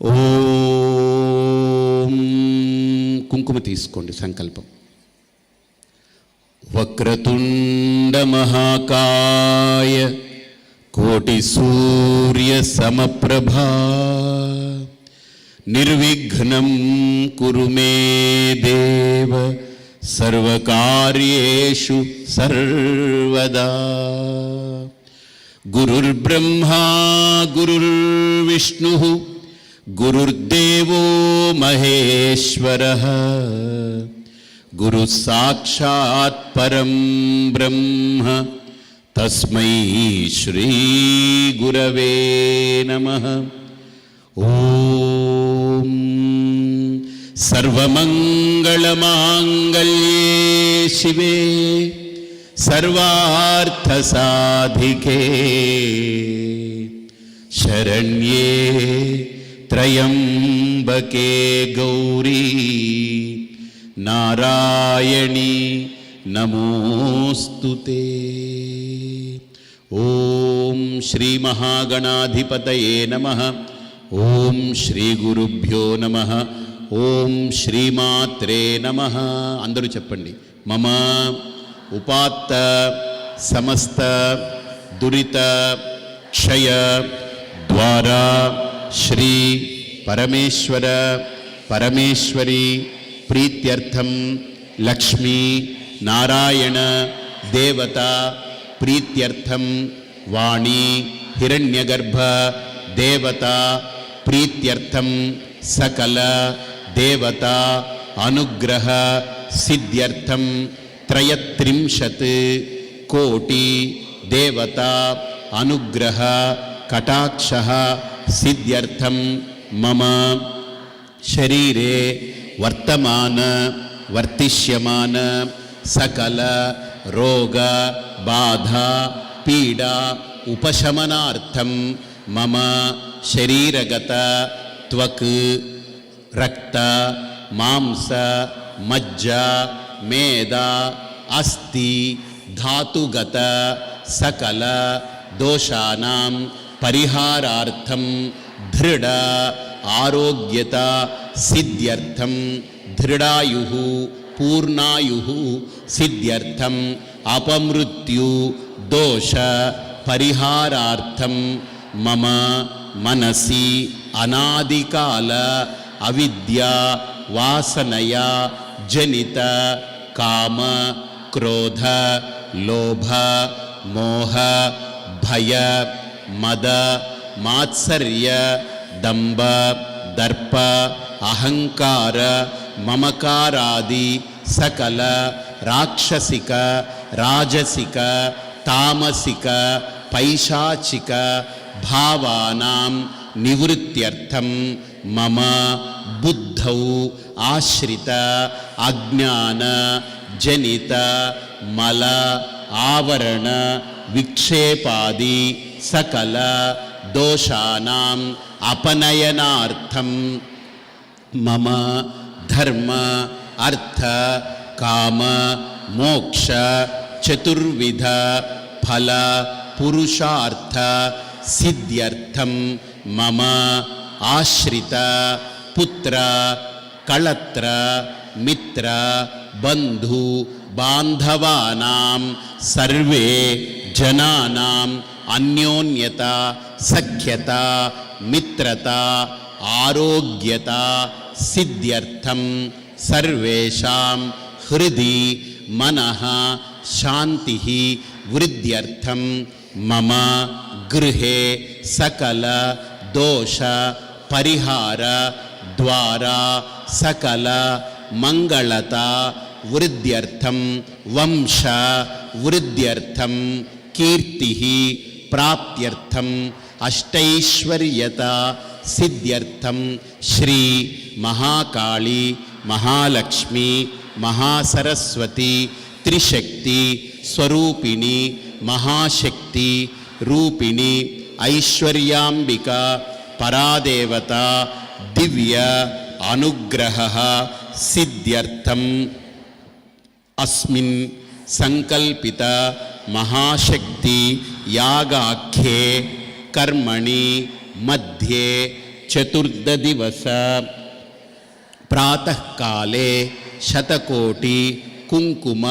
ఓం కుంకుమ తీసుకోండి. సంకల్పం. వక్రతుండ మహాకాయ కోటి సూర్య సమప్రభా నిర్విఘ్నం కురు మే దేవ సర్వకార్యేషు సర్వదా. గురుర్బ్రహ్మా గురుర్విష్ణుః గురుర్దేవో మహేశ్వరః గురు సాక్షాత్ పరం బ్రహ్మ తస్మై శ్రీ గురవే నమః. ఓం సర్వమంగళమాంగళ్యే శివే సర్వార్థసాధికే శరణ్యే త్రయంబకే గౌరీ నారాయణి నమోస్తుతే. ఓం శ్రీ మహాగణాధిపతయే నమః. ఓం శ్రీ గురుభ్యో నమః. ఓం శ్రీమాత్రే నమః. అందరూ చెప్పండి. మమ ఉపాత్త సమస్త దురిత క్షయ ద్వారా శ్రీ పరమేశ్వర పరమేశ్వరి ప్రీత్యర్థం లక్ష్మీ నారాయణ దేవత ప్రీత్యర్థం వాణి హిరణ్యగర్భ దేవత ప్రీత్యర్థం సకల దేవత అనుగ్రహ సిద్ధ్యర్థం త్రయత్రింశత్ కోటి దేవత అనుగ్రహ కటాక్ష సిద్ధ్యర్థం మమ శరీరే వర్తమాన వర్తిష్యమాన సకల రోగ బాధ పీడ ఉపశమనార్థం మమ శరీరగత త్వక్ రక్త మాంస మజ్జ మేద అస్థి ధాతుగత సకల దోషానాం పరిహారార్థం దృఢ ఆరోగ్యత సిద్ధ్యర్థం దృఢాయుః పూర్ణాయుః సిద్ధ్యర్థం అపమృత్యు దోష పరిహారార్థం మమ మనసి అనాదికాల అవిద్యా వాసనయా జనిత కామ క్రోధ లోభ మోహ భయ మద మాత్సర్య దంభ దర్ప అహంకార మమకారాది సకల రాక్షసిక రాజసిక తామసిక పైశాచిక భావానాం నివృత్త్యర్థం మమ బుద్ధౌ ఆశ్రిత అజ్ఞాన జనిత మల ఆవరణ విక్షేపాది సకల దోషానాం అపనయనార్థం మమ ధర్మ అర్థ కామ మోక్ష చతుర్విధ ఫల పురుషార్థ సిద్ధ్యర్థం మమ ఆశ్రిత పుత్ర కళత్ర మిత్ర బంధు బాంధవానాం సర్వే జనానాం అన్యోన్యత సఖ్యత మిత్రత ఆరోగ్యత సిద్ధ్యర్థం సర్వేషాం హృది మనః శాంతి వృద్ధ్యర్థం మమ గృహే సకల దోష పరిహార ద్వారా సకల మంగళత వృద్ధ్యర్థం వంశ వృద్ధ్యర్థం కీర్తి ప్రాప్త్యర్థం అష్టైశ్వర్యత సిద్ధ్యర్థం శ్రీ మహాకాళి మహాలక్ష్మి మహాసరస్వతి త్రిశక్తి స్వరూపిణి మహాశక్తి రూపిణి ఐశ్వర్యాంబిక పరాదేవత దివ్య అనుగ్రహ సిద్ధ్యర్థం అస్మిన్ సంకల్పిత మహాశక్తి యాగాఖ్యే కర్మణి మధ్యే చతుర్దదివస ప్రాతఃకాలే శతకోటి కుంకుమ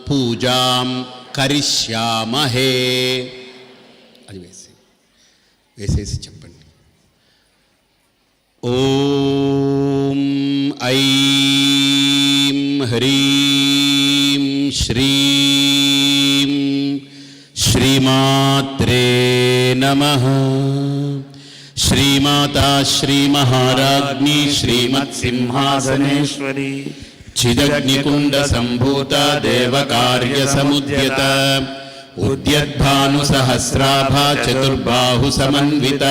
పూజాం కరిష్యామహే. అది వేసేసి చెప్పండి. ఓం ఐం హ్రీం శ్రీం శ్రీమాత్రే నమః. శ్రీమాతా శ్రీమహారాజ్ఞి శ్రీమత్సింహాసనేశ్వరి చిదగ్నికుండ సంభూత దేవకార్య సముద్యత ఉద్యద్భానుసహస్రాభ చతుర్బాహు సమన్విత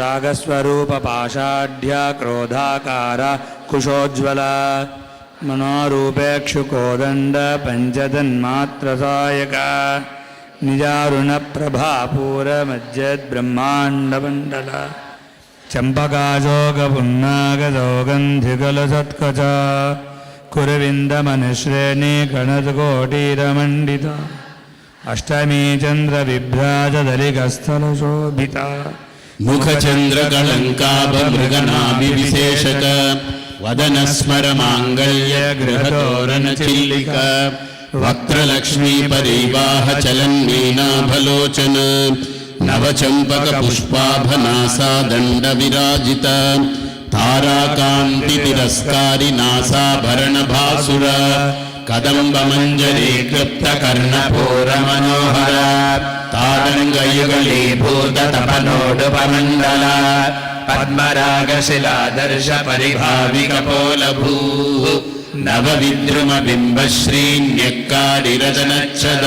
రాగస్వరూప పాషాఢ్య క్రోధాకార కుశోజ్వల మనోరూపేక్షుకోదండ పంచతన్మాత్రసాయక నిజారుణ ప్రభాపూర మజ్జద్బ్రహ్మాండమండల చంపకాజోగపున్నాగజోగంధికలసత్కచ కురవిందమనుశ్రేణి గణకోటీరమండిత అష్టమీ చంద్రవిభ్రాజదలికస్థలశోభిత ముఖచంద్రకళంకాభమృగనాభి విశేషక వదనస్మర మాంగళ్య గృహతోరణ చిల్లిక వక్త్రలక్ష్మీ పరివాహ చలన్మీనాభలోచన నవచంపక పుష్పాభనాసా దండ విరాజిత తారాకాంతి తిరస్కారి నాసాభరణ భాసుర కదంబ మంజరీ క్లుప్త కర్ణపూర మనోహర తాడంగయుగళీభూత తపనోడుపమండల పద్మరాగశిలాదర్శ పరిభావిక పోలభూ నవ విద్రుమ బింబ శ్రీన్యక్కారిరచనచ్చద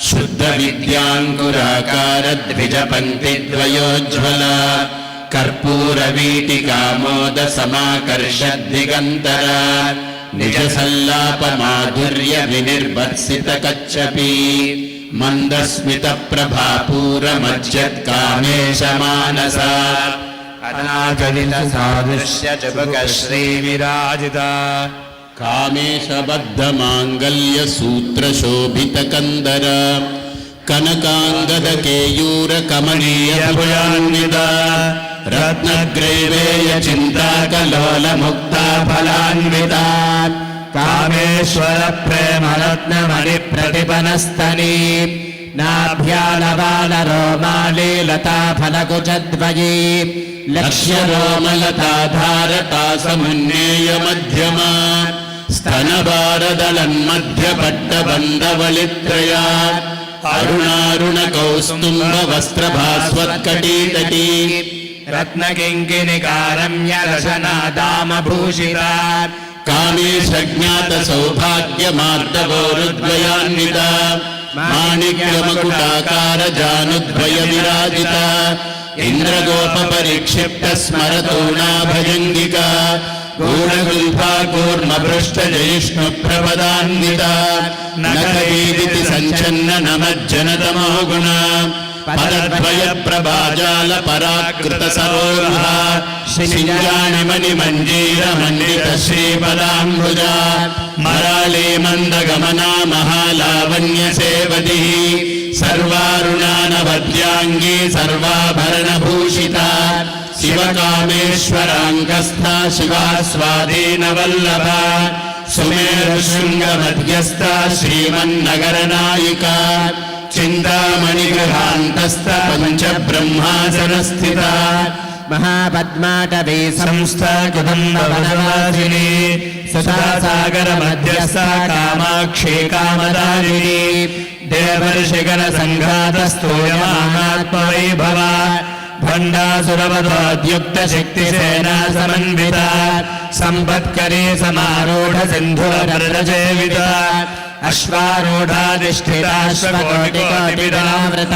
శుద్ధ విద్యాంకురాకార ద్విజ పంక్తి ద్వయోజ్వల కర్పూర వీటికామోద సమాకర్ష దిగంతర నిజ సల్లాప మాధుర్య వినిర్భత్సిత కచ్చపి మందస్మిత ప్రభాపూర మజ్జత్ కామేశ మానస అనాచలిత సాదృశ్య చబుక శ్రీ విరాజిత కామేశబద్ధ మాంగళ్య సూత్ర శోభిత కందర కనకాంగద కేయూర కమనీయ భుజాన్విత రత్నగ్రైవేయ చింతాకలోల ముక్తా ఫలాన్విత కామేశ్వర ప్రేమరత్నమణి ప్రతిపనస్తని నాభ్యాలవాల రోమాలి లతా ఫలకుచద్వయీ లక్ష్యరోమలతాధారతా సమున్నేయ మధ్యమ స్తనభారదళన్మధ్య పట్టబంధవళిత్రయా అరుణారుణ కౌస్తుంభ వస్త్రభాస్వత్కటీతటీ రత్నకింకిణికారమ్య రసనాదామభూషిత కామేశజ్ఞాత సౌభాగ్యమార్దవోరుద్వయాన్విత మాణిక్యమకుటాకార జానుద్వయ విరాజిత ఇంద్రగోప పరిక్షిప్త స్మరతోణాభజంగిక గూఢగుల్ఫా కూర్మ పృష్ఠ జయిష్ణు ప్రపదాన్విత నఖవేదితి సంచన్న నమజ్జనతమో గుణ పదద్వయ ప్రభాజాల పరాకృత సరోరుహ సింజాని మణి మంజీర మండిత శ్రీపదాంబుజ మరాళే మందగమనా మహాలావణ్య సేవతి సర్వారుణానవద్యాంగీ సర్వాభరణ భూషిత శివకామేశ్వరాంగస్థ శివాస్వాధీన వల్లభ సుమేరుశృంగ మధ్యస్థ శ్రీమన్నగర నాయిక చింతామణి గృహాంతస్థ పంచ బ్రహ్మాసన స్థిత మహాపద్మాటవీ సంస్థ కుటుంబవనవాసిని సుధాసాగర మధ్యస్థ కామాక్షి కామదారిణి దేవర్షిగణ సంఘాత స్తూయమానాత్మవైభవ భండాసురవధోద్యుక్త శక్తిసేనా సమన్విత సంపత్కరీ సమారూఢ సింధురసేవిత అశ్వారూఢాధిష్ఠితాశ్వకోటికోటివిధావృత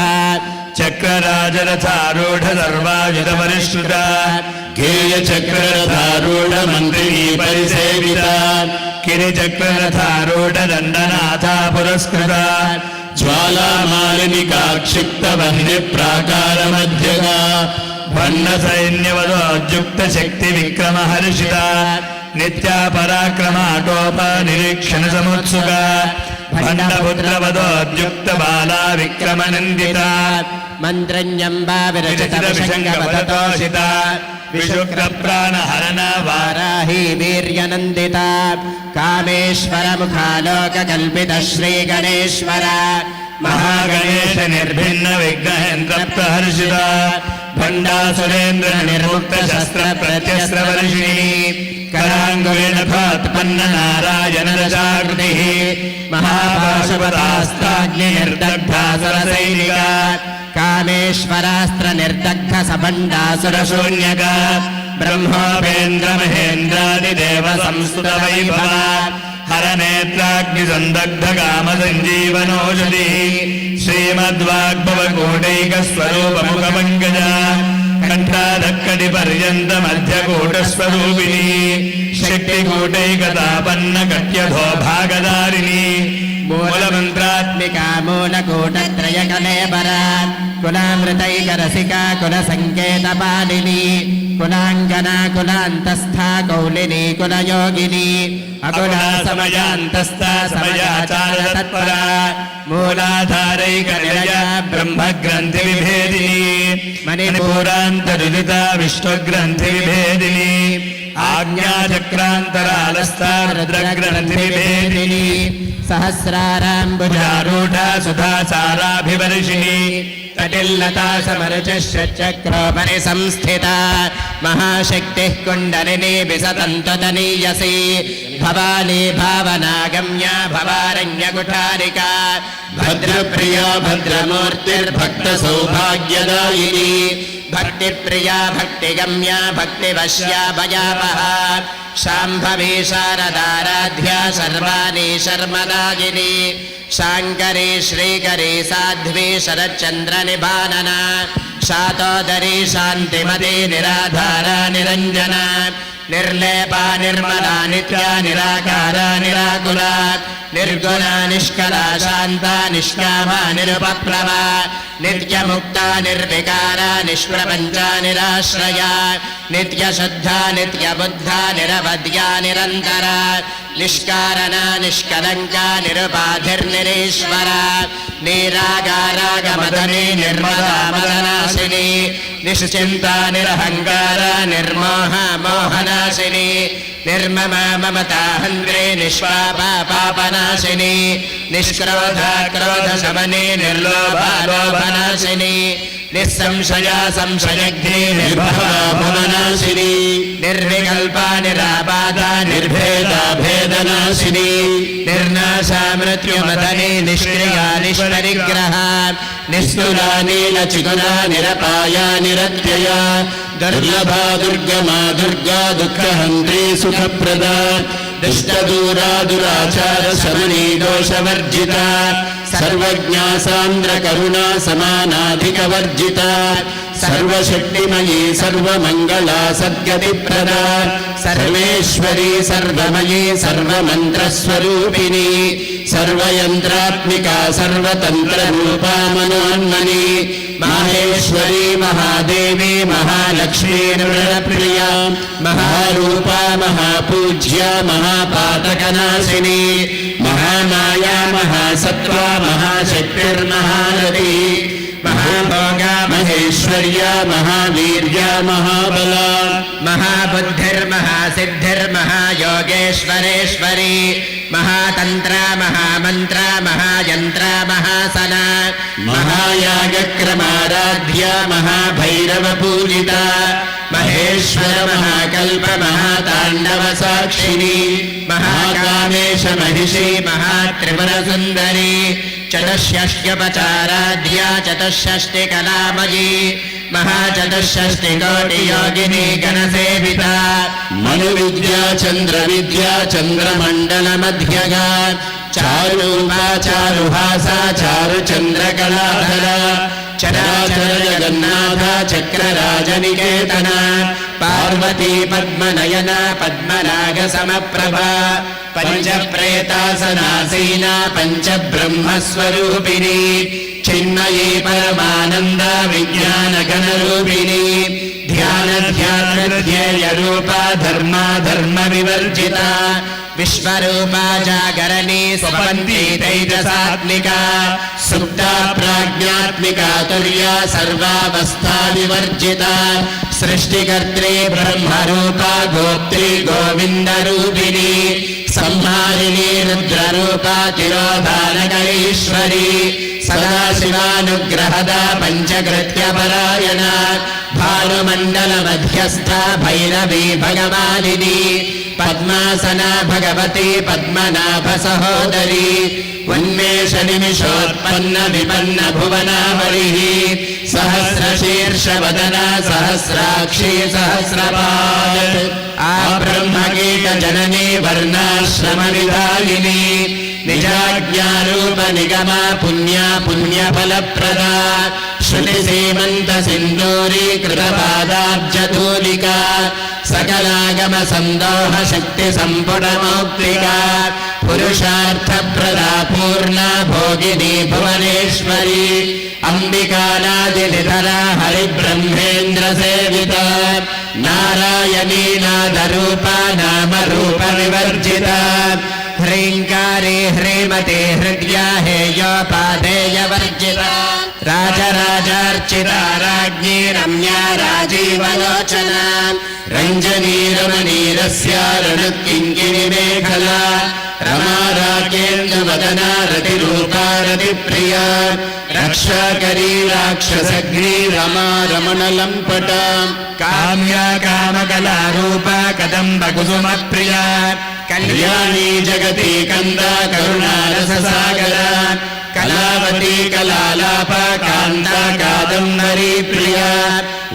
చక్రరాజరథారూఢ సర్వాయుధ పరిష్కృత గేయ చక్రరథారూఢ మంత్రిణీ పరిసేవిత కిరిచక్రరథారూఢ దండనాథ పురస్కృత జ్వాలామాలినికాక్షిప్త వహ్ని ప్రాకార మధ్యగా భండ సైన్యవదోద్యుక్త శక్తి విక్రమ హర్షిత నిత్యా పరాక్రమాటోప నిరీక్షణ సముత్సుక భండపుత్రవదోద్యుక్త బాలా విక్రమ నందిత मन्त्रञ्जम्बा विरचितविषङ्गपदतोषिता विशुक्रप्राणहरणा वाराही वीर्यनन्दिता कामेश्वरमुखालोककल्पित श्रीगणेश्वर महागणेश निर्भिन्न विघ्नहेन्द्रप्रहर्षिता भण्डासुरेन्द्र निर्मुक्त शस्त्र प्रत्यस्त्रवर्षिणी कराङ्गुलेन भात्पन्न नारायण रजाकृतिः महापाशुपतास्ताग्निर्दग्धासुरसैनिका कामेश्वरास्त्र निर्दग्ध सबण्डासुरशून्यका ब्रह्मोपेन्द्र महेन्द्रादिदेव संस्तुत वैभव हरनेत्राग्निसन्दग्ध कामसञ्जीवनोषधिः श्रीमद्वाग्भवकोटैकस्वरूपमुखपङ्कजा कण्ठाधक्कटिपर्यन्तमध्यकूटस्वरूपिणी शक्तिकूटैकतापन्न कट्यधो भागधारिणी मूलमन्त्रात्मिका मूलकूटत्रयकलेबरा कुलामृतैकरसिका कुलसङ्केतपालिनी कुलाङ्गना कुलान्तस्था कौलिनी कुलयोगिनी अकुला समयान्तस्था समयाचारतत्परा मूलाधारैकनिलया ब्रह्मग्रन्थिविभेदिनी मणिपुरान्तरुदिता विश्वग्रन्थिविभेदिनी आज्ञाचक्रान्तरालस्था रुद्रग्रन्थिविभेदिनी सहस्राराम्बुजारूढा सुधासाराभिवर्षिणी कटिल्लता समरुचक्रपरि संस्थिता महाशक्तिः कुण्डलिनी विसतन्ततनीयसी भवानी भावनागम्या भवारण्यकुठारिका भद्रप्रिया भद्रमूर्तिर्भक्तसौभाग्यदायिनी भक्तिप्रिया भक्तिगम्या भक्तिवश्या भयापहा शाम्भवी शारदाराध्या सर्वाणि शर्मदायिनी शाङ्करी श्रीकरी साध्वी शरच्चन्द्रनिभानना शातोदरी शान्तिमती निराधारा निरञ्जना निर्लेपा निर्मला नित्या निराकारा निराकुला निर्गुणा निष्कला शान्ता निष्कामा निरुपप्लवा नित्यमुक्ता निर्विकारा निष्प्रपञ्चा निराश्रया नित्यशुद्धा नित्यबुद्धा निरवद्या निरन्तरा निष्कारणा निष्कलङ्का निरुपाधिर्निरीश्वरा निरागारागमदनी निर्मदा मदनाशिनी निश्चिन्ता निरहङ्कारा निर्मोहा मोहनाशिनी निर्ममा ममता हन्त्रे निष्पापा पापनाशिनी निष्क्रोधा क्रोधशमनी निर्लोभा लोभनाशिनी निस्संशया संशयग्नि निर्भवा भवनाशिनी निर्विकल्पा निराबाधा निर्भेदा भेदनाशिनी निर्नाशा मृत्युमदनी निष्क्रिया निष्परिग्रहा निस्तुला नीलचिकुला निरपाया निरत्यया दुर्लभा दुर्गमा दुर्गा दुःखहन्त्री सुखप्रदा दुष्टदूरा दुराचार शमनी दोषवर्जिता सर्वज्ञा सान्द्र करुणा समानाधिकवर्जिता सर्वशक्तिमयी सर्वमङ्गला सद्गतिप्रदा सर्वेश्वरी सर्वमयी सर्वमन्त्रस्वरूपिणी सर्वयन्त्रात्मिका सर्वतन्त्ररूपा मनोन्मनी माहेश्वरी महादेवी महालक्ष्मी नृणप्रिया महारूपा महापूज्या महापातकनाशिनी महामाया महासत्त्वा महाशक्तिर्महारथी महाभोगा महेश्वर्या महावीर्या महाबला महाबुद्धिर्महासिद्धिर्महायोगेश्वरेश्वरी महातन्त्रा महामन्त्रा महायन्त्रा महासना महायागक्रमाराध्या महाभैरवपूजिता महेश्वर महाकल्प महाताण्डव साक्षिणी महाकामेश महिषी महात्रिपुरसुन्दरी चतुष्षष्ट्युपचाराध्या चतुष्षष्टिकलामयी महाचतुष्षष्टिकोटियोगिनी गणसेविता मनुविद्या चन्द्रविद्या चन्द्रमण्डलमध्यगा चारूपा चारुहासा चारुचन्द्रकलाधरा चराचर जगन्नाथा चक्रराजनिकेतना पार्वती पद्मनयना पद्मनागसमप्रभा पञ्चप्रेतासनासीना पञ्चब्रह्मस्वरूपिणी चिन्मयी परमानन्दा विज्ञानगणरूपिणी ध्यानध्यानध्येयरूपा धर्मा धर्मविवर्जिता विश्वरूपा जागरणी स्वपन्ती तैजसात्मिका सुप्ता प्राज्ञात्मिका तुर्या सर्वावस्था विवर्जिता सृष्टिकर्त्री ब्रह्मरूपा गोप्त्री गोविन्दरूपिणी संहारिणी रुद्ररूपा तिरोधानकरीश्वरी सदाशिवानुग्रहदा पञ्चकृत्यपरायणा भानुमण्डलमध्यस्था भैरवी भगवानिनी पद्मासना भगवती पद्मनाभ सहोदरी उन्मेषनिमिषोत्पन्न विपन्न भुवनावलिः सहस्रशीर्षवदना सहस्राक्षी सहस्रपाद आब्रह्मकीटजननी वर्णाश्रमविधायिनी निजाज्ञारूप निगमा पुण्या पुण्यफलप्रदा श्रुतिसीमन्त सिन्दूरी कृतपादाब्जधूलिका सकलागम संदोह शक्ति संपुटमौक्तिका पुरुषार्थप्रदा पूर्णा भोगिनी भुवनेश्वरी अंबिकानादिनिधरा हरिब्रह्मेन्द्र सेविता नारायणी नादरूपा नामरूप विवर्जिता ह्रीङ्कारे ह्रीमते हृद्या हेयोपादेयवर्जिता राजराजार्चिता राज्ञी रम्या राजीवलोचना रञ्जनी रमणीरस्या रणुत्किङ्किणी मेखला रमा राकेन्दुवदना रतिरूपा रतिप्रिया रक्षाकरी राक्षसग्नी रमा रमणलम्पटा काम्या कामकलारूपा कदम्बकुसुमप्रिया कल्याणी जगती कन्दा करुणारससागरा कलावती कलालापा कान्ता कादम्बरी प्रिया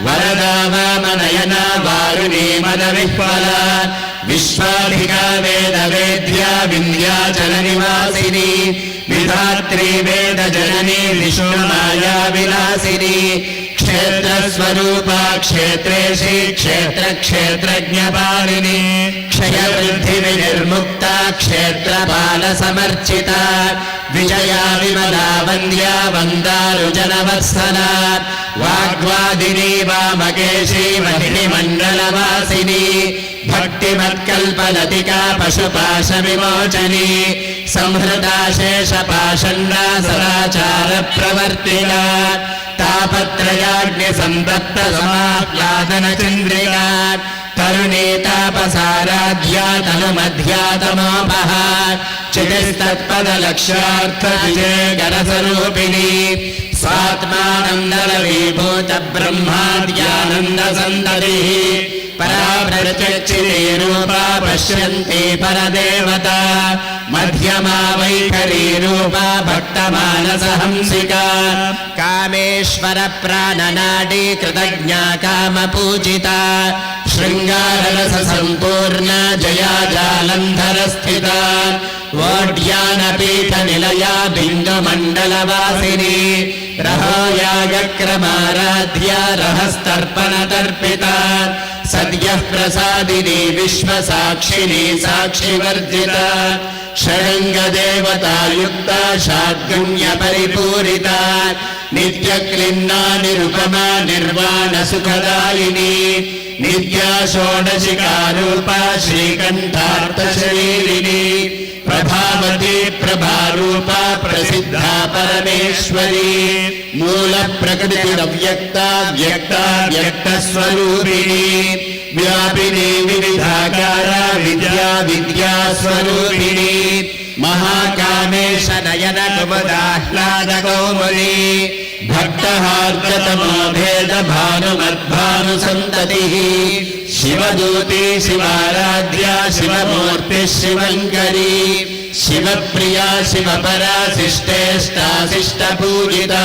वरदा वामनयना वारुणी मदविह्वला विश्वाधिका वेदवेद्या विन्ध्याचलनिवासिनी विधात्री वेदजननी विष्णुमाया विलासिनी क्षेत्रस्वरूपा क्षेत्रेशी क्षेत्रक्षेत्रज्ञपालिनी क्षयवृद्धिविनिर्मुक्ता क्षेत्रपालसमर्चिता विजया विमला वन्द्या वन्दारुजनवत्सला वाग्वादिनी वामकेशी महिनी मण्डलवासिनी भक्तिमत्कल्पलतिका पशुपाशविमोचनी संहृता शेषपाषण्डा सदाचारप्रवर्तिका तापत्रयाग्निसन्तप्त समाह्लादनचन्द्रिका तरुणी तापसाराध्या तनुमध्यातमोपः चितिस्तत्पदलक्ष्यार्थविजयगरस्वरूपिणी स्वात्मानन्दलवीभूत ब्रह्माद्यानन्दसन्ततिः परा प्रत्यक्षिते रूपा पश्यन्ति परदेवता मध्यमा वैखरी रूपा भक्तमानसहंसिका कामेश्वर प्राणनाडी कृतज्ञा कामपूजिता शृङ्गाररस सम्पूर्णा जया जालन्धरस्थिता वोड्यानपीठनिलया बिन्दुमण्डलवासिनी रहोयागक्रमाराध्या रहस्तर्पणतर्पिता सद्यः प्रसादिनी विश्वसाक्षिणी साक्षिवर्जिता षडङ्गदेवता युक्ता शाद्गुण्यपरिपूरिता नित्यक्लिन्ना निरुपमा निर्वाणसुखदायिनी नित्या षोडशिकारूपा श्रीकण्ठार्थशरीरिणी प्रभावती प्रभारूपा प्रसिद्धा परमेश्वरी मूलप्रकृतिरव्यक्ता व्यक्ता व्यक्तस्वरूपिणी व्यापिनी विविधाकारा विद्या विद्यास्वरूपिणी महाकामेश नयन कुमुदाह्लादकौमुदी भक्तहार्दतमो भेद भानुमद्भानुसन्ततिः शिवदूती शिवाराध्या शिवमूर्तिः शिवङ्करी शिवप्रिया शिवपरा शिष्टेष्टाशिष्टपूजिता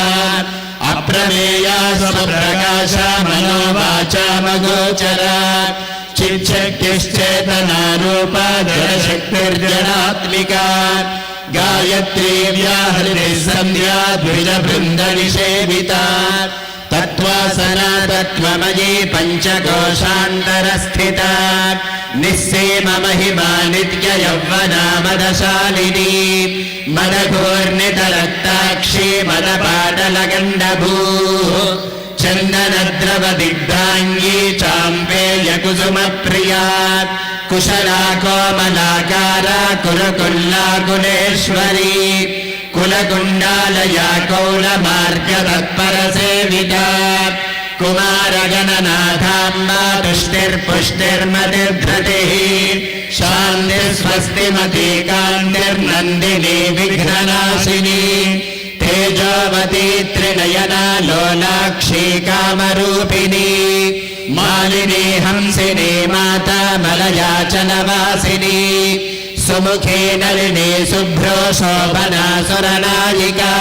अप्रमेया स्वप्रकाशा मनोवाचा मगोचरा चिच्छक्तिश्चेतनारूपा जडशक्तिर्जडात्मिका गायत्री व्याहृतिः सन्ध्या द्विजवृन्दनिषेविता तत्त्वासना तत्त्वमयी पञ्चकोशान्तरस्थिता निःसीममहिमा नित्ययौवना मदशालिनी मदघूर्णितरक्ताक्षी मदपाटलगण्डभूः चन्दनद्रवदिग्धाङ्गी चाम्पेयकुसुमप्रिया कुशला कोमलाकारा कुलकुल्लाकुलेश्वरी कुलकुण्डालया कौलमार्गतत्परसेविता कुमारगणनाथाम्बा तुष्टिर्पुष्टिर्मतिर्धृतिः शान्तिर्स्वस्तिमती कान्तिर्नन्दिनी विघ्ननाशिनी तेजोवती त्रिनयना लोलाक्षी कामरूपिणी मालिनी हंसिनी माता मलयाचलवासिनी सुमुखी नलिनी शुभ्रो शोभना सुरनायिका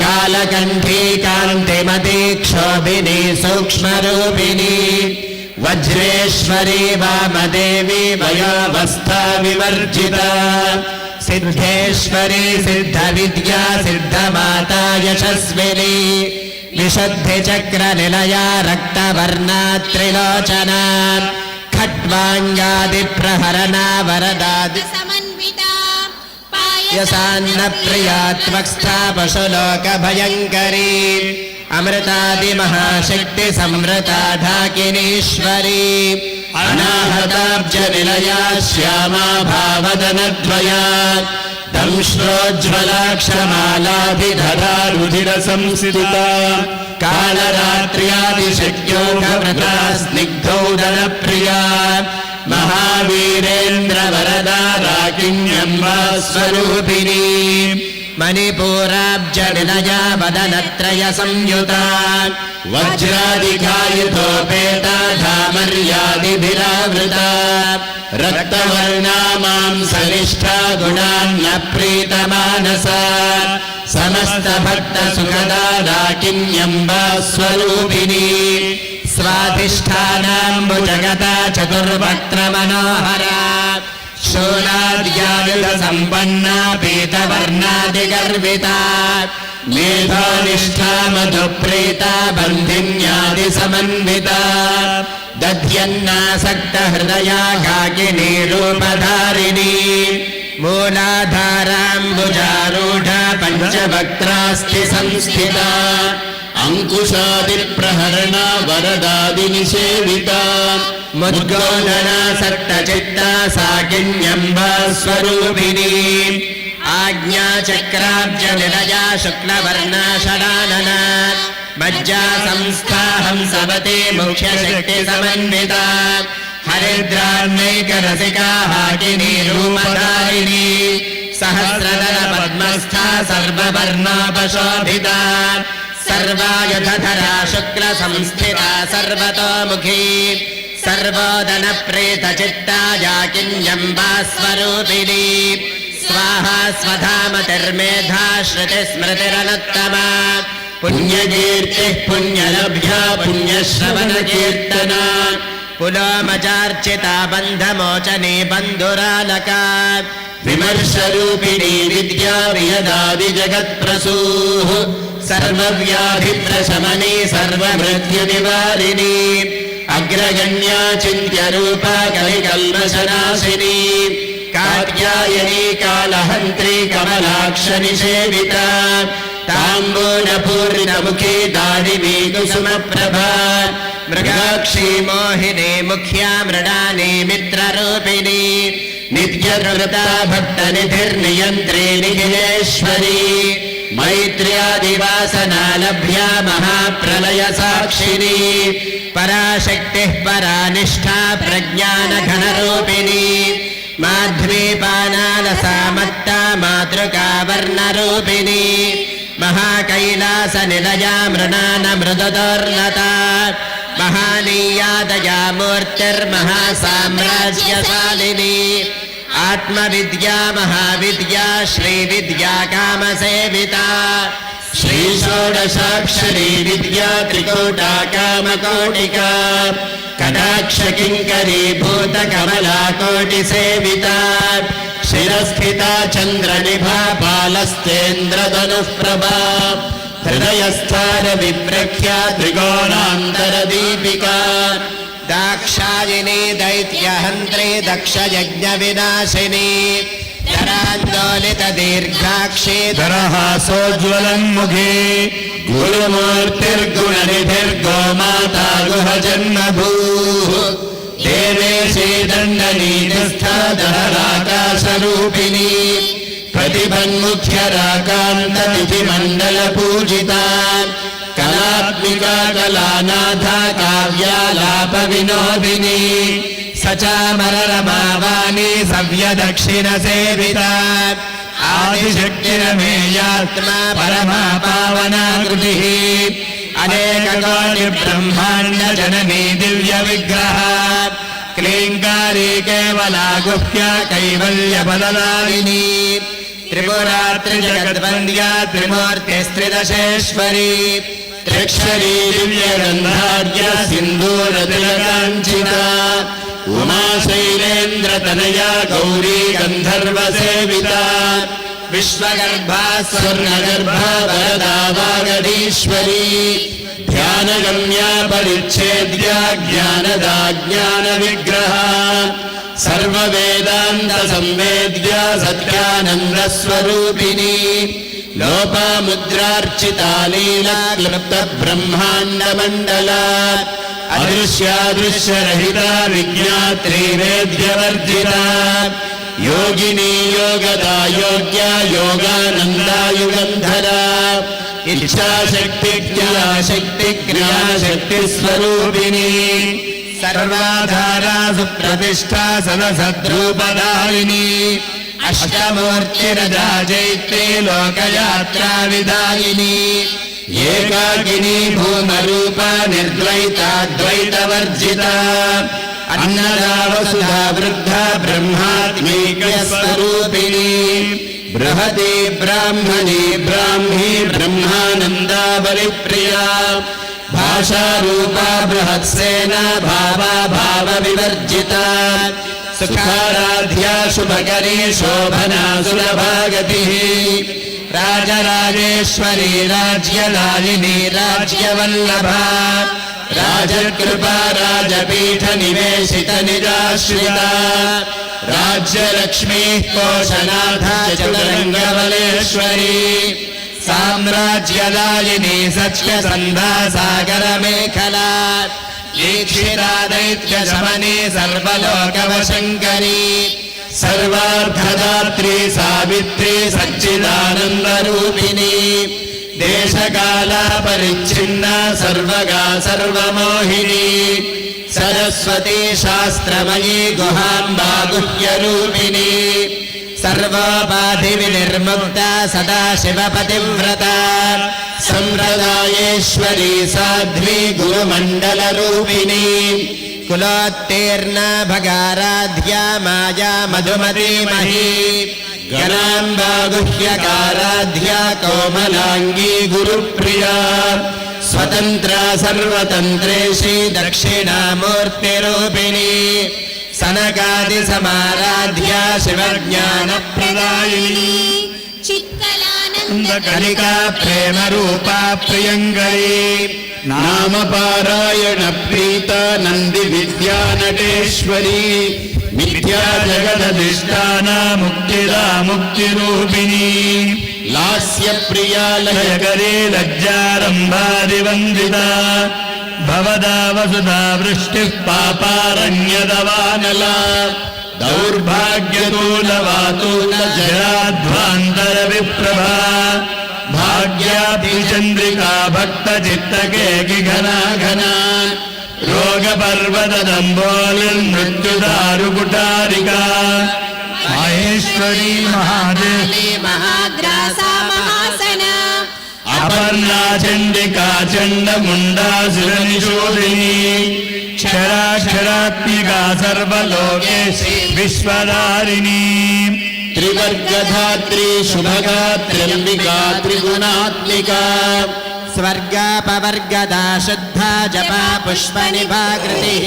कालकण्ठी कान्तिमती क्षोभिनी सूक्ष्मरूपिणी वज्रेश्वरी वामदेवी वयोवस्था विवर्जिता सिद्धेश्वरी सिद्धविद्या सिद्धमाता यशस्विनी विशुद्धिचक्रनिलया रक्तवर्णा त्रिलोचना खट्वाङ्गादिप्रहरणा वरदादि यसान्नप्रिया त्वक्स्था पशुलोकभयङ्करी अमृतादिमहाशक्ति संवृता ढाकिनीश्वरी अनाहताब्जनिलया श्यामा भावदनद्वया दंश्रोज्ज्वलाक्षमालाभिधरा रुधिरसंसिता कालरात्र्यादिशक्योगवृता स्निग्धौदनप्रिया महावीरेन्द्रवरदा राकिन्यम्बा स्वरूपिणी मणिपूराब्जनिलया वदनत्रय संयुता वज्रादिकायुधोपेता धामर्यादिभिरावृता रक्तवर्णा मांसनिष्ठा गुणान्न प्रीतमानसा समस्तभक्तसुखदा राकिन्यम्बा स्वरूपिणी स्वाधिष्ठानाम्बुजगता चतुर्वक्त्रमनोहरा शूलाद्यायुधसम्पन्ना पीतवर्णादिगर्विता मेधानिष्ठा मधुप्रीता बन्धिन्यादिसमन्विता दध्यन्नासक्तहृदया काकिनी रूपधारिणी मूलाधाराम्बुजारूढा पञ्चवक्त्रास्ति संस्थिता अंकुशादिप्रहरणा वरदादिनिषेविता मुद्गोदना सक्तचित्ता साकिन्यम्बा स्वरूपिणी आज्ञाचक्राब्जनिलया शुक्लवर्णा षडानना मज्जा संस्था हंसवती मुख्यशक्तिसमन्विता हरिद्रान्नैकरसिका हाकिनी रूपधारिणी सहस्रदल पद्मस्था सर्ववर्णोपशोभिता सर्वायुधधरा शुक्लसंस्थिता सर्वतोमुखी सर्वोदनप्रीतचित्ता याकिन्यम्बा स्वरूपिणी स्वाहा स्वधामतिर्मेधा श्रुतिस्मृतिरनुत्तमा पुण्यकीर्तिः पुण्यलभ्या पुण्यश्रवणकीर्तना पुलोमचार्चिता बन्धमोचनी बन्धुरालका विमर्शरूपिणी विद्या वियदादिजगत्प्रसूः सर्वव्याधिप्रशमनी सर्वमृत्युनिवारिणी अग्रगण्या चिन्त्यरूपा कलिकल्मषनाशिनी कात्यायनी कालहन्त्री कमलाक्षनिषेविता ताम्बूलपूर्णमुखी दारिणी कुसुमप्रभा मृगाक्षी मोहिनी मुख्या मृडानी मित्ररूपिणी नित्यकृता भक्तनिधिर्नियन्त्री निखिलेश्वरी मैत्र्यादिवासनालभ्या महाप्रलयसाक्षिणी पराशक्तिः परानिष्ठा प्रज्ञानघनरूपिणी माध्वीपानालसामत्ता मातृकावर्णरूपिणी महाकैलासनिलया मृणानमृदुदोर्लता महानीयादया मूर्तिर्महासाम्राज्यशालिनी आत्मविद्या महाविद्या श्रीविद्या कामसेविता श्रीषोडशाक्षरी विद्या त्रिकोटा कामकोटिका कटाक्षकिङ्करी भूतकमलाकोटिसेविता शिरस्थिता चन्द्रनिभा पालस्तेन्द्रधनुः प्रभा हृदयस्थान विप्रख्या त्रिकोणान्तरदीपिका दाक्षायिनी दैत्यहन्त्री दक्षयज्ञविनाशिनी धरान्दोलितदीर्घाक्षी धरहासोज्ज्वलन्मुखी गुरुमूर्तिर्गुणनिधिर्गोमाता गुहजन्मभूः देवेशी दण्डनीतिस्थादहराकाशरूपिणी प्रतिभन्मुख्यराकान्ततिथिमण्डलपूजिता कलात्मिका कलानाथा काव्यालापविनोदिनी सचामररमावाणी सव्यदक्षिणसेविता आदिशक्तिरमेयात्मा परमा पावनाकृतिः अनेककोटिब्रह्माण्डजननी दिव्यविग्रह क्लीङ्कारी केवला गुह्या कैवल्यपददायिनी त्रिपुरा त्रिजगद्वन्द्या त्रिमूर्तिस्त्रिदशेश्वरी त्रिक्षरी दिव्यगन्धाढ्य सिन्दूरतिलकाञ्चिता उमा शैलेन्द्रतनया गौरी गन्धर्वसेविता विश्वगर्भा स्वर्णगर्भा वरदा वागधीश्वरी ध्यानगम्या परिच्छेद्या ज्ञानदा ज्ञानविग्रहा सर्ववेदान्तसंवेद्या सत्यानन्दस्वरूपिणी लोपामुद्रार्चिता लीला क्लुप्तब्रह्माण्डमण्डला अदृश्यादृश्यरहिता विज्ञात्री वेद्यवर्जिता योगिनी योगदा योग्या योगानन्दा युगन्धरा इच्छाशक्ति ज्ञानशक्ति क्रियाशक्तिस्वरूपिणी सर्वाधारा सुप्रतिष्ठा सदसद्रूपदायिनी अष्टमूर्तिरजा चैत्री लोकयात्रा विदायिनी एकाकिनी भूमरूपा निर्द्वैताद्वैतवर्जिता अन्नदा वसुधा वृद्धा ब्रह्मात्मैकस्वरूपिणी बृहती ब्राह्मणी ब्राह्मी ब्रह्मानन्दा बलिप्रिया भाषारूपा बृहत्सेना भावा भावविवर्जिता सुखाराध्या शुभकरी शोभना सुलभागतिः राजराजेश्वरी राज्यलालिनी राज्यवल्लभा राजकृपा राजपीठनिवेशित निजाश्रिता राज्यलक्ष्मीः कोशनाथा चतुरङ्गबलेश्वरी साम्राज्यदायिनी सत्यसन्धा सागरमेखला दीक्षिता दैत्यशमनी सर्वलोकवशङ्करी सर्वार्थदात्री सावित्री सच्चिदानन्दरूपिणी देशकाला परिच्छिन्ना सर्वगा सर्वमोहिनी सरस्वती शास्त्रमयी गुहाम्बा गुह्यरूपिणी सर्वोपाधिविनिर्मुक्ता सदा शिवपतिव्रता सम्प्रदायेश्वरी साध्वी गुरुमण्डलरूपिणी कुलोत्तीर्णा भगाराध्या माया मधुमती मही गणाम्बा गुह्यकाराध्या कोमलाङ्गी गुरुप्रिया स्वतन्त्रा सर्वतन्त्रेशी दक्षिणामूर्तिरूपिणी सनकादिसमाराध्या शिवज्ञानप्रदायिनी चित्कलानन्दकलिका प्रेमरूपा प्रियङ्करी नामपारायण प्रीता नन्दी विद्यानटेश्वरी मिथ्या जगदधिष्ठाना मुक्तिदा मुक्तिरूपिणी लास्यप्रिया लयकरी लज्जारम्भादिवन्दिता भवदा वसुधा वृष्टिः पापारण्यदवानला दौर्भाग्यतूलवातूलजराध्वान्तरविप्रभा भाग्याभिचन्द्रिका भक्तचित्तकेकि घना घना रोगपर्वतदम्बोलिर्मृत्युदारुकुटारिका माहेश्वरी महादेवी महाग्रासा महासना अपर्णा चण्डिका चण्डमुण्डासुरनिशोधिनी क्षराक्षरात्मिका सर्वलोकेशी विश्वधारिणी त्रिवर्गधात्री शुभगात्र्यम्बिका त्रिगुणात्मिका स्वर्गापवर्गदा शुद्धा जपा पुष्पनिभाकृतिः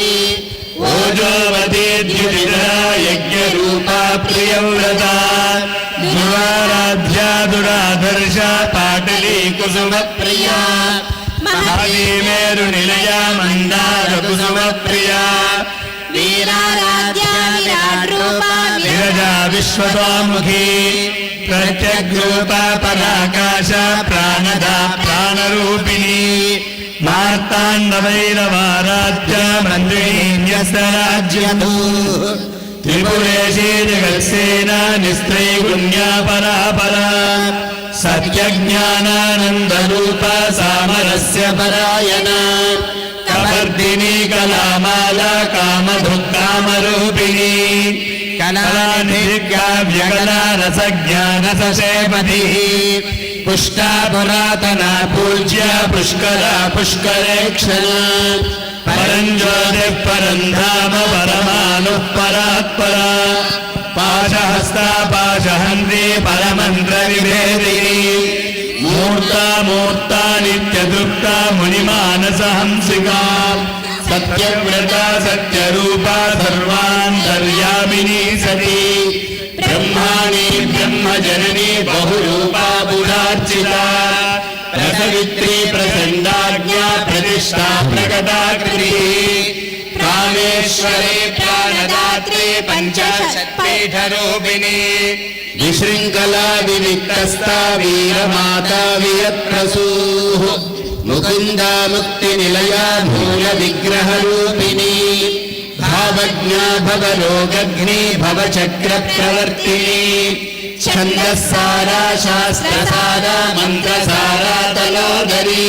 ओजोवती द्युतिधरा यज्ञरूपा प्रियव्रता दुराराध्या दुराधर्षा पाटली कुसुमप्रिया महावीमेरुनिलया मन्दारकुसुमप्रिया वीराराध्या विराट्रूपा विरजा विश्वतोमुखी प्रत्यग्रूपा पराकाश प्राणदा प्राणरूपिणी మార్తాండభైరవారాధ్య మంత్రీన్యస్తరాజ్యతు త్రిపురేశీ జగత్సేన నిస్త్రైగుణ్యా పరాపరా సత్యజ్ఞానానందరూప సామరస్య పరాయణ కవర్దిని కళామాల కామధుక్కామరూపిణి కళానిర్గావ్యకళా రసజ్ఞాన సశేపతి పుష్టా పురాతన పూజ్య పుష్కర పుష్కరేక్షణ పరం జ్యోతి పరం ధామ పరమాణు పరాత్పరా పాశహస్తా పాశహంత్రి పరమంత్ర విభేదిని మూర్తా మూర్తా నిత్యతృప్త మునిమానసహంసికా సత్యవ్రత సత్యరూప సర్వాంతర్యామిని సతి బ్రహ్మాణి బ్రహ్మజనని బహురూపా పురార్చితా రసవిత్రీ ప్రచండాజ్ఞా ప్రతిష్టా ప్రకటాకృతి కామేశ్వరే ప్రాణదాత్రే పంచశత్పీఠరూపిణి విశృంఖలా వివిక్తస్థా వీరమాతా వియత్ప్రసూః ముకుందా ముక్తి నిలయా మూల విగ్రహ రూపిణి భావజ్ఞా భవరోగగ్ని భవచక్ర ప్రవర్తిని ఛందస్సారా శాస్త్రసారా మంత్రసారా తలోదరి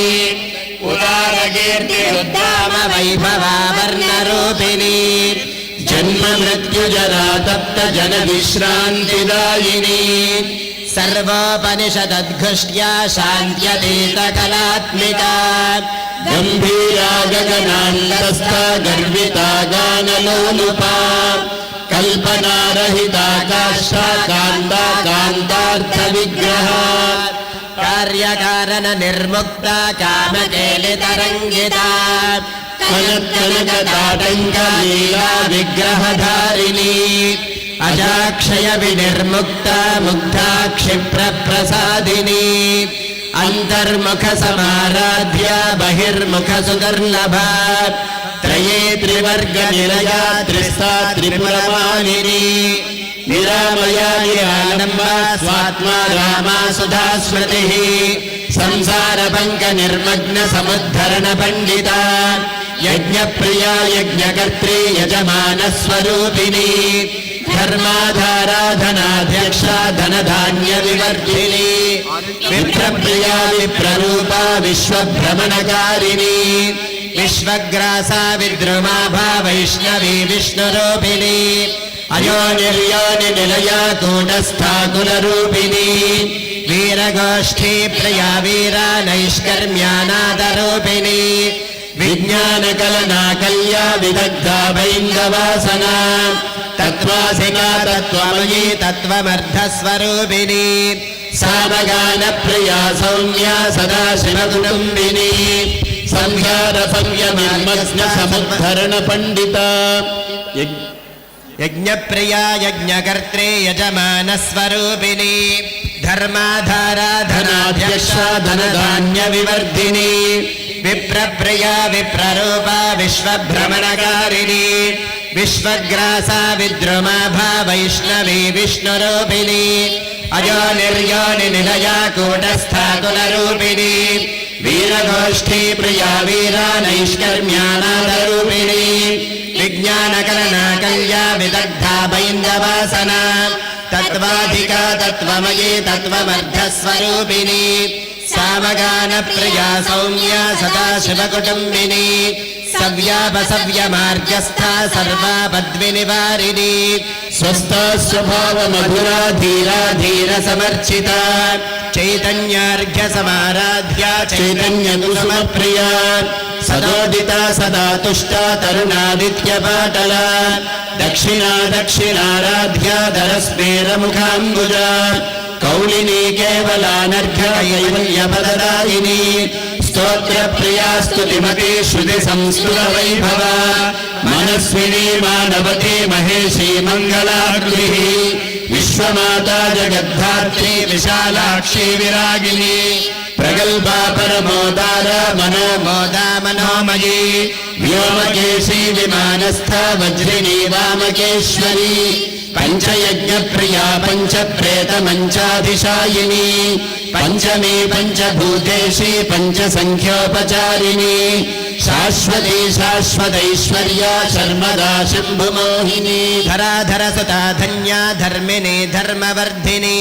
ఉదారకీర్తి ఉద్దామ వైభవావర్ణరూపిణి జన్మ మృత్యుజరా తప్త జన విశ్రాంతిదాయిని సర్వోపనిషదద్ఘుష్ట్యా శాంత్యతీత కళాత్మికా గంభీరా గగనాంతస్థ గర్వితా గానలోలుపా కల్పనారహితా కాష్టా కాంతా కాంతార్థ విగ్రహ కార్యకారణ నిర్ముక్త కామకేలితరంగితా కనకనకటాటంక లీలా విగ్రహధారిణి అజాక్షయ వినిర్ముక్త ముగ్ధా క్షిప్ర ప్రసాదిని అంతర్ముఖ సమారాధ్య బహిర్ముఖ సుదుర్లభ త్రయే త్రివర్గ నిలయా త్రిస్థా త్రిపురమాలిని నిరామయా నిరాలంబ స్వాత్మా రామా సుధా స్మృతి సంసార పంక నిర్మగ్న సముద్ధరణ పండిత యజ్ఞ ప్రియా యజ్ఞకర్త్రీ యజమాన స్వరూపిణి ధర్మాధారాధనాధ్యక్ష ధనధాన్య వివర్ధిని విప్రప్రియా విప్రరూపా విశ్వభ్రమణకారిణి విశ్వగ్రాసా విద్రుమాభా వైష్ణవీ విష్ణురూపిణి అయోనిర్యోని నిలయా కూటస్థా కులరూపిణి వీరగోష్ఠీ ప్రియా వీరా నైష్కర్మ్యానాదరూపిణి విజ్ఞానకలనా కల్యా విదగ్ధా భైంగవాసనా తత్వాసికా తత్వమయీ తత్వమర్ధస్వరూపిణి సామగాన ప్రియా సౌమ్యా సదాశివకుటుంబిని సంహార సంయమగ్న సముద్ధరణ పండిత యజ్ఞప్రియా యజ్ఞకర్త్రే యజమాన స్వరూపిణి ధర్మాధారాధనాధ్యక్ష ధనధాన్య వివర్ధిని విప్రప్రియా విప్రరూపా విశ్వభ్రమణకారిణి విశ్వగ్రాసా విద్రుమాభా వైష్ణవీ విష్ణురూపిణి అయోనిర్యోని నిలయా కూటస్థా కులరూపిణి వీరగోష్ఠీ ప్రియా వీరా నైష్కర్మ్యానాదరూపిణి విజ్ఞానకలనా కల్యా విదగ్ధా బైందవాసనా తత్వాధికా తత్వమయీ తత్వమర్ధస్వరూపిణి సామగాన ప్రియా సౌమ్యా సదాశివకుటుంబిని సవ్యాపసవ్య మార్గస్థా సర్వాపద్వినివారిణి స్వస్థా స్వభావ మధురా ధీరా ధీర సమర్చిత చైతన్యార్ఘ్య సమారాధ్య చైతన్య కుసుమప్రియా సదోదిత సదా తుష్ట తరుణాదిత్య పాటల దక్షిణా దక్షిణారాధ్య ధరస్మేర ముఖాంబుజ కౌళినీ కేవలానర్ఘ కైవల్యపదదాయిని స్తోత్ర ప్రియా స్తుతిమతి శృతి సంస్కృత వైభవ మనస్విని మానవతి మహేషి మంగళాకృతి విశ్వమాతా జగద్ధాత్రి విశాలాక్షి విరాగిని ప్రగల్భా పరమోదార మనోమోదా మనోమయీ వ్యోమకేశీ విమానస్థ వజ్రిణీ వామకేశ్వరీ పంచయజ్ఞప్రియా పంచప్రేతమంచాధిశాయిని పంచమే పంచభూతేషి పంచసంఖ్యోపచారిణి శాశ్వతి శాశ్వతైశ్వర్యా శర్మదా శంభుమోహిని ధరాధర సుతా ధన్యా ధర్మిణి ధర్మవర్ధిని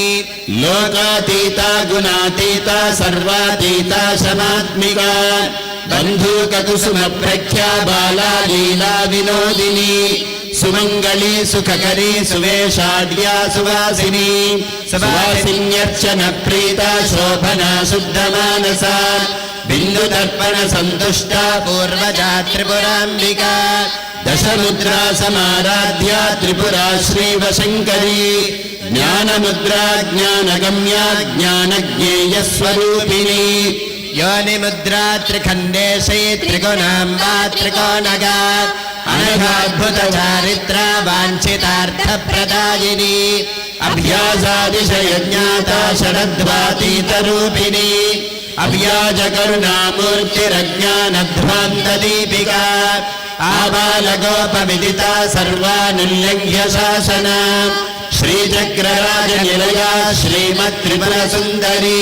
లోకాతీతా గుణాతీతా సర్వాతీతా శమాత్మికా బంధూకకుసుమ ప్రఖ్యా బాలా లీలా వినోదిని సుమంగళి సుఖకరి సువేషాఢ్యా సువాసిని సువాసిన్యర్చన ప్రీత శోభనా శుద్ధమానస బిందుదర్పణ సంతుష్ట పూర్వజా త్రిపురాంబికా దశముద్రా సమారాధ్యా త్రిపురా శ్రీవశంకరీ జ్ఞానముద్రా జ్ఞానగమ్యా జ్ఞానజ్ఞేయస్వరూపిణి योनिमुद्रा त्रिखण्डेशै त्रिगुणाम्बा त्रिकोणगा अनघाद्भुत चारित्रा वाञ्छितार्थप्रदायिनी अभ्यासादिशयज्ञाता शरद्वातीतरूपिणी अव्याजकरुणामूर्तिरज्ञानध्वान्तदीपिका आबालगोपविदिता सर्वानुल्लङ्घ्य शासना श्रीचक्रराजनिलया श्रीमत्त्रिपुरसुन्दरी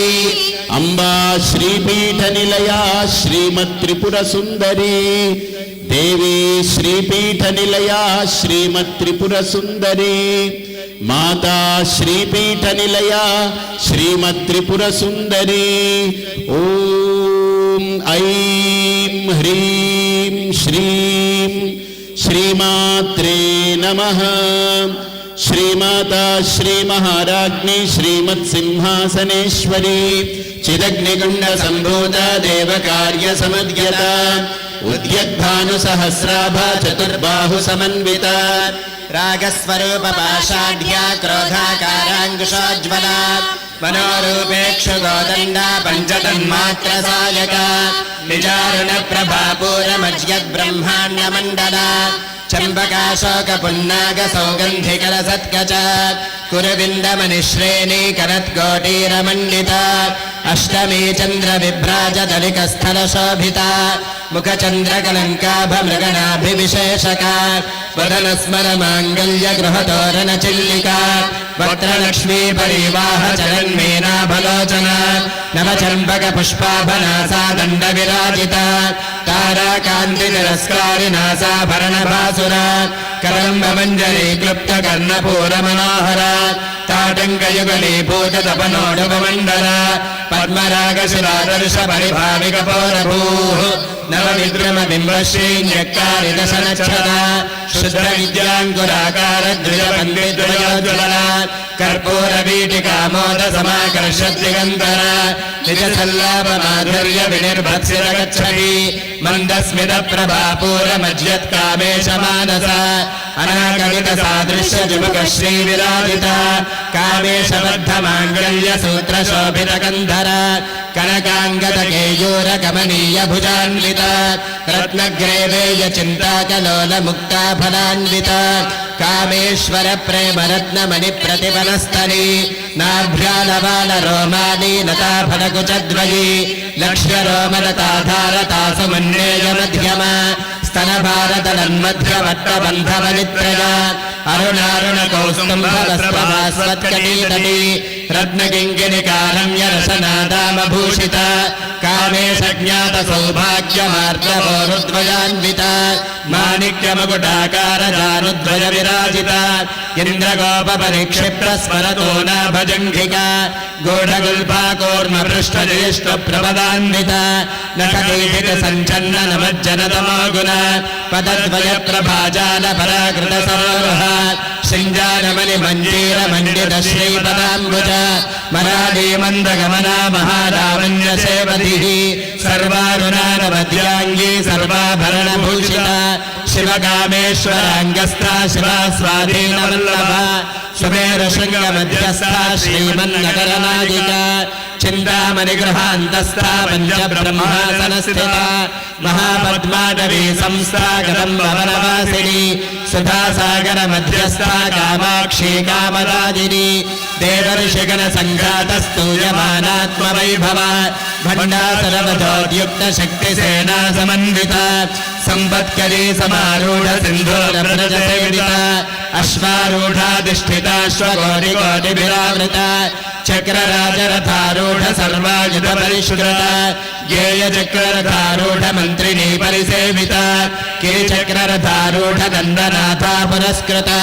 अम्बा श्रीपीठनिलया श्रीमत्त्रिपुरसुन्दरी देवी श्रीपीठनिलया श्रीमत्त्रिपुरसुन्दरी माता श्रीपीठनिलया श्रीमत्त्रिपुरसुन्दरी ॐ ऐं ह्रीं श्रीं श्रीमात्रे नमः श्रीमाता श्रीमहाराज्ञी श्रीमत्सिंहासनेश्वरी चिदग्निकुण्ड सम्भूता देवकार्यसमद्यता उद्यद्भानुसहस्राभा चतुर्बाहु समन्विता रागस्वरूप पाषाढ्या क्रोधाकाराङ्कुशोज्ज्वला मनोरूपेक्षुगोदण्डा पञ्चतन्मात्रसायका निजारुण प्रभापूरमज्यद्ब्रह्माण्डमण्डला चम्पकाशोकपुन्नाग सौगन्धिकलसत्कच कुरुविन्दमनिश्रेणी करत्कोटीरमण्डिता अष्टमी चन्द्रविभ्राजदलिकस्थलशोभिता मुखचन्द्रकलङ्काभमृगणाभिविशेषका वदनस्मरमाङ्गल्यगृहतोरणचिल्लिका वक्त्रलक्ष्मी परिवाहचरन्मीनाभलोचना नवचम्पकपुष्पाभनासा दण्डविराजिता ताराकान्तितिरस्कारिनासाभरणभासुरा करम्बमञ्जरी क्लुप्तकर्णपूरमनोहरा ताटङ्कयुगलीभूततपनोडुपमण्डला पद्मरागशिलादर्शपरिभाविकपौरभूः नवविद्रुमबिम्बश्रीन्यक्कारिदशनच्छदा शुद्रविद्याङ्कुराकारद्विजपण्डिद्वयोज्ज्वला कर्पूरवीटिकामोदसमाकर्षद्दिगन्तरा निजसल्लापमाधुर्यविनिर्भत्सिरगच्छति मन्दस्मितप्रभापूरमज्यत्कामेशमानसा अनाकलितसादृश्यजुमुखश्रीविराजिता कामेशबद्धमाङ्गल्यसूत्रशोभितकन्धरा कनकाङ्गदकेयूरकमनीयभुजान्विता रत्नग्रेवेयचिन्ताकलोलमुक्ताफलान्विता कामेश्वरप्रेमरत्नमणिप्रतिफलस्तनी नाभ्यालबालरोमाली लताफलकुचद्वयी लक्ष्यरोमलताधारतासुमन्येयमध्यमा स्तनभारतलन्मध्यवट्टबन्धवनित्रया अरुणारुणकौस्तुम्भवस्त्रभास्वत्कटीतटी रत्नकिङ्किणिकारम्यरसनादामभूषिता कामेशज्ञातसौभाग्यमार्दवोरुद्वयान्विता माणिक्यमकुटाकारजानुद्वयविराजिता इन्द्रगोपपरिक्षिप्रस्मरतो नाभजङ्घिका गूढगुल्फाकूर्मपृष्ठज्येष्ठप्रपदान्विता नखदीधितसञ्चन्ननमज्जनतमोगुणा पदद्वयप्रभाजालपराकृतसरोरुह शृङ्गारमणिमञ्जीरमण्डितश्रीपदाम्बुज मराडीमन्दगमना महालावण्यसेवतिः सर्वारुणानवद्याङ्गी सर्वाभरणभूषिता शिवकामेश्वराङ्गस्था शिवा स्वाधीनवल्लभा सुमेरुशृङ्गमध्यस्था श्रीमन्नगरनायिका चिन्तामणिगृहान्तस्था पञ्चब्रह्मासनस्थिता महापद्माटवी संस्था कदम्बवनवासिनी सुधासागरमध्यस्था कामाक्षी कामदादिनी देवर्षिगणसङ्घातस्तूयमानात्मवैभवा भण्डासुरवधोद्युक्त शक्तिसेना समन्विता संपत्करी समारूढ सिन्धूरव्रजसेविता अश्वारूढाधिष्ठिता श्वकोटिकोटिभिरावृता चक्रराजरथारूढ सर्वायुधपरिष्कृता ज्ञेयचक्ररथारूढ मन्त्रिणी परिसेविता कीचक्ररथारूढ दण्डनाथा पुरस्कृता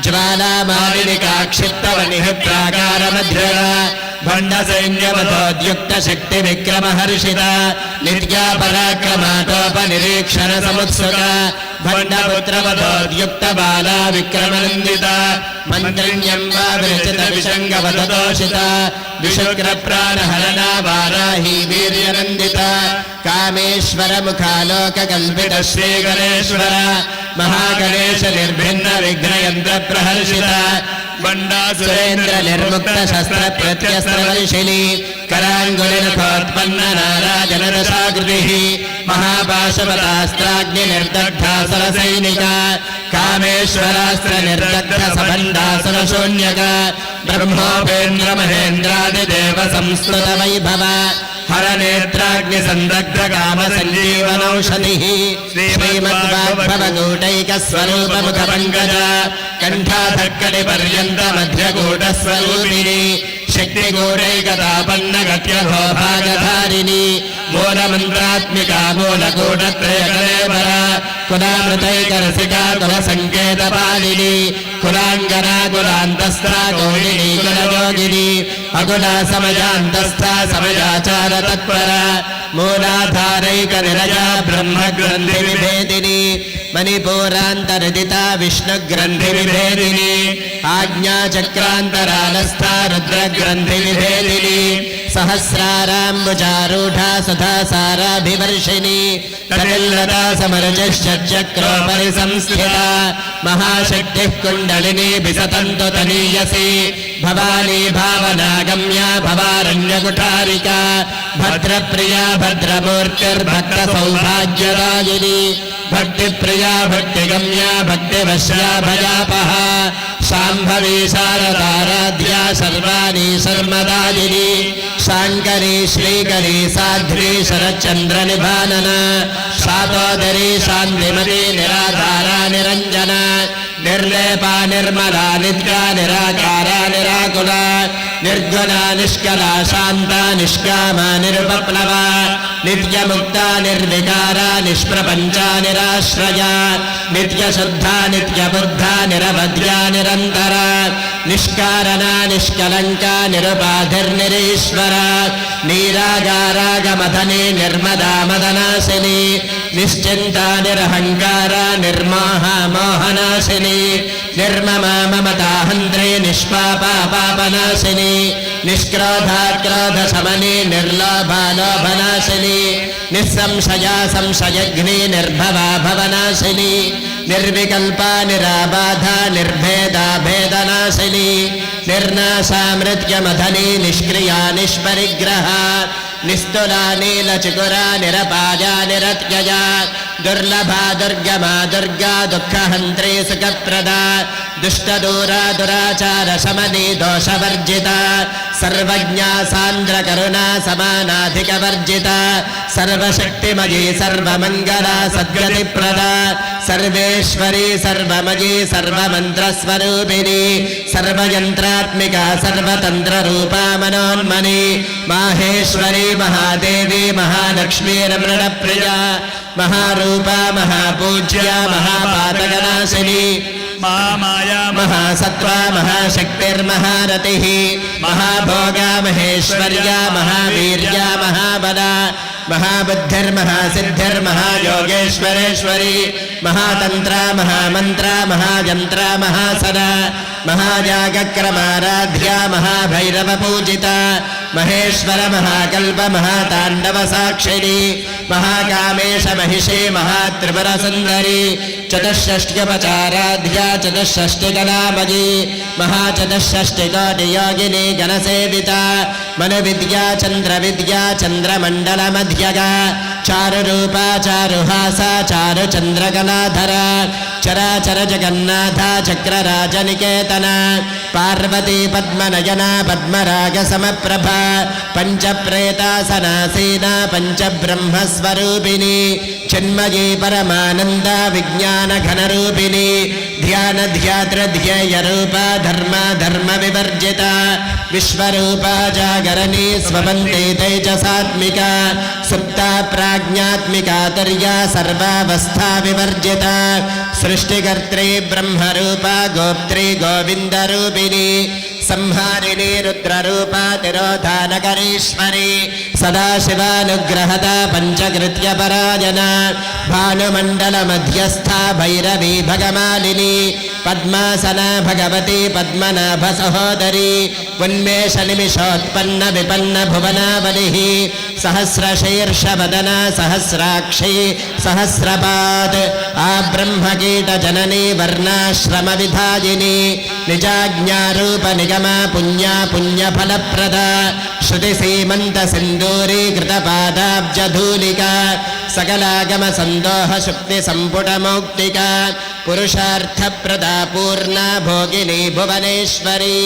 ज्वालामालिनिका क्षिप्तवनिः प्राकारमध्यगा भण्डसैन्यवधोद्युक्त शक्तिविक्रमहर्षिता नित्या पराक्रमाटोपनिरीक्षण समुत्सुका भण्डपुत्रवधोद्युक्त बाला विक्रमनन्दिता मन्त्रिण्यम्बा विरचित विषङ्गवधदोषिता विशुक्रप्राणहरणा वाराही वीर्यनन्दिता कामेश्वर मुखालोककल्पित श्रीगणेश्वर महागणेश निर्भिन्न विघ्नयन्त्र प्रहर्षिता बण्डासुरेन्द्र निर्मुक्त शस्त्र प्रत्यस्त्रवर्षिणी कराङ्गुलिरथोत्पन्न नाराजनदशाकृतिः महापाशवतास्त्राग्नि निर्दग्धा सरसैनिका कामेश्वरास्त्र निर्दग्ध सबण्डासुरशून्यका ब्रह्मोपेन्द्र महेन्द्रादिदेव संस्तुत वैभव हरनेत्राग्नि संदग्ध काम संजीवनौषधिः श्रीमद्वाग्भवकूटैक स्वरूप मुख पंकज कंठाधक्कटि पर्यंत मध्यकूट स्वरूपिणी शक्तिकूटैकतापन्न गत्यभोभागधारिणी मूलमन्त्रात्मिका मूलकूटत्रयकलेवरा कुलामृतैकरसिका कुलसङ्केतपालिनी कुलाङ्गना कुलान्तस्था कोलिनी कुलयोगिनी अकुला समयान्तस्था समयाचार तत्परा मूलाधारैकनिरया ब्रह्मग्रन्थिविभेदिनी मणिपूरान्तरदिता विष्णुग्रन्थिविभेदिनी आज्ञाचक्रान्तरालस्था रुद्रग्रन्थिविभेदिनी सहस्राराम्बुजारूढा सुधासाराभिवर्षिणी कटिल्लता समरजश्चक्रोपरि संस्थिता महाशक्तिः कुण्डलिनी विसतन्तु तनीयसी भवानी भावनागम्या भवारण्यकुठारिका भद्रप्रिया भद्रमूर्तिर्भक्तसौभाग्यदायिनी भक्तिप्रिया भक्तिगम्या भक्तिवश्या भयापहा शाम्भवी शारदाराध्या सर्वाणी शर्मदायिनी शाङ्करी श्रीकरी साध्वी शरच्चन्द्रनिभानना शातोदरी शान्तिमती निराधारा निरञ्जना निर्लेपा निर्मला नित्या निराकारा निराकुला निर्गुणा निष्कला शान्ता निष्कामा निरुपप्लवा नित्यमुक्ता निर्विकारा निष्प्रपञ्चा निराश्रया नित्यशुद्धा नित्यबुद्धा निरवध्या निरन्तरा निष्कारणा निष्कलङ्का निरुपाधिर्निरीश्वरा नीरागारागमदने निर्मदा मदनाशिनी निश्चिन्ता निरहङ्कारा निर्मोहा मोहनाशिनी निर्ममा ममता हन्त्रे निष्पापा पापनाशिनी निष्क्रोधा क्रोधशमनी निर्लोभा लोभनाशिनी निस्संशया संशयग्नि निर्भवा भवनाशिनी निर्विकल्पा निराबाधा निर्भेदा भेदनाशिनी निर्नाशा मृत्युमधनी निष्क्रिया निष्परिग्रहा निस्तुला नीलचिकुरा निरपाया निरत्यया दुर्लभा दुर्गमा दुर्गा दुःखहन्त्री सुखप्रदा दुष्टदूरा दुराचार शमनी दोषवर्जिता सर्वज्ञा सान्द्रकरुणा समानाधिकवर्जिता सर्वशक्तिमयी सर्वमङ्गला सद्गतिप्रदा सर्वेश्वरी सर्वमयी सर्वमन्त्रस्वरूपिणी सर्वयन्त्रात्मिका सर्वतन्त्ररूपा मनोन्मनी माहेश्वरी महादेवी महालक्ष्मी रमणप्रिया महारूपा महापूज्या महापातकनाशिनी महामाया महासत्त्वा महाशक्तिर्महारतिः महाभोगा महेश्वर्या महावीर्या महाबला महाबुद्धिर्महासिद्धिर्महायोगेश्वरेश्वरी महातन्त्रा महामन्त्रा महायन्त्रा महासना महाजागक्रमाराध्या महाभैरवपूजिता महेश्वर महाकल्प महाताण्डवसाक्षिणी महाकामेश महिषी महात्रिपुरसुन्दरी चतुष्षष्ट्युपचाराध्या चतुष्षष्टिकलामयी महाचतुष्षष्टिकोटियोगिनी गणसेविता मनुविद्या चन्द्रविद्या चन्द्रमण्डलमध्यगा चारुरूपा चारुहासा चारुचन्द्रकलाधरा చరాచర జగన్నాథ చక్రరాజనికేతన పార్వతీ పద్మనయన పద్మరాగ సమప్రభ పంచప్రేతాసనాసీన పంచబ్రహ్మస్వరూపిణి చిన్మయీ పరమానంద విజ్ఞాన ఘనరూపిణి ధ్యాన ధ్యాత్ర ధ్యేయ రూప ధర్మ ధర్మ వివర్జిత విశ్వరూప జాగరణి స్వవంతే తేజసాత్మిక సుప్త ప్రాజ్ఞాత్మిక తర్యా సర్వావస్థా వివర్జిత సృష్టికర్త్రి బ్రహ్మరూప గోప్త్రి గోవిందరూపిణి సంహారిణి రుద్రరూప తిరోధానకరీశ్వరి సదాశివానుగ్రహద పంచకృత్య పరాయణ భానుమండల మధ్యస్థ భైరవీ భగమాలిని పద్మాసన భగవతి పద్మనాభ సహోదరి ఉన్మేష నిమిషోత్పన్న విపన్న భువనావలి సహస్రశీర్ష వదన సహస్రాక్షి సహస్రపాద్ ఆ బ్రహ్మకీట జనని వర్ణాశ్రమ విధాయిని నిజాజ్ఞారూప నిగమ పుణ్య పుణ్య ఫలప్రద శృతి సీమంత సింధూరీకృత పాదాబ్జధూలిక సకలాగమ సందోహ శుక్తి సంపుట మౌక్తిక పురుషార్థ ప్రదా పూర్ణ భోగిని భువనేశ్వరి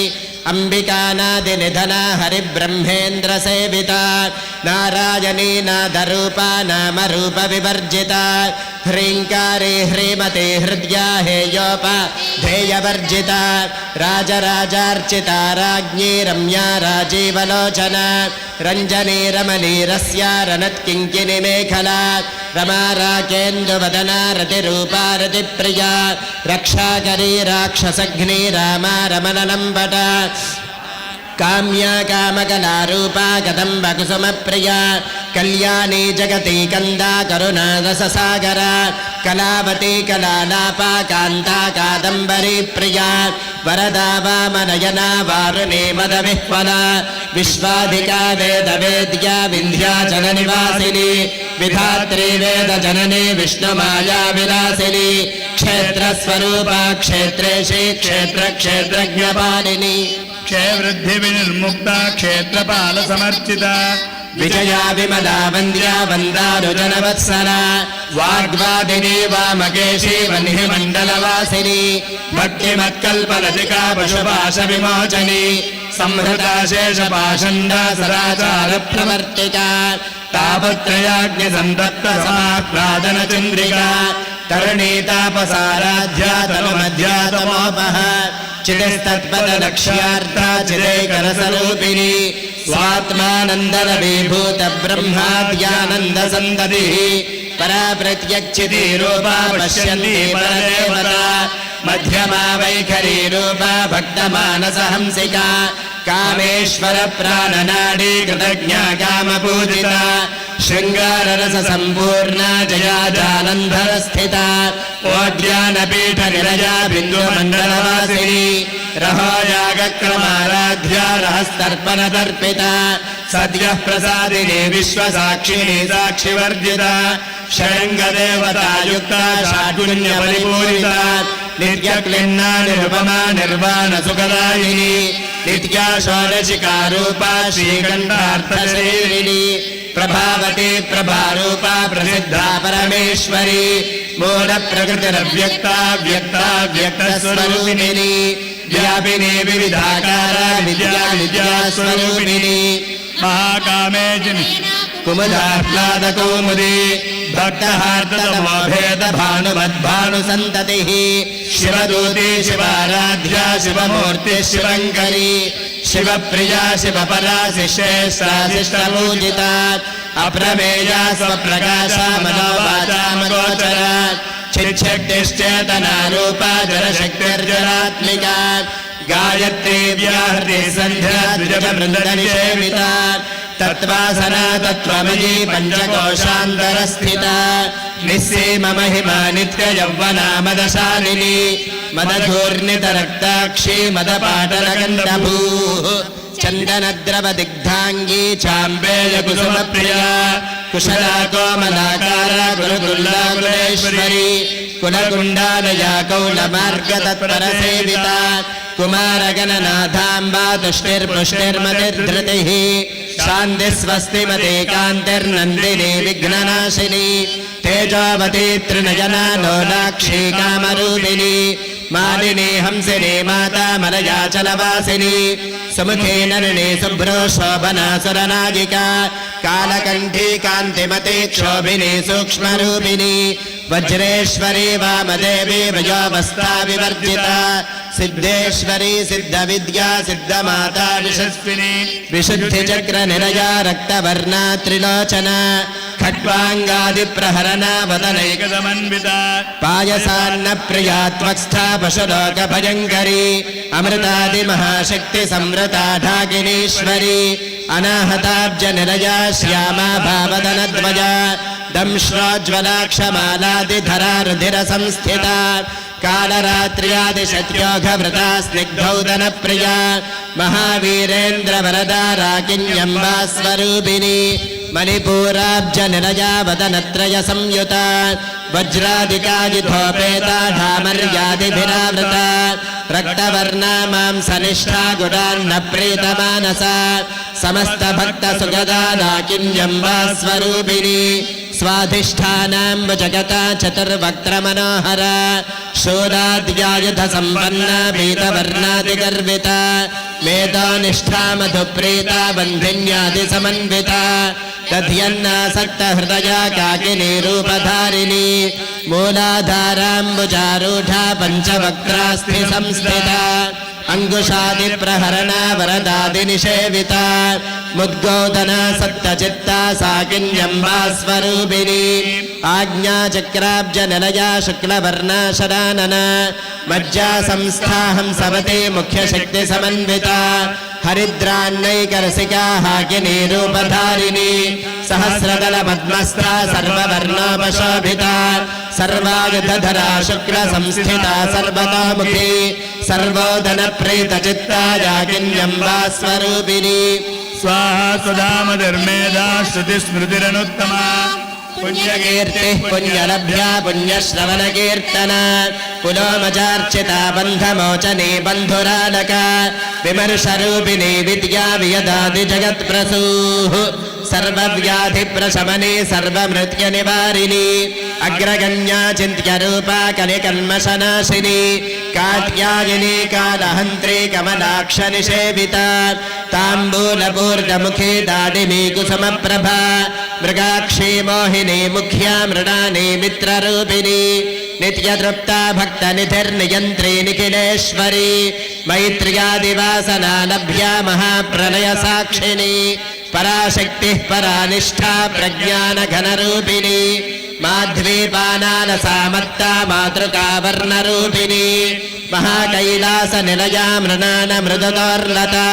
అంబికానాది నిధన హరిబ్రహ్మేంద్ర సేవిత నారాయణీ నాదరూప నామరూప వివర్జిత హ్రీంకారీ హ్రీమతి హృద్యా హేయోప ధేయవర్జిత రాజరాజార్చిత రాజ్ఞీ రమ్యా రాజీవలోచన రంజనీ రమణీరస్య రణత్కింకిని మేఖలా రమా రాకేందువదన రతిరూపా రతిప్రియా రక్షాకరీ రాక్షసఘ్ని రామా రమణలంబట కామ్యా కామకలారూపా కదంబ కుసుమ ప్రియా కళ్యాణీ జగతి కందా కరుణారససాగర కళావతి కళాలాపా కాంతా కాదంబరీ ప్రియా వరదా వామనయనా వారుణీ మద విహ్వల విశ్వాధికా వేద వేద్యా వింధ్యాచల నివాసిని విధాత్రి వేద జనని విష్ణుమాయా విలాసిని క్షేత్రస్వరూపా క్షేత్రేషి క్షేత్ర క్షేత్రజ్ఞపాలిని క్షయవృద్ధి వినిర్ముక్త క్షేత్రపాల సమర్చిత విజయా విమలా వంద్యా వందానుజనవత్సల వాగ్వాదిని వామకేశీ వన్హి మండలవాసిని భక్తిమత్కల్పలతికా పశుపాశ విమోచని సంహృతా శేషపాషండ సదాచార ప్రవర్తిక తాపత్రయాగ్ని సంతప్త సమాక్రాదన చంద్రిక తరుణీతాపసారాధ్యా తనుమధ్యాతమోపహ చిదిస్తత్పద లక్ష్యార్థ చిదేకరసరూపిణి స్వాత్మానందన విభూత బ్రహ్మాద్యానంద సంతతి పరా ప్రత్యక్షితి రూపా పశ్యంతి పరదేవత మధ్యమా వైఖరీ రూపా భక్తమానస హంసిక కామేశ్వర ప్రాణనాడీ కృతజ్ఞ కామపూజిత శృంగారరస సంపూర్ణ జయాజానందర స్థిత ఓద్యానపీఠ నిలయా బిందుమండలవాసిని రహోయాగక్రమారాధ్యా రహస్తర్పణ తర్పిత సద్య ప్రసాదిని విశ్వసాక్షిని సాక్షివర్జిత షడంగదేవతాయుక్త షాడ్గుణ్య పరిపూరిత నిత్యక్లిన్నా నిరుపమా నిర్వాణ సుఖదాయిని నిత్యా షోడశికారూపా శ్రీకంఠార్థశరీరిణి ప్రభావతి ప్రభారూపా ప్రసిద్ధా పరమేశ్వరి మూల ప్రకృతిరవ్యక్త వ్యక్త వ్యక్తస్వరూపిణి వ్యాపిని వివిధాకార విద్యా విద్యాస్వరూపిణి మహాకామేజిని కుముదాహ్లాద కౌముది భక్తహార్దతమోభేద భానుమద్భాను సంతతి శివదూతి శివారాధ్యా శివమూర్తి శివంకరి శివప్రియా శివపరా శిష్యేష్టాశిష్టపూజిత అప్రమేయా స్వప్రకాశ మనోవాచామగోచర చిచ్చక్తిశ్చేతనా రూపా జరశక్తిర్జరాత్మిక గాయత్రీ వ్యాహృతి సంధ్యా ద్విజబృందనిషేవిత తత్వాసనా తత్వమయీ పంచకోశాంతర స్థిత నిస్సీమ మహిమా నిత్య యౌవనా మదశాలిని మదధూర్ణిత రక్తాక్షి మదపాటలగంధభూ చందనద్రవ దిగ్ధాంగీ చాంబేయ కుసుమ ప్రియ కుశలా కోమలాకార గురుకుల్లాకులేశ్వరి కులగుండాలయా కౌల మార్గ తత్పర సేవిత కుమారగణనాథాంబా తుష్టిర్పుష్టిర్మతిర్ధృతి శాంతి స్వస్తిమతే కాంతిర్నందిని విఘ్ననాశిని तेजोवती त्रिनयना लोलाक्षी कामरूपिणी मालिनी हंसिनी माता मलयाचलवासिनी सुमुखे नलिनी शुभ्रो शोभना सुरनायिका कालकण्ठी कान्तिमती क्षोभिनी सूक्ष्मरूपिणी वज्रेश्वरी वामदेवी वयोवस्था विवर्जिता सिद्धेश्वरी सिद्धविद्या सिद्धमाता यशस्विनी विशुद्धिचक्र निलया रक्तवर्णा त्रिलोचना खट्वाङ्गादिप्रहरणा वदनैकसमन्विता पायसान्न प्रिया त्वक्स्था पशुलोकभयङ्करी अमृतादिमहाशक्ति संवृता ढाकिनीश्वरी अनाहताब्जनिलया श्यामा भावदनद्वया दंश्रोज्ज्वलाक्षमालादिधरा रुधिरसंस्थिता कालरात्र्यादिशत्योघवृता स्निग्धौदनप्रिया महावीरेन्द्रवरदा राकिन्यम्बा स्वरूपिणी मणिपूराब्जनिलया वदनत्रय संयुता वज्रादिकायुधोपेता धामर्यादिभिरावृता रक्तवर्णा मांसनिष्ठा गुणान्न प्रीतमानसा समस्तभक्तसुगदा राकिन्यम्बा स्वरूपिणी स्वाधिष्ठानाम्बुजगता चतुर्वक्त्रमनोहरा शूराद्यायुधसम्पन्ना पीतवर्णादिगर्विता वेदानिष्ठा मधुप्रीता बन्धिन्यादिसमन्विता दध्यन्नासक्तहृदया काकिनी रूपधारिणी मूलाधाराम्बुजारूढा पञ्चवक्त्रास्थि संस्थिता अंगुशादिप्रहरणा वरदादिनिषेविता मुद्गोदना सप्तचित्ता साकिन्यम्बा स्वरूपिणी आज्ञाचक्राब्जनिलया शुक्लवर्णा शरानना मज्जा संस्था हंसवती मुख्यशक्तिसमन्विता हरिद्रान्नैकरसिका हाकिनी रूपधारिणी सहस्रदलपद्मस्था सर्ववर्णोपशोभिता सर्वायुधधरा शुक्लसंस्थिता सर्वतोमुखी सर्वोदनप्रीतचित्ता याकिन्यम्बा स्वरूपिणी स्वाहा सुधामधर्मेधा श्रुतिस्मृतिरनुत्तमा पुण्यकीर्तिः पुण्यलभ्या पुण्यश्रवणकीर्तना पुलोमचार्चिता बन्धमोचनी बन्धुरालका विमर्शरूपिणी विद्या वियदादिजगत्प्रसूः सर्वव्याधिप्रशमनी सर्वमृत्युनिवारिणी अग्रगण्या चिन्त्यरूपा कलिकल्मषनाशिनी कात्यायिनी कालहन्त्री कमलाक्षनिषेविता ताम्बूलपूर्णमुखी दाडिनी कुसुमप्रभा मृगाक्षी मोहिनी मुख्या मृणानी मित्ररूपिणी नित्यतृप्ता भक्तनिधिर्नियन्त्री निखिलेश्वरी मैत्र्यादिवासना लभ्या महाप्रलयसाक्षिणी पराशक्तिः परानिष्ठा प्रज्ञानघनरूपिणी माध्वीपानालसामत्ता मातृकावर्णरूपिणी महाकैलासनिलया मृणानमृदतोर्लता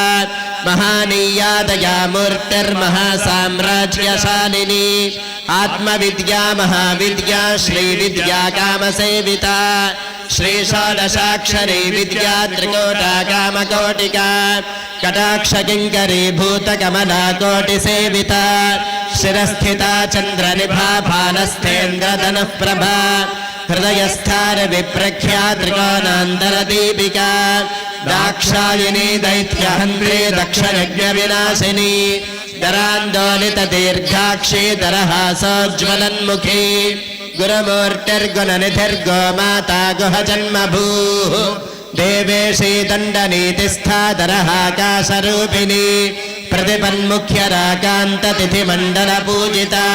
महानीयादया मूर्तिर्महासाम्राज्यशालिनी आत्मविद्या महाविद्या श्रीविद्या कामसेविता श्रीषोडशाक्षरी विद्या त्रिकोटा कामकोटिका कटाक्षकिङ्करी भूतकमला कोटिसेविता शिरस्थिता चन्द्रनिभा फालस्थेन्द्रधनुः प्रभा हृदयस्थार विप्रख्या त्रिकोणान्तरदीपिका दाक्षायिनी दैत्यहन्त्री दक्षयज्ञविनाशिनी दरान्दोलितदीर्घाक्षी दरहासोज्ज्वलन्मुखी गुरुमूर्तिर्गुणनिधिर्गोमाता गुहजन्मभूः देवेशी दण्डनीतिस्था दरहाकाशरूपिणी प्रतिपन्मुख्यराकान्ततिथिमण्डलपूजिता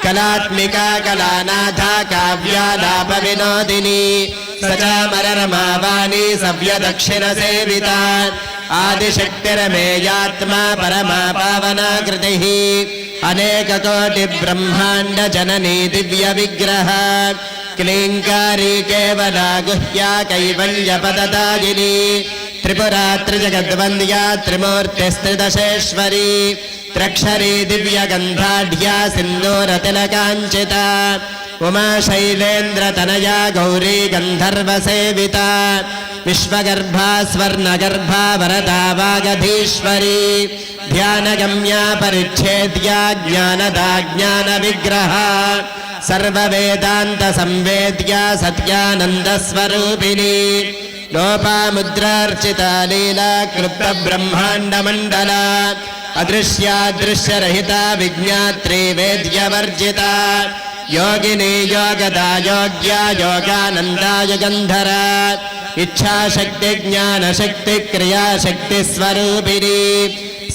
कलात्मिका कलानाथा काव्यालापविनोदिनी सचामररमावाणी सव्यदक्षिणसेविता आदिशक्तिरमेयात्मा परमा पावनाकृतिः अनेककोटिब्रह्माण्डजननी दिव्यविग्रह क्लीङ्कारी केवला गुह्या कैवल्यपददायिनी त्रिपुरा त्रिजगद्वन्द्या त्रिमूर्तिस्त्रिदशेश्वरी त्र्यक्षरी दिव्यगन्धाढ्या सिन्दूरतिलकाञ्चिता उमा शैलेन्द्रतनया गौरी गन्धर्वसेविता विश्वगर्भा स्वर्णगर्भा वरदा वागधीश्वरी ध्यानगम्या परिच्छेद्या ज्ञानदा ज्ञानविग्रहा सर्ववेदान्तसंवेद्या सत्यानन्दस्वरूपिणी लोपामुद्रार्चिता लीला क्लुप्तब्रह्माण्डमण्डला अदृश्यादृश्यरहिता विज्ञात्री वेद्यवर्जिता योगिनी योगदा योग्या योगानन्दा युगन्धरा इच्छाशक्ति ज्ञानशक्ति क्रियाशक्तिस्वरूपिणी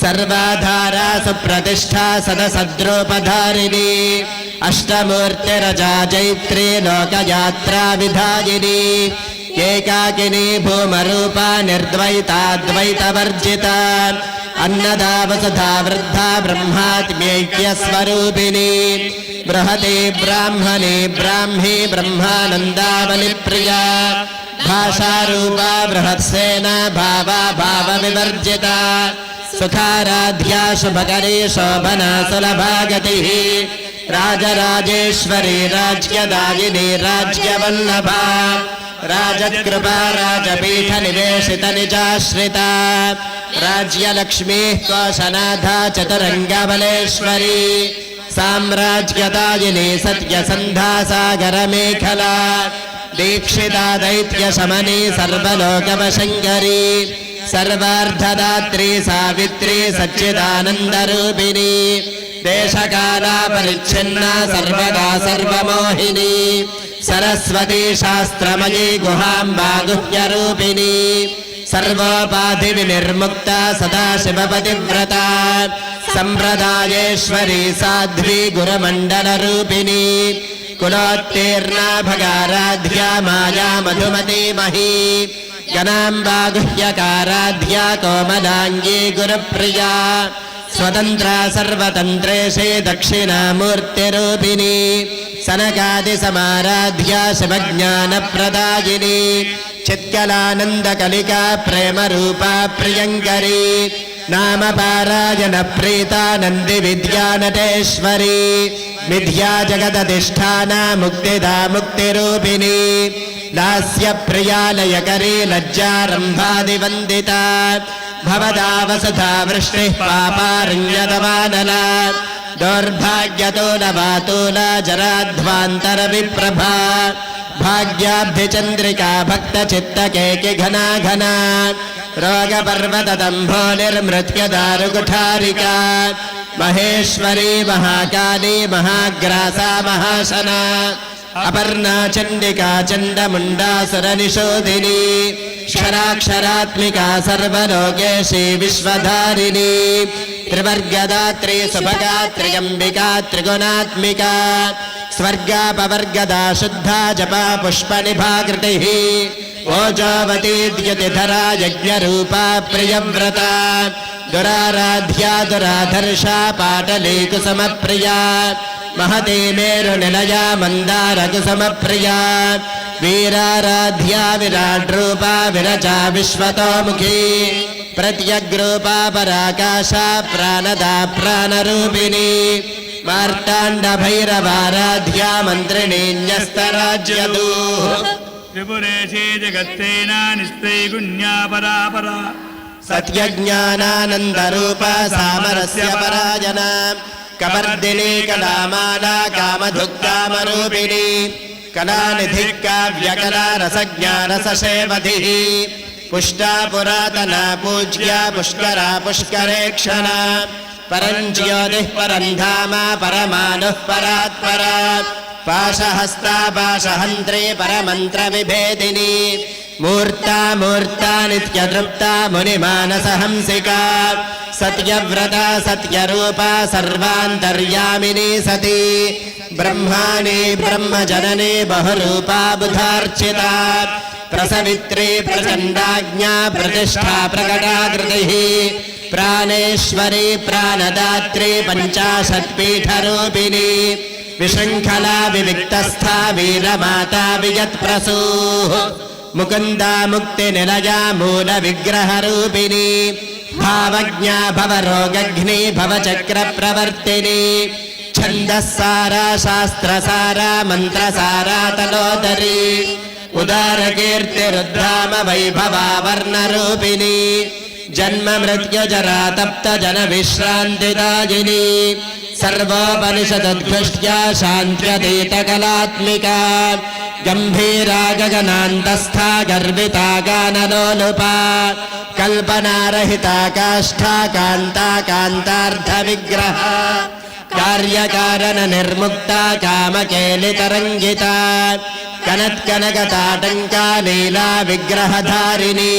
सर्वाधारा सुप्रतिष्ठा सदसद्रूपधारिणी अष्टमूर्तिरजा चैत्री लोकयात्रा विधायिनी एकाकिनी भूमरूपा निर्द्वैताद्वैतवर्जिता अन्नदा वसुधा वृद्धा ब्रह्मात्म्यैक्यस्वरूपिणी बृहती ब्राह्मणी ब्राह्मी ब्रह्मानन्दावलिप्रिया भाषारूपा बृहत्सेना भावा भावविवर्जिता सुखाराध्या शुभकरी शोभना सुलभा गतिः राजराजेश्वरी राज्यदायिनी राज्यवल्लभा राजकृपा राजपीठ निवेशित निजाश्रिता राज्यलक्ष्मीः कोशनाथा चतुरङ्गबलेश्वरी साम्राज्यदायिनी सत्यसन्धा सागरमेखला दीक्षिता दैत्यशमनी सर्वलोकवशङ्करी सर्वार्धदात्री सावित्री सच्चिदानन्दरूपिणी देशकालापरिच्छिन्ना सर्वदा सर्वमोहिनी सरस्वती शास्त्रमयी गुहाम्बा गुह्यरूपिणी सर्वोपाधिविनिर्मुक्ता सदा शिवपतिव्रता सम्प्रदायेश्वरी साध्वी गुरुमण्डलरूपिणी कुलोत्तीर्णा भगाराध्या माया मधुमती मही गणाम्बा गुह्यकाराध्या कोमलाङ्गी गुरुप्रिया स्वतन्त्रा सर्वतन्त्रेशे दक्षिणामूर्तिरूपिणी सनकादिसमाराध्या शिवज्ञानप्रदायिनी चित्कलानन्दकलिका प्रेमरूपा प्रियङ्करी नामपारायणप्रीता नन्दिविद्यानटेश्वरी विद्या जगदधिष्ठाना मुक्तिदा मुक्तिरूपिणी लास्यप्रियालयकरी लज्जारम्भादिवन्दिता भवदा वसुधा वृष्टिः पापारण्यतवानला दौर्भाग्यतोलवातोला जराध्वान्तरविप्रभा भाग्याब्धिचन्द्रिका भक्तचित्तकेकि घना घना रोगपर्वतदम्भोलिर्मृत्युदारुकुठारिका महेश्वरी महाकाली महाग्रासा महाशना अपर्णा चण्डिका चण्डमुण्डासुरनिशोधिनी क्षराक्षरात्मिका सर्वलोकेशी विश्वधारिणी त्रिवर्गदात्री सुभगा त्र्यम्बिका त्रिगुणात्मिका स्वर्गापवर्गदा शुद्धा जपा पुष्पनिभाकृतिः ओजोवती द्युतिधरा यज्ञरूपा प्रियव्रता दुराराध्या दुराधर्षा पाटली कुसुमप्रिया महती मेरुनिलया मन्दारकुसुमप्रिया वीराराध्या विराड्रूपा विरचा विश्वतोमुखी प्रत्यग्रूपा पराकाशा प्राणदा प्राणरूपिणी मार्ताण्डभैरवाराध्या मन्त्रिणी न्यस्तराज्यदूः त्रिपुरेशी जगत्सेना निस्त्रैगुण्या परापरा सत्यज्ञानानन्दरूपा सामरस्य पराजना कपर्दिनी कलामाला कामधुक्कामरूपिणी कलानिधिः काव्यकला रसज्ञानससेवधिः पुष्टा पुरातना पूज्या पुष्करा पुष्करेक्षणा परं ज्योतिः परं धाम परमानुः परात्परा पाशहस्ता पाशहन्त्री परमन्त्रविभेदिनी मूर्ता मूर्ता नित्यतृप्ता मुनिमानसहंसिका सत्यव्रता सत्यरूपा सर्वान्तर्यामिनी सती ब्रह्माणि ब्रह्मजननी बहुरूपा बुधार्चिता प्रसवित्री प्रचण्डाज्ञा प्रतिष्ठा प्रकटाकृतिः प्राणेश्वरी प्राणदात्री पञ्चाशत्पीठरूपिणी विशृङ्खला विविक्तस्था वीरमाता वियत्प्रसूः मुकुन्दा मुक्तिनिलया मूलविग्रहरूपिणी भावज्ञा भवरोगघ्नी भवचक्रप्रवर्तिनी छन्दःसारा शास्त्रसारा मन्त्रसारा तलोदरी उदारकीर्तिरुद्धाम वैभवा वर्णरूपिणी जन्म मृत्युजरा तप्त जन विश्रान्तिदायिनी सर्वोपनिषदुद्घुष्ट्या शान्त्यतीतकलात्मिका गम्भीरा गगनान्तस्था गर्विता गानलोलुपा कल्पनारहिता काष्ठा कान्ता कान्तार्धविग्रहा కార్యకారణ నిర్ముక్త కామకేలితరంగిత కనత్కనకతాటంకా లీలా విగ్రహధారిణి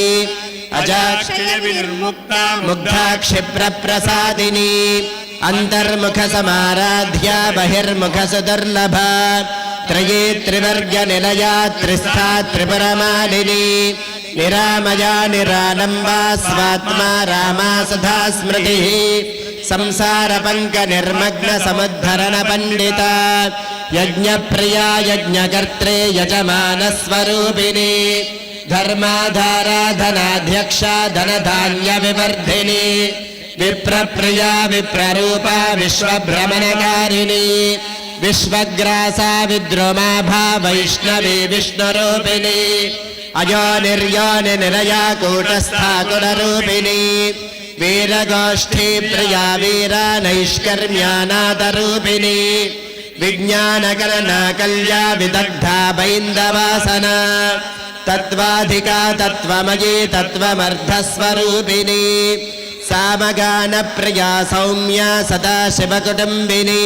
అజాక్షయ వినిర్ముక్త ముగ్ధాక్షిప్రప్రసాదిని అంతర్ముఖ సమారాధ్య బహిర్ముఖ సుదుర్లభ త్రయీ త్రివర్గ నిలయా త్రిస్థా త్రిపురమాలిని నిరామయా నిరాలంబా స్వాత్మా రామా సదా స్మృతి సంసార పంక నిర్మగ్న సముద్ధరణ పండిత యజ్ఞప్రియా యజ్ఞకర్త్రే యజమాన స్వరూపిణి ధర్మాధారాధనాధ్యక్ష ధనధాన్య వివర్ధిని విప్రప్రియా విప్రరూప విశ్వభ్రమణకారిణి విశ్వగ్రాసా విద్రుమాభా వైష్ణవి విష్ణురూపిణి అయో నిర్యోని నిలయా కూటస్థా కులరూపిణి వీరగోష్ఠీ ప్రియా వీరా నైష్కర్మ్యానాదరూపిణి విజ్ఞానకలనా కల్యా విదగ్ధా బైందవాసన తత్వాధికా తత్వమయీ తత్వమర్ధస్వరూపిణి సామగాన ప్రియా సౌమ్య సదా శివకుటుంబిని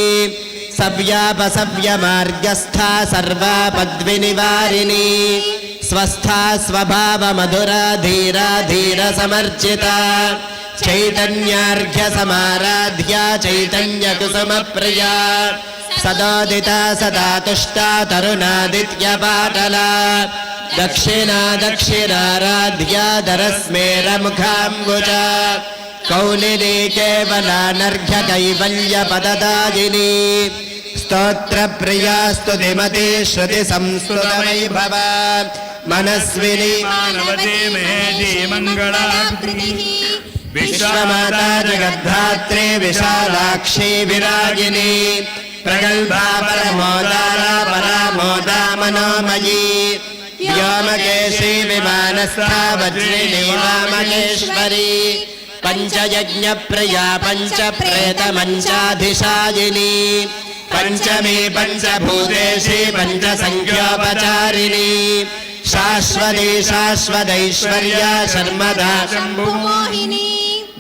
సవ్యాపసవ్య మార్గస్థా సర్వాపద్వినివారిణి స్వస్థా స్వభావ మధురా ధీరా ధీర సమర్చిత చైతన్యార్ఘ్య సమారాధ్య చైతన్య కుసుమ ప్రియా సదోదిత సదా తుష్టా తరుణాదిత్య పాటల దక్షిణా దక్షిణారాధ్య దరస్మేర ముఖాంబుజ కౌలినీ కేవలానర్ఘ్య కైవల్య పదదాయిని స్తోత్ర ప్రియా స్తుతిమతి శృతి సంస్కృత వైభవ మనస్విని మానవతే మహేజీ మంగళాకృతి విశ్వమాతా జగద్ధాత్రే విశాలాక్షి విరాగిని ప్రగల్భా పరమోదారా పరామోదా మనోమయీ వ్యోమకేశీ విమానస్థా వజ్రిణీ వామకేశ్వరీ పంచయజ్ఞ ప్రియా పంచ ప్రేత మంచాధిశాయిని పంచమీ పంచభూతేషి పంచ సంఖ్యోపచారిణి శాశ్వతి శాశ్వతైశ్వర్య శర్మదా శంభుమోహిని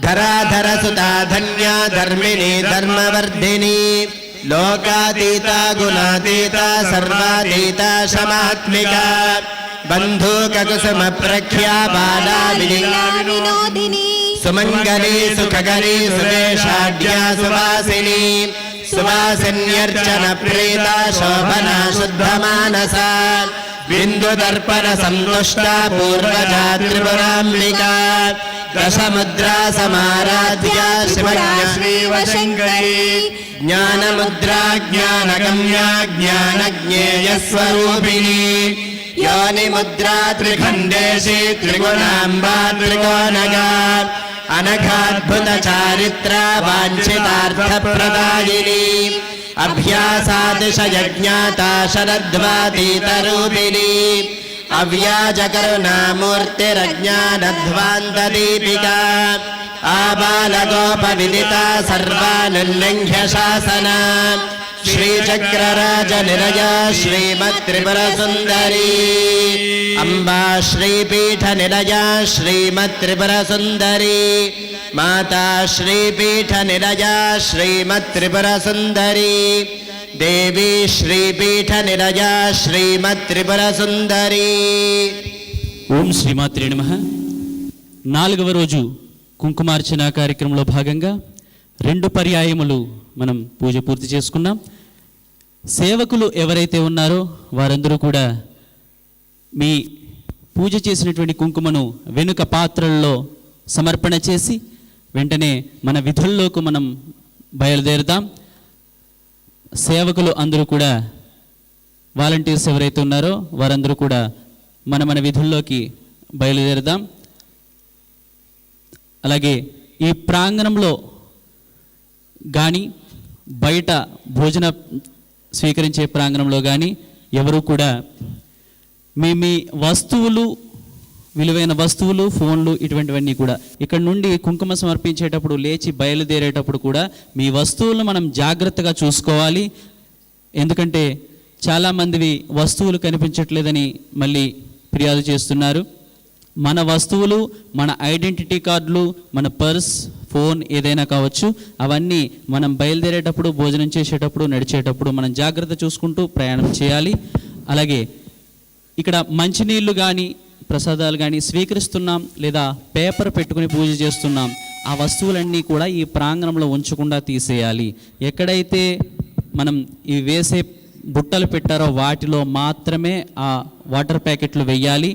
ధరాధర సుతా ధన్యా ధర్మిణి ధర్మవర్ధిని లోకాతీత గుణాతీత సర్వాతీత శమాత్మిక బంధూక కుసుమ ప్రఖ్యా బాలా వినోదిని సుమంగళి సుఖకరి సువేషాఢ్యా సువాసిని సువాసిన్యర్చన ప్రీత శోభనా శుద్ధ మానస బిందు దర్పణ సంతుష్ట పూర్వజా త్రిపురాంబిక దశముద్రా సమారాధ్య శివశంకరీ జ్ఞానముద్రా జ్ఞానగమ్యా జ్ఞానజ్ఞేయ స్వరూపిణి యోని ముద్రా త్రిఖండేశి త్రిగుణాంబా త్రికోణగా అనఘాద్భుత చారిత్ర వాంఛితార్థ ప్రదాయిని అభ్యాసాదిశయజ్ఞాత శరద్వాతీత రూపిణి అవ్యాజ కరుణామూర్తిరజ్ఞానధ్వాంత దీపికా ఆబాలగోప విదిత సర్వానుల్లంఘ్య శాసన శ్రీచక్రరాజ నిలయ శ్రీమత్ త్రిపుర సుందరీ అంబా శ్రీపీఠ నిలయ శ్రీమత్ త్రిపుర సుందరీ మాతా శ్రీపీఠ నిలయ శ్రీమత్ త్రిపుర సుందరీ దేవీ శ్రీపీఠ నిలయ శ్రీమత్ త్రిపుర సుందరీ. ఓం శ్రీమాత్రే నమః. 4వ రోజు కుంకుమార్చన కార్యక్రమంలో భాగంగా 2 పర్యాయములు మనం పూజ పూర్తి చేసుకున్నాం. సేవకులు ఎవరైతే ఉన్నారో వారందరూ కూడా మీ పూజ చేసినటువంటి కుంకుమను వెనుక పాత్రల్లో సమర్పణ చేసి వెంటనే మన విధుల్లోకి మనం బయలుదేరుదాం. సేవకులు అందరూ కూడా, వాలంటీర్స్ ఎవరైతే ఉన్నారో వారందరూ కూడా మన విధుల్లోకి బయలుదేరుదాం. అలాగే ఈ ప్రాంగణంలో కానీ బయట భోజన స్వీకరించే ప్రాంగణంలో కానీ ఎవరు కూడా మీ వస్తువులు, విలువైన వస్తువులు, ఫోన్లు, ఇటువంటివన్నీ కూడా ఇక్కడ నుండి కుంకుమ సమర్పించేటప్పుడు లేచి బయలుదేరేటప్పుడు కూడా మీ వస్తువులను మనం జాగ్రత్తగా చూసుకోవాలి. ఎందుకంటే చాలామందివి వస్తువులు కనిపించట్లేదని మళ్ళీ ఫిర్యాదు చేస్తున్నారు. మన వస్తువులు, మన ఐడెంటిటీ కార్డులు, మన పర్స్, ఫోన్ ఏదైనా కావచ్చు, అవన్నీ మనం బయలుదేరేటప్పుడు, భోజనం చేసేటప్పుడు, నడిచేటప్పుడు మనం జాగ్రత్త చూసుకుంటూ ప్రయాణం చేయాలి. అలాగే ఇక్కడ మంచినీళ్ళు కానీ ప్రసాదాలు కానీ స్వీకరిస్తున్నాం లేదా పేపర్ పెట్టుకుని పూజ చేస్తున్నాం, ఆ వస్తువులన్నీ కూడా ఈ ప్రాంగణంలో ఉంచకుండా తీసేయాలి. ఎక్కడైతే మనం ఈ వేసే బుట్టలు పెట్టారో వాటిలో మాత్రమే ఆ వాటర్ ప్యాకెట్లు వేయాలి.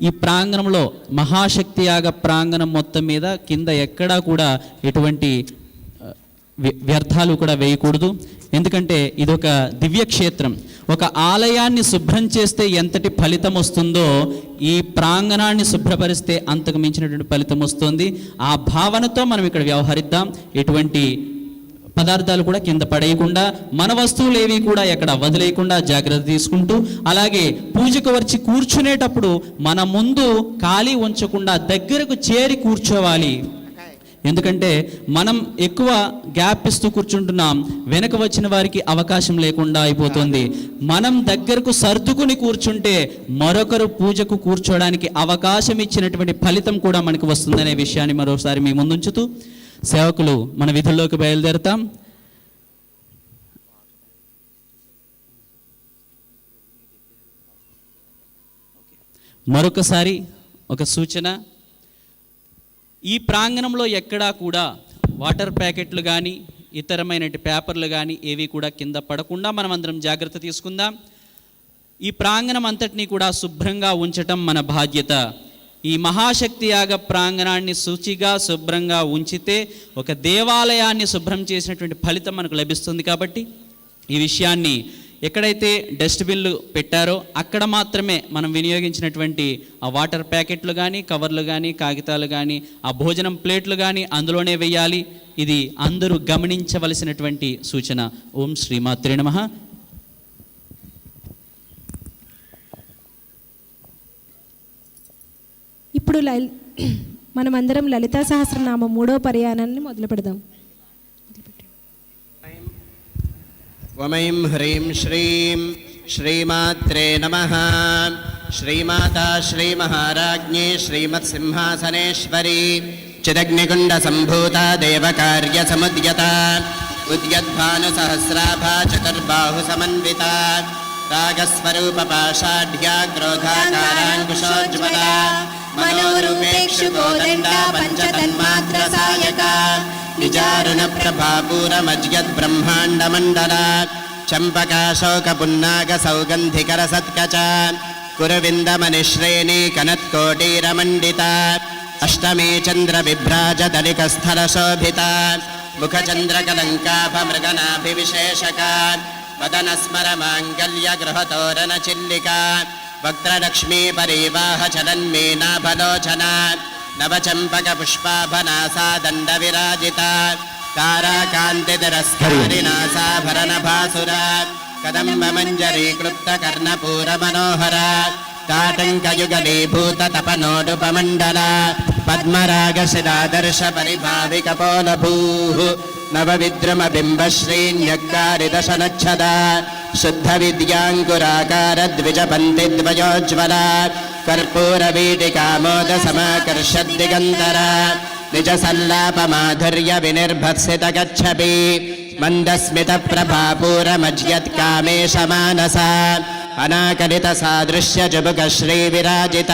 ఈ ప్రాంగణంలో మహాశక్తి యాగ ప్రాంగణం మొత్తం మీద కింద ఎక్కడా కూడా ఎటువంటి వ్యర్థాలు కూడా వేయకూడదు. ఎందుకంటే ఇదొక దివ్యక్షేత్రం. ఒక ఆలయాన్ని శుభ్రం చేస్తే ఎంతటి ఫలితం వస్తుందో ఈ ప్రాంగణాన్ని శుభ్రపరిస్తే అంతకు మించినటువంటి ఫలితం వస్తుంది. ఆ భావనతో మనం ఇక్కడ వ్యవహరిద్దాం. ఎటువంటి పదార్థాలు కూడా కింద పడేయకుండా, మన వస్తువులు ఏవి కూడా ఎక్కడ వదిలేయకుండా జాగ్రత్త తీసుకుంటూ, అలాగే పూజకు వచ్చి కూర్చునేటప్పుడు మన ముందు ఖాళీ ఉంచకుండా దగ్గరకు చేరి కూర్చోవాలి. ఎందుకంటే మనం ఎక్కువ గ్యాప్ ఇస్తూ కూర్చుంటున్నాం, వెనక వచ్చిన వారికి అవకాశం లేకుండా అయిపోతుంది. మనం దగ్గరకు సర్దుకుని కూర్చుంటే మరొకరు పూజకు కూర్చోవడానికి అవకాశం ఇచ్చినటువంటి ఫలితం కూడా మనకు వస్తుందనే విషయాన్ని మరోసారి మీ ముందుంచుతూ సేవకులు మన విధుల్లోకి బయలుదేరుతాం. మరొకసారి ఒక సూచన, ఈ ప్రాంగణంలో ఎక్కడా కూడా వాటర్ ప్యాకెట్లు కానీ ఇతరమైన పేపర్లు కానీ ఏవి కూడా కింద పడకుండా మనం అందరం జాగ్రత్త తీసుకుందాం. ఈ ప్రాంగణం అంతటినీ కూడా శుభ్రంగా ఉంచటం మన బాధ్యత. ఈ మహాశక్తి యాగ ప్రాంగణాన్ని శుచిగా శుభ్రంగా ఉంచితే ఒక దేవాలయాన్ని శుభ్రం చేసినటువంటి ఫలితం మనకు లభిస్తుంది. కాబట్టి ఈ విషయాన్ని ఎక్కడైతే డస్ట్బిన్లు పెట్టారో అక్కడ మాత్రమే మనం వినియోగించినటువంటి ఆ వాటర్ ప్యాకెట్లు కానీ, కవర్లు కానీ, కాగితాలు కానీ, ఆ భోజనం ప్లేట్లు కానీ అందులోనే వేయాలి. ఇది అందరూ గమనించవలసినటువంటి సూచన. ఓం శ్రీమాత్రే నమః. ఇప్పుడు మనమందరం లలితా సహస్రనామం 3వ పర్యాయాన్ని మొదలు పెడదాం. ఓం హ్రీం శ్రీం శ్రీమాత్రే నమః. శ్రీమాతా శ్రీమహారాజ్ఞీ శ్రీమత్సింహాసనేశ్వరీ చిదగ్నికుండ సంభూత దేవకార్య సముద్యత ఉద్యద్భాను సహస్రాభా చతుర్బాహు సమన్విత రాగస్వరూప పాషాఢ్యా క్రోధాకారాంకుశోజ్వల మనోరూపేక్షు కోదండ పంచతన్మాత్ర సాయక నిజారుణ ప్రభాపూరమజ్యద్ బ్రహ్మాండ మండల చంపకాశోక పున్నాగ సౌగంధికర సత్కచ కురువిందమనిశ్రేణి కనత్కోటీరమండిత అష్టమే చంద్ర విభ్రాజ దళికస్థల శోభిత ముఖచంద్రకలంకాభ మృగనాభివిశేషక వదన స్మర మాంగల్య గృహతోరణ చిల్లిక వక్త్రలక్ష్మీ పరివాహ చలన్మీనాభలోచన నవచంపక పుష్పాభనాసా దండ విరాజిత తారాకాంతి తిరస్కారినాసాభరణ భాసుర కదంబ మంజరీ క్లుప్త కర్ణపూర మనోహర తాటంకయుగలీభూత తపనోడుపమండల పద్మరాగ శిలాదర్శ పరిభావిక పోలభూ నవ విద్రుమ బింబ శ్రీన్యగ్గారిదశనచ్చద శుద్ధ విద్యాంకురాకార ద్విజ పంతి ద్వయోజ్వల కర్పూర వీటికామోద సమాకర్షద్ దిగంతర నిజ సల్లాప మాధుర్య వినిర్భత్సిత గచ్చపి మందస్మిత ప్రభాపూరమజ్యత్ కామేశ మానస అనాకలిత సాదృశ్య జుబుక శ్రీ విరాజిత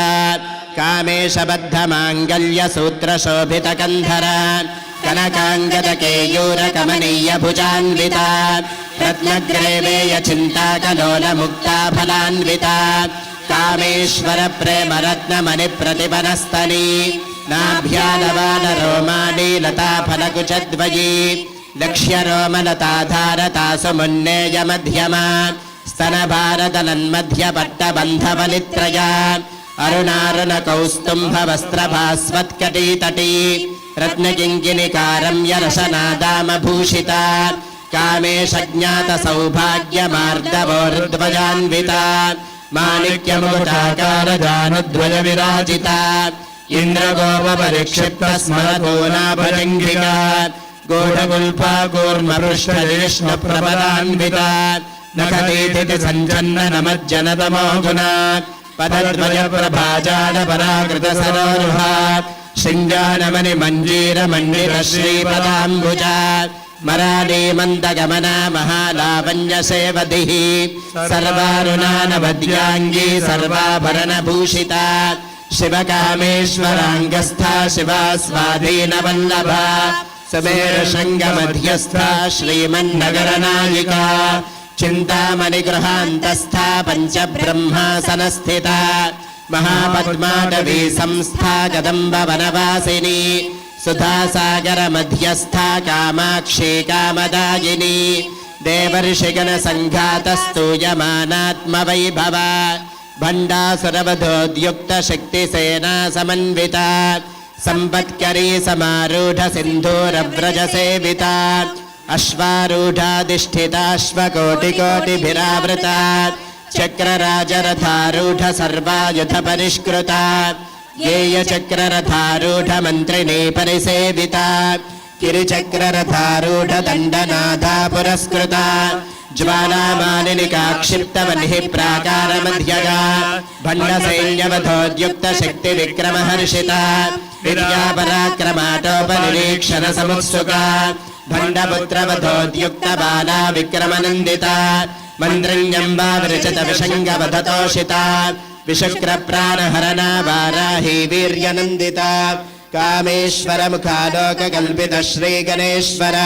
కామేశ బద్ధ మాంగల్య సూత్ర శోభిత కంధర కనకాంగద కేయూర కమనీయ భుజాన్విత రత్నగ్రేవేయ చింతాకలోల ముక్తా ఫలాన్విత కామేశ్వర ప్రేమ రత్నమణి ప్రతిపనస్తని నాభ్యాలవాల రోమాణి లతా ఫలకుచద్వయీ లక్ష్య రోమలతాధారతాసు మున్నేయ మధ్యమ స్తన భారతలన్మధ్య పట్టబంధవలిత్రయ అరుణారుణ కౌస్తుంభ వస్త్రభాస్వత్కటీతటీ రత్నకింకిణికారమ్య రసనాదామభూషిత కామేశజ్ఞాత సౌభాగ్యమార్దవోర్ధ్వజాన్విత మాణిక్యముకుటాకార జానుద్వయ విరాజిత ఇంద్రగోప పరిక్షిప్త స్మరతోనాభజంఘిక గూఢగుల్ఫా కూర్మపృష్ఠజేష్ణ ప్రబలాన్విత నఖతీతి సంచన్న నమజ్జనతమో గుణ पदद्वयप्रभाजालपराकृतसरोरुहा शृङ्गानमणिमञ्जीरमण्डितश्रीपदाम्बुजा मरालीमन्दगमना महालावण्यसेवधिः सर्वारुणानवद्याङ्गी सर्वाभरणभूषिता शिवकामेश्वराङ्गस्था शिवा स्वाधीनवल्लभा सुमेरशृङ्गमध्यस्था श्रीमन्नगरनायिका चिन्तामणिगृहान्तस्था पञ्चब्रह्मासनस्थिता महापद्माटवी संस्था कदम्बवनवासिनी सुधासागरमध्यस्था कामाक्षी कामदायिनी देवर्षिगणसङ्घातस्तूयमानात्मवैभवा भण्डासुरवधोद्युक्तशक्तिसेना समन्विता सम्पत्करी समारूढ सिन्धूरव्रजसेविता अश्वारूढाधिष्ठिताश्वकोटिकोटिभिरावृता चक्रराजरथारूढ सर्वायुधपरिष्कृता येयचक्ररथारूढमन्त्रिणी परिसेविता गिरिचक्ररथारूढ दण्डनाथा पुरस्कृता ज्वालामालिनिका क्षिप्तवह्निः प्राकारमध्यगा भण्डसैन्यवधोद्युक्तशक्तिविक्रमहर्षिता विद्यापराक्रमाटोपनिरीक्षणसमुत्सुका भण्डपुत्रवधोद्युक्तबाला विक्रमनन्दिता मन्त्रिण्यम्बा विरचितविषङ्गवधतोषिता विशुक्रप्राणहरणा वाराही वीर्यनन्दिता कामेश्वरमुखालोककल्पित श्रीगणेश्वर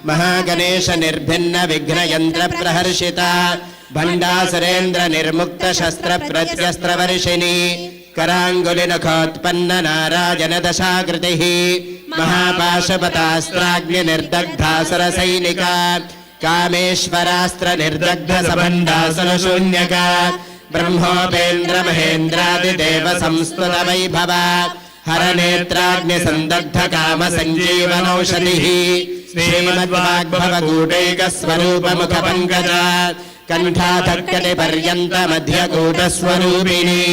महागणेश निर्भिन्न विघ्नयन्त्रप्रहर्षिता भण्डासुरेन्द्र निर्मुक्त शस्त्र प्रत्यस्त्रवर्षिणी कराङ्गुलिनखोत्पन्न नारायण दशाकृतिः महापाशपतास्त्राग्निर्दग्धासुरसैनिका कामेश्वरास्त्र निर्दग्ध सबन्धासुरशून्यका ब्रह्मोपेन्द्र महेन्द्रादिदेव संस्तुत वैभवा हरनेत्राग्निसन्दग्ध काम सञ्जीवनौषधिः श्रीमद्वाग्भवकूटैकस्वरूपमुखपङ्कजा कण्ठाधक्कटिपर्यन्त मध्यकूटस्वरूपिणी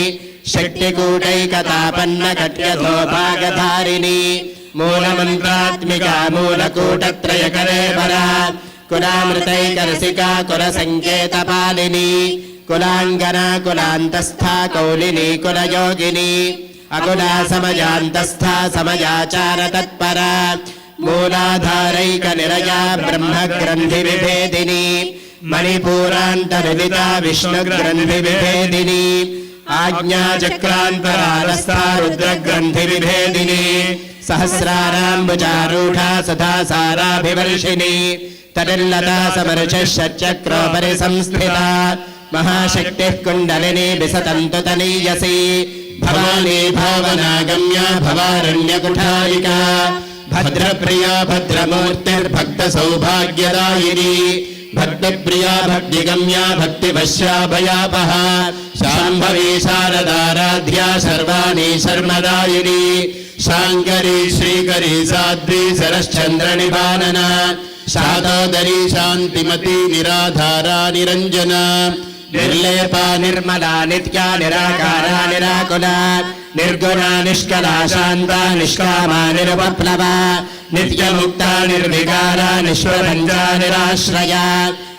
शक्तिकूटैकतापन्न कट्यधोभागधारिणी मूलमन्त्रात्मिका मूलकूटत्रयकलेवरा कुलामृतैकरसिका कुलसङ्केतपालिनी कुलाङ्गना कुलान्तस्था कौलिनी कुलयोगिनी अकुला समयान्तस्था समयाचार तत्परा मूलाधारैकनिरया ब्रह्मग्रन्थिविभेदिनी मणिपूरान्तरविता विष्णुग्रन्थिविभेदिनी आज्ञाचक्रान्तरारस्था रुद्रग्रन्थिविभेदिनी सहस्राराम्बुजारूढा सदासाराभिवर्षिणी तटिल्लता समरुचिः षट्चक्रोपरि संस्थिता महाशक्तिः कुण्डलिनी विसतन्तु तनीयसी भवानी भावनागम्या भवारण्यकुठारिका भद्रप्रिया भद्रमूर्तिर्भक्तसौभाग्यदायिनी भक्तिप्रिया भक्तिगम्या भक्तिवश्या भयापहा शाम्भवी शारदाराध्या सर्वाणि शर्मदायिनी शाङ्करी श्रीकरी साध्वी सरश्चन्द्रनिभानना शादोदरी शान्तिमती निराधारा निरञ्जना निर्लेपा निर्मला नित्या निराकारा निराकुला निर्गुणा निष्कला शान्ता निष्कामा निरुपप्लवा नित्यमुक्ता निर्विकारा निष्प्रपञ्चा निराश्रया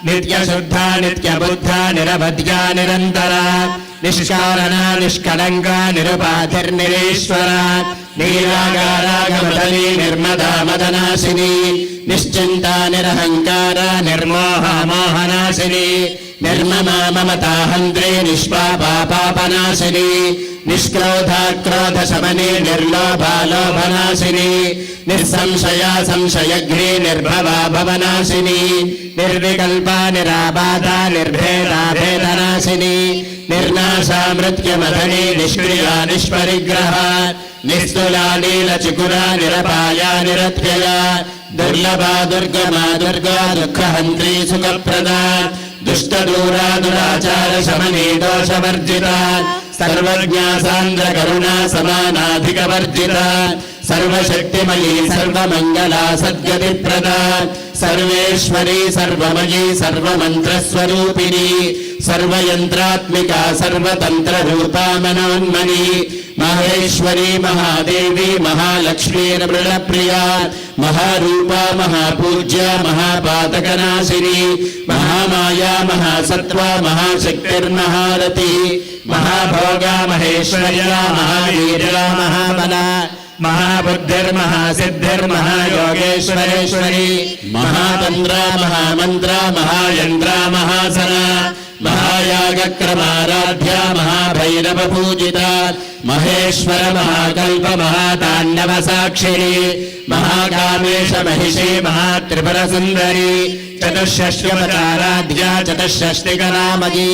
नित्यशुद्धा नित्यबुद्धा निरवध्या निरन्तरा निष्कारणा निष्कलङ्का निरुपाधिर्निरीश्वरा नीरागारागमदनी निर्मदा मदनाशिनी निश्चिन्ता निरहङ्कारा निर्मोहा मोहनाशिनी निर्ममा ममता हन्त्रे निष्पापा पापनाशिनी निष्क्रोधा क्रोधशमनी निर्लोभा लोभनाशिनी निःसंशया संशयघ्नी निर्भवा भवनाशिनी निर्विकल्पा निराबाधा निर्भेदा भेदनाशिनी निर्नाशा मृत्युमदनी निष्क्रिया निष्परिग्रहा निस्तुला नीलचिकुरा निरपाया निरत्यया दुर्लभा दुर्गमा दुर्गा दुःखहन्त्री सुखप्रदा दुष्टदूरा दुराचार शमनी दोषवर्जिता सर्वज्ञा सान्द्र करुणा समानाधिकवर्जिता सर्वशक्तिमयी सर्वमङ्गला सद्गतिप्रदा सर्वेश्वरी सर्वमयी सर्वमन्त्रस्वरूपिणी सर्वयन्त्रात्मिका सर्वतन्त्ररूपा मनोन्मनी महेश्वरी महादेवी महालक्ष्मीर्मृळप्रिया महारूपा महापूज्या महापातकनाशिनी महामाया महासत्त्वा महाशक्तिर्महारती महाभोगा महेश्वर्या महावीर्या महाबला महाबुद्धिर्महासिद्धिर्महायोगेश्वरेश्वरी महातन्त्रा महामन्त्रा महायन्त्रा महासना महायागक्रमाराध्या महाभैरवपूजिता महेश्वर महाकल्प महाताण्डव साक्षिणी महाकामेश महिषी महात्रिपुरसुन्दरी चतुष्षष्ट्यवताराध्या चतुष्षष्टिकलामयी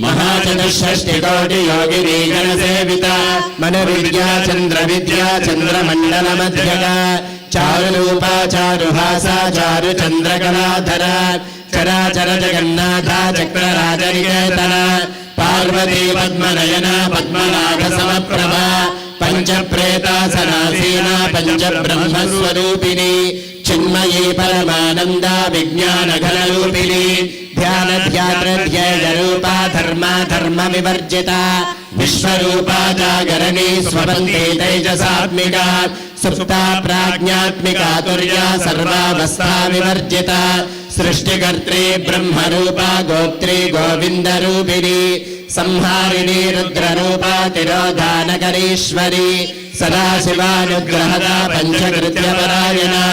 महाचतुष्षष्टिकोटियोगिनी गणसेविता मनोविद्या चन्द्रविद्या चन्द्रमण्डलमध्यगा चारुरूपा चारुहासा चारुचन्द्रकलाधरा चराचर जगन्नाथा चक्रराजनिकेतन पार्वती पद्मनयना पद्मनाभ समप्रभा पंचप्रेतासनासीना पंचब्रह्मस्वरूपिणी चिन्मयी परमानंदा विज्ञानघनरूपिणी ध्यानध्यात्रध्ययरूपा धर्मा धर्म विवर्जिता विश्वरूपा जागरणी स्वपन्ते तेजसात्मिका सुप्ता प्राज्ञात्मिका तुर्या सर्वावस्था विवर्जिता सृष्टिकर्त्री ब्रह्मरूपा गोत्री गोविन्दरूपिणी संहारिणी रुद्ररूपा तिरोधानकरीश्वरी सदाशिवानुग्रहदा पञ्चकृत्यपरायणा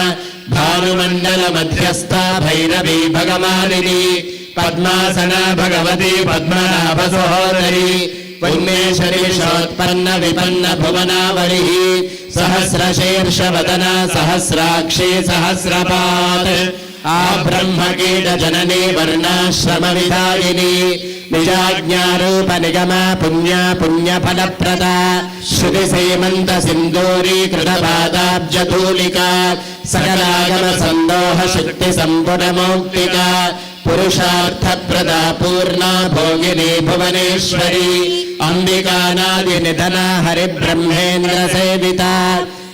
भानुमण्डलमध्यस्था भैरवी भगमालिनी पद्मासना भगवती पद्मनाभसहोदरी उन्मेषरीषोत्पन्न विपन्न भुवनावलिः सहस्रशीर्षवदना सहस्राक्षी सहस्रपात् आब्रह्मकीटजननी वर्णाश्रमविधायिनी निजाज्ञारूप निगमा पुण्या पुण्यफलप्रदा श्रुतिसेमन्त सिन्दूरीकृतपादाब्जधूलिका सकलागम सन्दोह शक्ति सम्पुटमौक्तिका पुरुषार्थप्रदा पूर्णा भोगिनी भुवनेश्वरी अम्बिकानादिनिधना हरिब्रह्मेन्द्र सेविता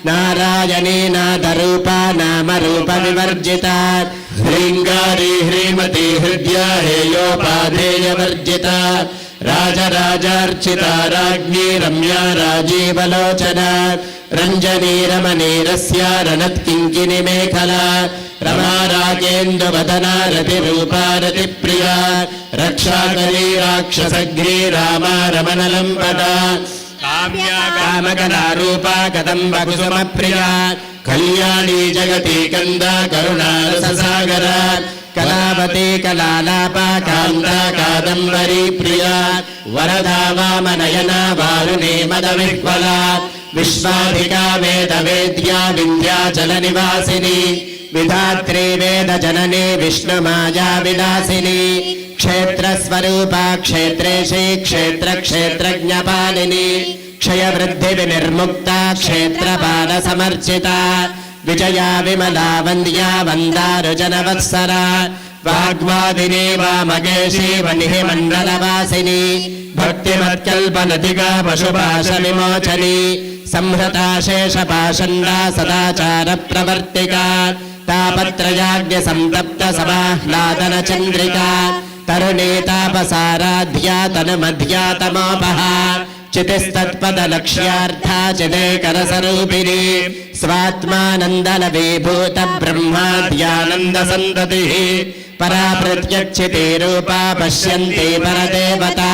नारायणी नादरूपा नामरूप विवर्जिता ह्रीङ्गारी ह्रीमती हृद्या हेयोपाधेयवर्जिता राजराजार्चिता राज्ञी रम्या राजीवलोचना रञ्जनी रमणीरस्या रणत्किङ्किनी मेखला रमा रागेन्दुवदना रतिरूपा रतिप्रिया रक्षाकरी राक्षसग्री रामा रमणलम्बटा कामकलारूपा कदम्बकुसुमप्रिया कल्याणी जगती कन्दा करुणारससागरा कलावती कलालापा कान्ता कादम्बरी प्रिया वरदा वामनयना वारुणी मदविह्वला विश्वाधिका वेदवेद्या विन्ध्याचलनिवासिनी विधात्री वेदजननी विष्णुमाया विलासिनी क्षेत्रस्वरूपा क्षेत्रेशी क्षेत्रक्षेत्रज्ञपालिनी क्षयवृद्धिविनिर्मुक्ता क्षेत्रपालसमर्चिता विजया विमला वन्द्या वन्दारुजनवत्सरा वाग्वादिनी वामकेशी वह्निः मण्डलवासिनी भक्तिमत्कल्पलतिका पशुपाशविमोचनी संहृता शेषपाषण्डा सदाचारप्रवर्तिका तापत्रयाज्ञसन्तप्त समाह्लादनचन्द्रिका तरुणी तापसाराध्या तनुमध्या तमोपहा चितिस्तत्पदलक्ष्यार्था चिदेकरसरूपिणी स्वात्मानन्दलवीभूत ब्रह्माद्यानन्दसन्ततिः परा प्रत्यक्षितिरूपा पश्यन्ति परदेवता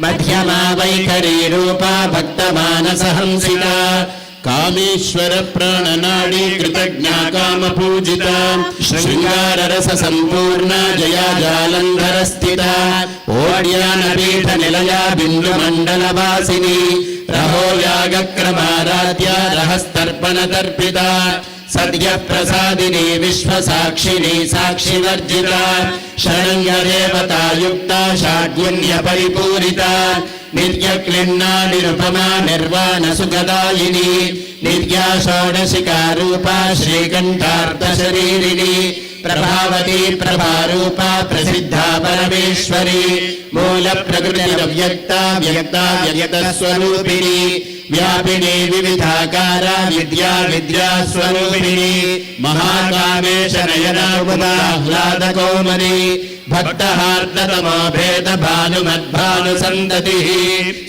मध्यमा वैखरी रूपा भक्तमानसहंसिका कामेश्वर प्राणनाडी कृतज्ञा कामपूजिता शृंगाररस संपूर्णा जया जालंधर स्थिता ओड्यानपीठ निलया बिन्दुमण्डलवासिनी रहो यागक्रमाराध्या रहस्तर्पण तर्पिता सद्य प्रसादिनी विश्वसाक्षिणी साक्षिवर्जिता शरणङ्गदेवता युक्ता षाड्गुण्य परिपूरिता नित्यक्लिन्ना निरुपमा निर्वाण सुखदायिनी नित्या षोडशिका रूपा श्रीकण्ठार्थशरीरिणी प्रभावती प्रभारूपा प्रसिद्धा परमेश्वरी मूल प्रकृतिरव्यक्ता व्यक्ता व्यक्तस्वरूपिणी వ్యాపిని వివిధాకార విద్యా విద్యాస్వరూపిణి మహాకామేశ నయనాహ్లాదకోమలి భక్తహార్దతమో భేద భానుమద్భాను సంతతి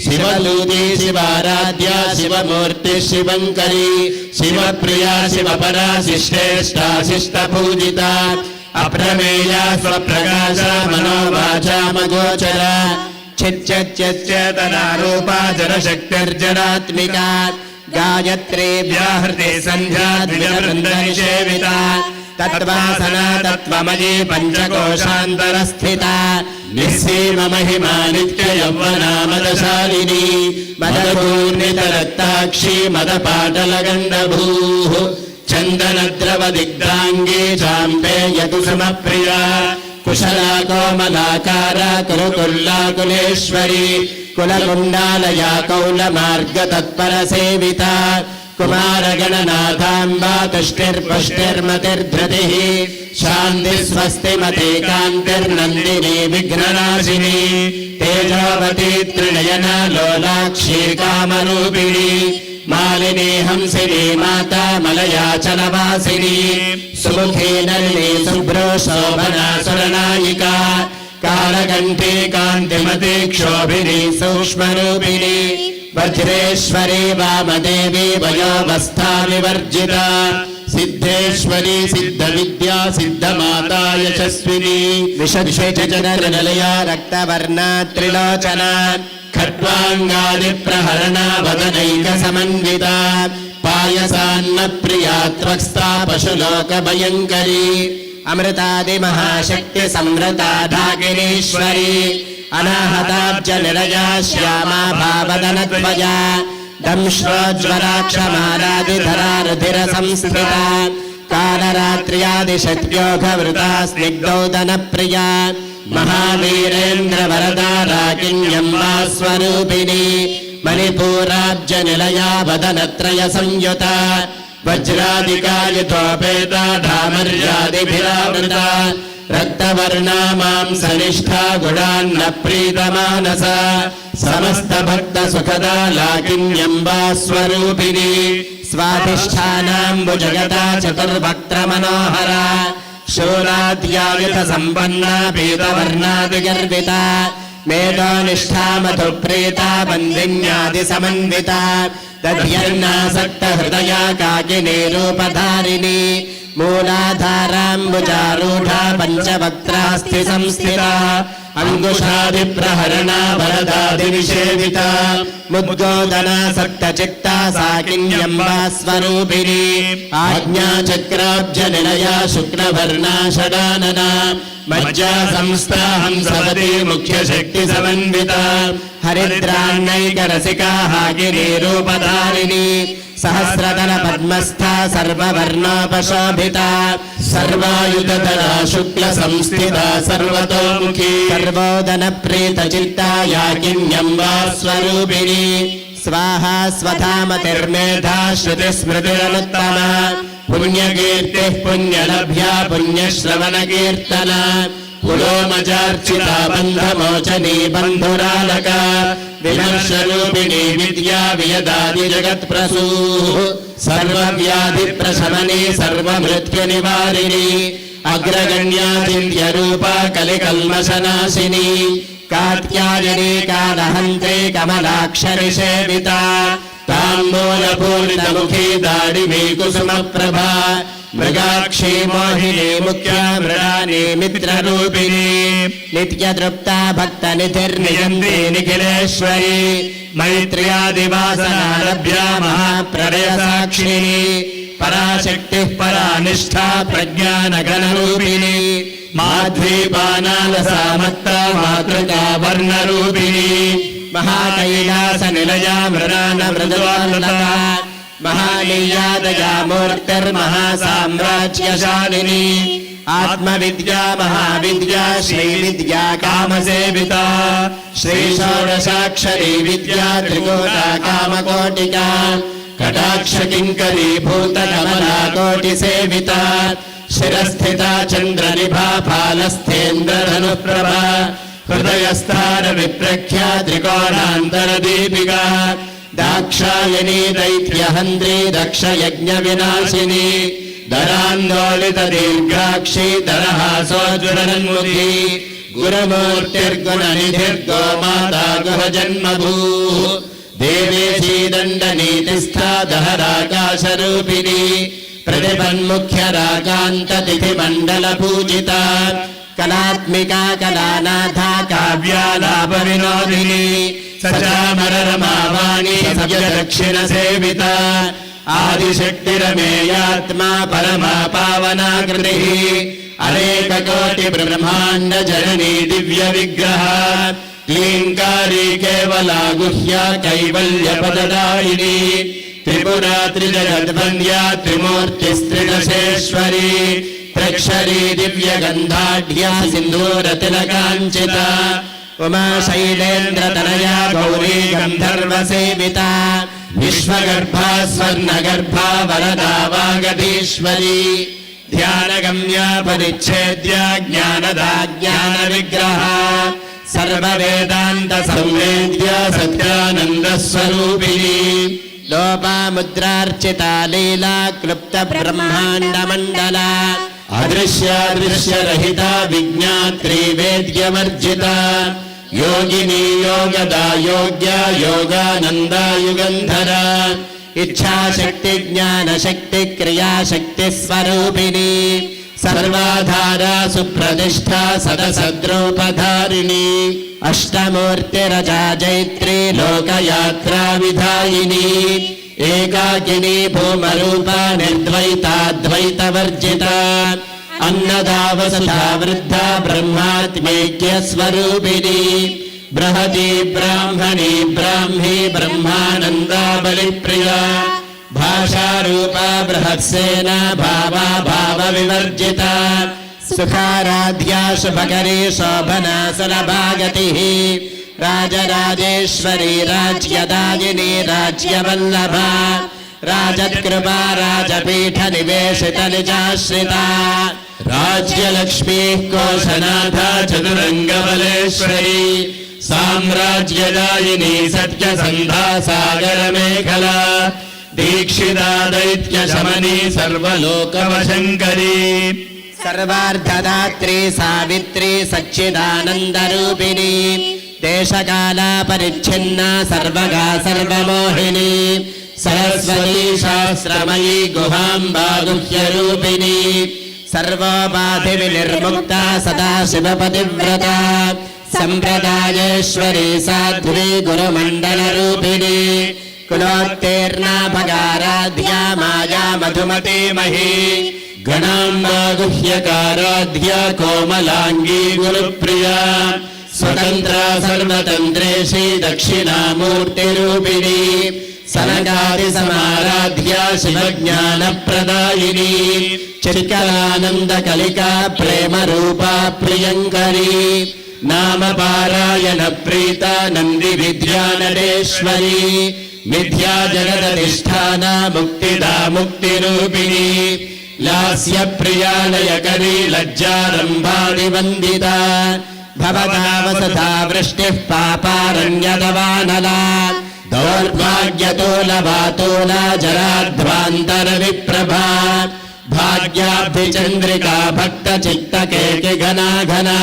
శివదూతి శివారాధ్య శివమూర్తి శివంకరి శివప్రియా శివపరా శిష్టేష్టా శిష్ట పూజిత అప్రమేయ స్వప్రకాశ మనోవాచామగోచర చిచ్చచేతనారూపా జనశక్తిర్జనాత్మికా గాయత్రీ వ్యాహృతి సంధ్యా ద్విజవృందనిషేవిత తత్వాసనా తత్వమయీ పంచకోశాంతరస్థిత నిస్సీమ మహిమా నిత్య యౌవనామదశాలిని మదపూర్ణితరక్తాక్షి మదపాటలగండభూ చందనద్రవ దిగ్ధాంగీ చాంపేయతు సమప్రియా కుశలా కోమలాకార కురుకుల్లాకులేశ్వరి కులకుండాలయా కౌలమార్గ తత్పర సేవిత కుమారగణనాథాంబా తుష్టిర్పుష్టిర్మతిర్ధృతి శాంతి స్వస్తి మతే కాంతిర్నందిని విఘ్ననాశిని తేజోవతి త్రినయన లోలాక్షి కామరూపిణి మాలిని హంసిని మాతా మలయాచలవాసిని సుముఖీ నళిని శుభ్రో శోభనా సురనాయికా కాలకంఠీ కాంతిమతి క్షోభిని సూక్ష్మరూపిణి వజ్రేశ్వరి వామదేవి వయోవస్థా వివర్జిత సిద్ధేశ్వరి సిద్ధ విద్యా సిద్ధమాతా యశస్విని విశుద్ధనిలయా రక్తవర్ణా త్రిలోచన ఖడ్వాంగాది ప్రహరణ వదనైక సమన్విత పాయసాన్న ప్రియా త్వక్స్థా పశులోక భయంకరి అమృతాది మహాశక్తి సంవృతా ఢాకిరీశ్వరి అనాహతాబ్జ నిలయా శ్యామా భావదనత్వజా దంశ్రోజ్వలాక్షమారాదిధరా రుధిర సంస్థిత కాలరాత్ర్యాదిశత్యోఘవృతా స్నిగ్ధౌదన ప్రియా మహావీరేంద్ర వరదా రాకిన్యంబా స్వరూపిణి మణిపూరాబ్జ నిలయా వదనత్రయ సంయుత వజ్రాదికాయుతోపేత ఢామర్యాదిభిరావృత రక్తవర్ణా మాంసనిష్ఠా గుడాన్న ప్రీతమానస సమస్త భక్త సుఖదా లాకిన్యంబా స్వరూపిణి స్వాధిష్టానాంబుజగతా చతుర్వక్త్ర మనోహర శూలాద్యాయుధ సంపన్నా పీతవర్ణాది గర్విత మేధోనిష్ఠా మధు ప్రీత బంధిన్యాది సమన్విత దధ్యర్నాసక్త హృదయా కాకినీ రూపధారిణి మూలాధారాంబుజారూఢా పంచవక్త్రాస్తి సంస్థిత అంకుశాది ప్రహరణ వరదాది నిషేవిత ముద్గోదనాసక్త చిత్తా సాకిన్యంబా స్వరూపిణి ఆజ్ఞాచక్రాబ్జ నిలయా శుక్లవర్ణా షడానన మజ్జా సంస్థా హంసవతి ముఖ్య శక్తి సమన్విత హరిద్రాన్నైక రసికా హాగిని రూపధారిణి సహస్రదన పద్మస్థా సర్వవర్ణోపశోభిత సర్వాయుధరా శుక్ల సంస్థిత సర్వతోముఖీ సర్వోదన ప్రీత చిత్తా యాకిన్యంబా స్వరూపిణి స్వాహా స్వధామతిర్మేధా శృతి స్మృతిరనుత్తమ పుణ్యకీర్తి పుణ్యలభ్యా పుణ్యశ్రవణ కీర్తన పులోమచార్చిత బంధమోచనీ బంధురాలక విమర్శరూపిణి విద్యా వియదాది జగత్ప్రసూ సర్వవ్యాధి ప్రశమని సర్వమృత్యు నివారిణి అగ్రగణ్యాదిత్య రూపా కలికల్మషనాశిని కాత్యాయని కాలహంతే కమలాక్షరి సేవిత తాంబూలపూరితముఖీ దాడిమీ కుసుమ ప్రభా మృగాక్షీ మోహిని ముఖ్య మృడాని మిత్రరూపిణి నిత్యతృప్తా భక్త నిధిర్నియంతి నిఖిలేశ్వరి మైత్ర్యాదివాసనాలభ్యా మహాప్రళయ సాక్షిణి పరాశక్తి పరానిష్ఠా ప్రజ్ఞానగణరూపిణి మాధ్వీపానాలసా మత్త మాతృకా వర్ణరూపిణి మహాకైలాస నిలయా మృడాన మృదువానుత మహానీయాదయా మూర్తిర్మహాసామ్రాజ్యశాలిని ఆత్మవిద్యా మహావిద్యా శ్రీవిద్యా కామసేవిత శ్రీ షోడశాక్షరీ విద్యా త్రికోటా కామకోటికా కటాక్ష కింకరీ భూత కమలా కోటి సేవిత శిరస్థిత చంద్ర నిభా ఫాలస్థేంద్రధను ప్రభా హృదయస్థాన విప్రఖ్యా త్రికోణాంతర దీపికా दाक्षायणी दैत्यहन्त्री दक्षयज्ञविनाशिनी दरान्दोलितदीर्घाक्षी दरहासोज्ज्वलन्मुखी गुरुमूर्तिर्गुणनिधिर्गो माता गुहजन्मभूः देवेशी दण्डनीतिस्था दहराकाशरूपिणी प्रतिपन्मुख्यराकान्ततिथिमण्डलपूजिता कलात्मिका कलानाथा काव्यालापविनोदिनी सचामररमावाणी सव्यदक्षिणसेविता आदिशक्तिरमेयात्मा परमा पावना कृतिः अनेककोटिब्रह्माण्ड जननी दिव्यविग्रह क्लीङ्कारी केवला गुह्या कैवल्यपददायिनी त्रिपुरा त्रिजगद्वन्द्या त्रिमूर्तिस्त्रिदशेश्वरी त्र्यक्षरी दिव्यगन्धाढ्या सिन्दूरतिलकाञ्चिता उमा शैलेन्द्रतनया गौरी गन्धर्वसेविता विश्वगर्भा स्वर्णगर्भा वरदा वागधीश्वरी ध्यानगम्या परिच्छेद्या ज्ञानदा ज्ञानविग्रहा सर्ववेदान्तसंवेद्या सत्यानन्दस्वरूपिणी लोपामुद्रार्चिता लीला क्लुप्तब्रह्माण्डमण्डला अदृश्यादृश्यरहिता विज्ञात्री वेद्यवर्जिता योगिनी योगदा योग्या योगानन्दा युगन्धरा इच्छाशक्ति ज्ञानशक्ति क्रियाशक्ति स्वरूपिणी सर्वाधारा सुप्रतिष्ठा सदसद्रूपधारिणी अष्टमूर्तिरजा जैत्री लोकयात्रा विधायिनी एकाकिनी भूमरूपा निर्द्वैताद्वैतवर्जिता अन्नदा वसुधा वृद्धा ब्रह्मात्मैक्यस्वरूपिणी बृहती ब्राह्मणी ब्राह्मी ब्रह्मानन्दा बलिप्रिया भाषारूपा बृहत्सेना भावा भावविवर्जिता सुखाराध्या शुभकरी शोभना सुलभागतिः राजराजेश्वरी राज्यदायिनी राज्यवल्लभा राजत्कृपा राजपीठ निवेशित निजाश्रिता राज्यलक्ष्मीः कोशनाथा चतुरङ्गबलेश्वरी साम्राज्यदायिनी सत्यसन्धा सागरमेखला दीक्षिता दैत्यशमनी सर्वलोकवशङ्करी सर्वार्थदात्री सावित्री सच्चिदानन्दरूपिणी देशकाला परिच्छिन्ना सर्वगा सर्वमोहिनी सरस्वती शास्त्रमयी गुहाम्बा गुह्यरूपिणी सर्वोपाधिविनिर्मुक्ता सदा शिवपतिव्रता सम्प्रदायेश्वरी साध्वी गुरुमण्डलरूपिणी कुलोत्तीर्णा भगाराध्या माया मधुमती मही गणाम्बा गुह्यकाराध्या कोमलाङ्गी गुरुप्रिया स्वतन्त्रा सर्वतन्त्रेशी दक्षिणामूर्तिरूपिणी सनकादिसमाराध्या शिवज्ञानप्रदायिनी चित्कलानन्दकलिका प्रेमरूपा प्रियङ्करी नामपारायण प्रीता नन्दिविद्यानरेश्वरी विद्या जगदधिष्ठाना मुक्तिदा मुक्तिरूपिणी लास्यप्रियालयकरी लज्जारम्भादिवन्दिता भवता वसता वृष्टिः पापारण्यदवानला दौर्भाग्यतोलवातोला जराध्वान्तरविप्रभा भाग्याब्धिचन्द्रिका भक्तचित्तकेकि घना घना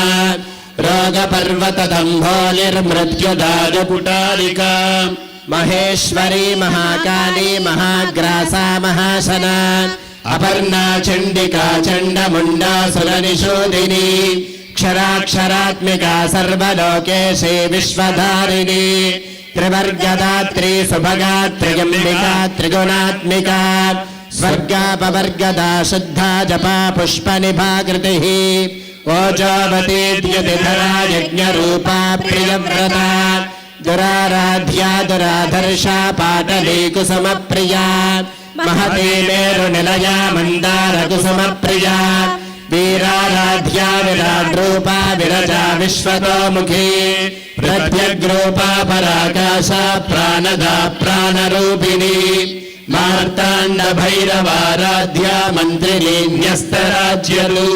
रोगपर्वतदम्भोलिर्मृत्युदाजपुटारिका महेश्वरी महाकाली महाग्रासा महाशना अपर्णा चण्डिका चण्डमुण्डासुरनिषोदिनी क्षराक्षरात्मिका सर्वलोकेशे विश्वधारिणी त्रिवर्गदात्री सुभगा त्रिगम्बिका त्रिगुणात्मिका स्वर्गापवर्गदा शुद्धा जपा पुष्पनिभा कृतिः ओजोवतीद्युतिधरा यज्ञरूपा प्रियव्रता दुराराध्या दुराधर्षा पाटली कुसुमप्रिया महती मेरुनिलया मन्दारकुसुमप्रिया वीराराध्या विराड्रूपा विरजा विश्वतोमुखी प्रत्यग्रूपा पराकाशा प्राणदा प्राणरूपिणी मार्ताण्डभैरवाराध्या मन्त्रिणी न्यस्तराज्यलू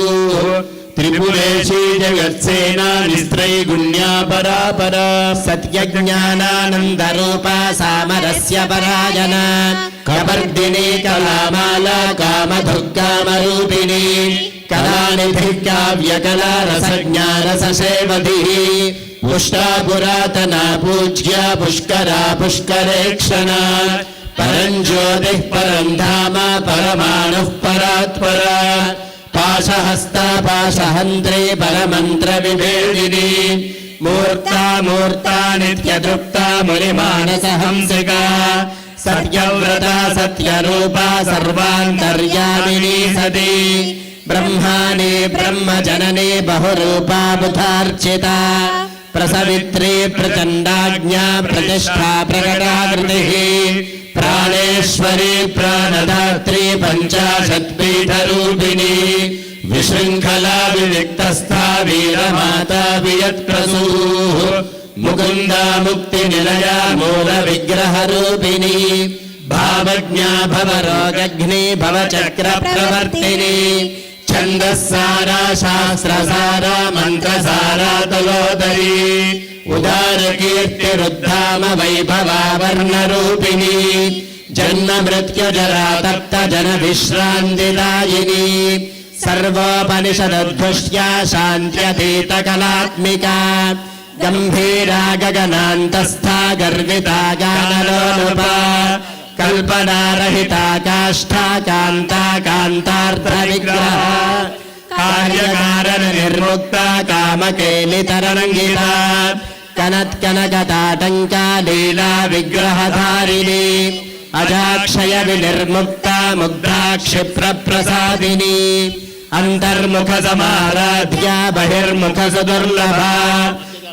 త్రిపురేశీ జగత్సేనా నిస్త్రైగుణ్యా పరాపరా సత్యజ్ఞానానందరూపా సామరస్య పరాయణ కవర్దిని కళామాలా కామధుర్గామరూపిణి కళానిధి కావ్యకళా రసజ్ఞానసేవధి పుష్టా పురాతనా పూజ్య పుష్కరా పుష్కరేక్షణ పరం జ్యోతి పరం ధామ పరమాణుః పరాత్పరా పాశహస్త పాశహంత్రే పరమంత్ర విభేదిని మూర్తా మూర్తా నిత్యతృప్తా మునిమానసహంసికా సత్యవ్రత సత్యరూపా సర్వాంతర్యామిని సతి బ్రహ్మాణి బ్రహ్మజనని బహురూపా బుధార్చితా ప్రసవిత్రీ ప్రచండాజ్ఞా ప్రతిష్ఠా ప్రకటాకృతిః ప్రాణేశ్వరీ ప్రాణదాత్రీ పంచాశత్పీఠరూపిణి విశృంఖలా వివిక్తస్థా వీరమాతా వియత్ప్రసూః ముకుందా ముక్తి నిలయా మూల విగ్రహరూపిణి భావజ్ఞా భవరోగఘ్ని భవచక్ర ప్రవర్తిని ఛందస్సారా శాస్త్రసారా మంత్రసారా తలోదరీ ఉదార కీర్తిరుద్ధామ వైభవా వర్ణరూపిణి జన్మ మృత్యుజరా తప్త జన విశ్రాంతిదాయిని సర్వోపనిషదద్భుష్ట్యా శాంత్యతీత కళాత్మికా గంభీరా గగనాంతస్థా గర్వితా గానలోలుపా కల్పనారహితా కాష్ఠా కాంతా కాంతార్థ విగ్రహ కార్యకారణ నిర్ముక్త కామకేలితరంగిత కనత్కనకతాటంకా లీలా విగ్రహధారిణి అజాక్షయ వినిర్ముక్త ముగ్ధా క్షిప్ర ప్రసాదిని అంతర్ముఖ సమారాధ్య బహిర్ముఖ సుదుర్లభ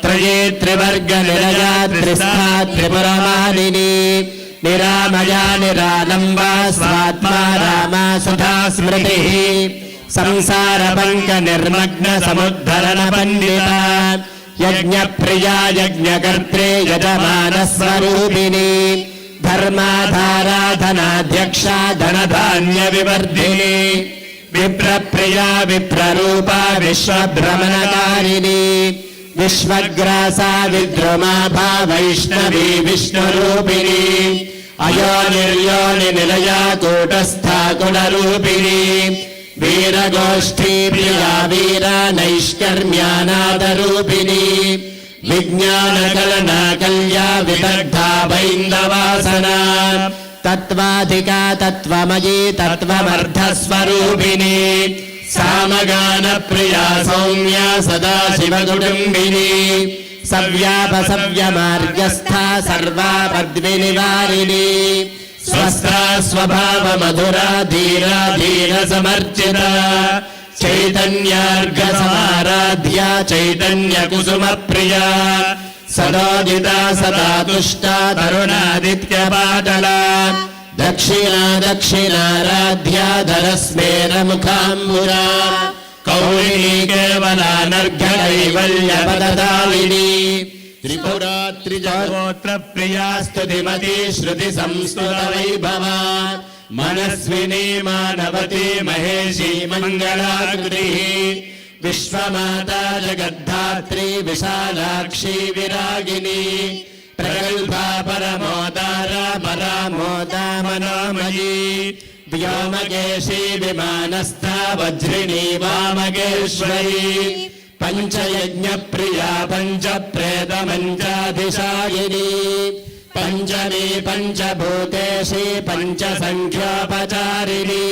త్రయే త్రివర్గ నిలయా త్రిస్థా త్రిపురమాలిని నిరామయా నిరాలంబా స్వాత్మా రామా సుధా స్మృతి సంసార పంక నిర్మగ్న సముద్ధరణ పండిత యజ్ఞ ప్రియా యజ్ఞకర్త్రే యజమాన స్వరూపిణి ధర్మాధారాధనాధ్యక్ష ధనధాన్య వివర్ధిని విప్రప్రియా విప్రరూపా విశ్వభ్రమణకారిణి విశ్వగ్రాసా విద్రుమాభా వైష్ణవీ విష్ణురూపిణి అయో నిర్యోని నిలయా కూటస్థా కులరూపిణి వీరగోష్ఠీ ప్రియా వీర నైష్కర్మ్యానాదరూపిణి విజ్ఞానకలనా కల్యా విదగ్ధా వైందవాసనా తత్వాధికా తత్వమయీ తత్వమర్థస్వరూపిణి సామగాన ప్రియా సౌమ్య సదా శివకుటుంబిని సవ్యాపసవ్య మార్గస్థా సర్వాపద్వినివారిణి స్వస్థా స్వభావ మధురా ధీరా ధీర సమర్చిత చైతన్యార్ఘ సమారాధ్య చైతన్య కుసుమ ప్రియా సదోదితా సదా తుష్టా తరుణాదిత్య పాటల దక్షిణా దక్షిణారాధ్యా ధరస్మేర ముఖాంబురా కౌళినీ కేవలానర్ఘ కైవల్య పదదావిని త్రిపురా త్రిజగోత్ర ప్రియా స్తుతిమతి శృతి సంస్కృత వైభవా మనస్విని మానవతి మహేషి మంగళాకృతి విశ్వమాతా జగద్ధాత్రి విశాలాక్షి విరాగిని ప్రగల్భా పరమోదార పరామోదా మనోమయీ వ్యోమకేశీ విమానస్థా వజ్రిణీ వామకేశ్వరీ పంచయజ్ఞ ప్రియా పంచ ప్రేత మంచాధిశాయిని పంచమీ పంచభూతేశీ పంచ సంఖ్యోపచారిణి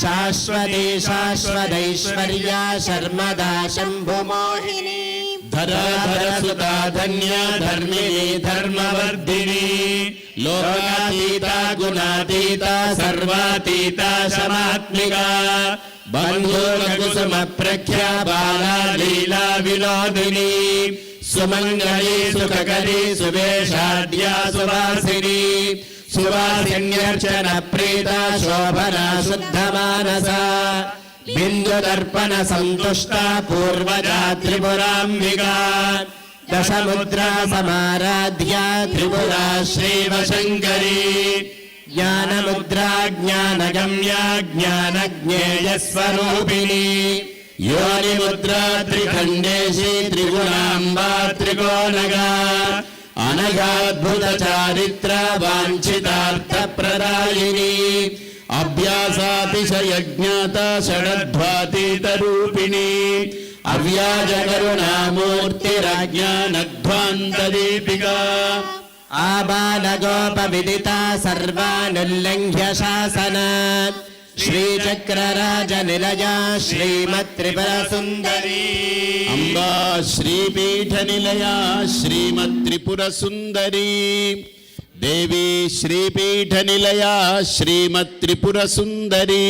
శాశ్వతీ శాశ్వతైశ్వర్యా శర్మదా శంభుమోహిని ధరాధర సుతా ధన్య ధర్మిణీ ధర్మవర్ధిని లోకాతీతా గుణాతీతా సర్వాతీతా సమాత్మికా బంధుకుసుమ ప్రఖ్యా బాలా లీలా వినోదిని సుమంగళీ సుఖకరీ సువేషాఢ్యా సువాసిని సువాసిన్యర్చన ప్రీత శోభనా శుద్ధ మానస బిందుదర్పణ సంతుష్ట పూర్వజా త్రిపురాంబికా దశముద్రా సమారాధ్య త్రిపురా శ్రీవశంకరీ జ్ఞానముద్రా జ్ఞానగమ్యా జ్ఞానజ్ఞేయ స్వరూపిణి योनिमुद्रा त्रिखण्डेशी त्रिगुणाम्बा त्रिकोणगा अनघाद्भुतचारित्र वाञ्छितार्थप्रदायिनी अभ्यासातिशयज्ञाता षडध्वातीतरूपिणी अव्याजकरुणामूर्तिरज्ञानध्वान्तदीपिका आबालगोपविदिता सर्वानुल्लङ्घ्य शासनात् श्रीचक्रराजनिलया श्रीमत्त्रिपुरसुन्दरी अम्बा श्रीपीठनिलया श्रीमत्त्रिपुरसुन्दरी देवी श्रीपीठनिलया श्रीमत्त्रिपुरसुन्दरी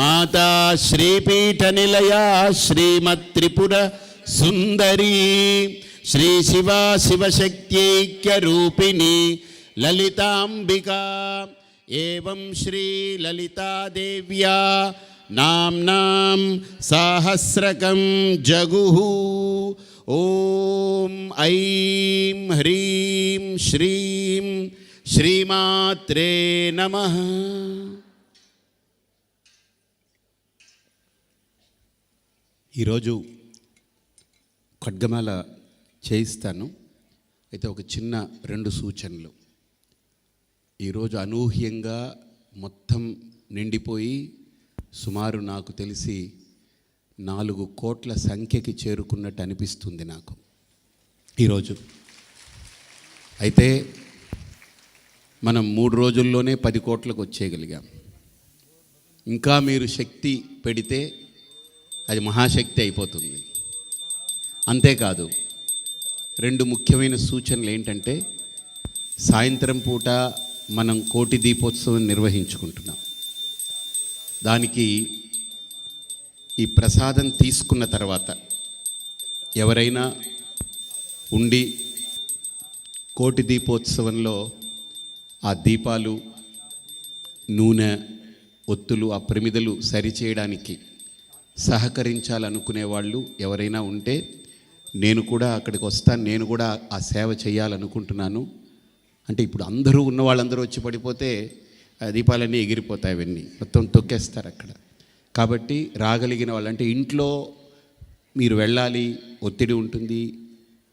माता श्रीपीठनिलया श्रीमत्त्रिपुरसुन्दरी श्री शिवा शिवशक्त्यैक्यरूपिणी ललिताम्बिका एवं श्री ललिता देव्या नाम्नां सहस्रकं जगुः ॐ ऐं ह्रीं श्रीं श्रीमात्रे नमः। ఈరోజు ఖడ్గమాల చేయిస్తాను. అయితే ఒక చిన్న 2 సూచనలు. ఈరోజు అనూహ్యంగా మొత్తం నిండిపోయి సుమారు నాకు తెలిసి 4 కోట్ల సంఖ్యకి చేరుకున్నట్టు అనిపిస్తుంది నాకు ఈరోజు. అయితే మనం 3 రోజుల్లోనే 10 కోట్లకు వచ్చేయగలిగాం. ఇంకా మీరు శక్తి పెడితే అది మహాశక్తి అయిపోతుంది. అంతేకాదు 2 ముఖ్యమైన సూచనలు ఏంటంటే, సాయంత్రం పూట మనం కోటి దీపోత్సవం నిర్వహించుకుంటున్నాం. దానికి ఈ ప్రసాదం తీసుకున్న తర్వాత ఎవరైనా ఉండి కోటి దీపోత్సవంలో ఆ దీపాలు, నూనె, ఒత్తులు, ఆ ప్రమిదలు సరిచేయడానికి సహకరించాలనుకునే వాళ్ళు ఎవరైనా ఉంటే నేను కూడా అక్కడికి వస్తాను. నేను కూడా ఆ సేవ చేయాలనుకుంటున్నాను. అంటే ఇప్పుడు అందరూ ఉన్న వాళ్ళందరూ వచ్చి పడిపోతే దీపాలన్నీ ఎగిరిపోతాయి, అవన్నీ మొత్తం తొక్కేస్తారు అక్కడ. కాబట్టి రాగలిగిన వాళ్ళు, అంటే ఇంట్లో మీరు వెళ్ళాలి, ఒత్తిడి ఉంటుంది,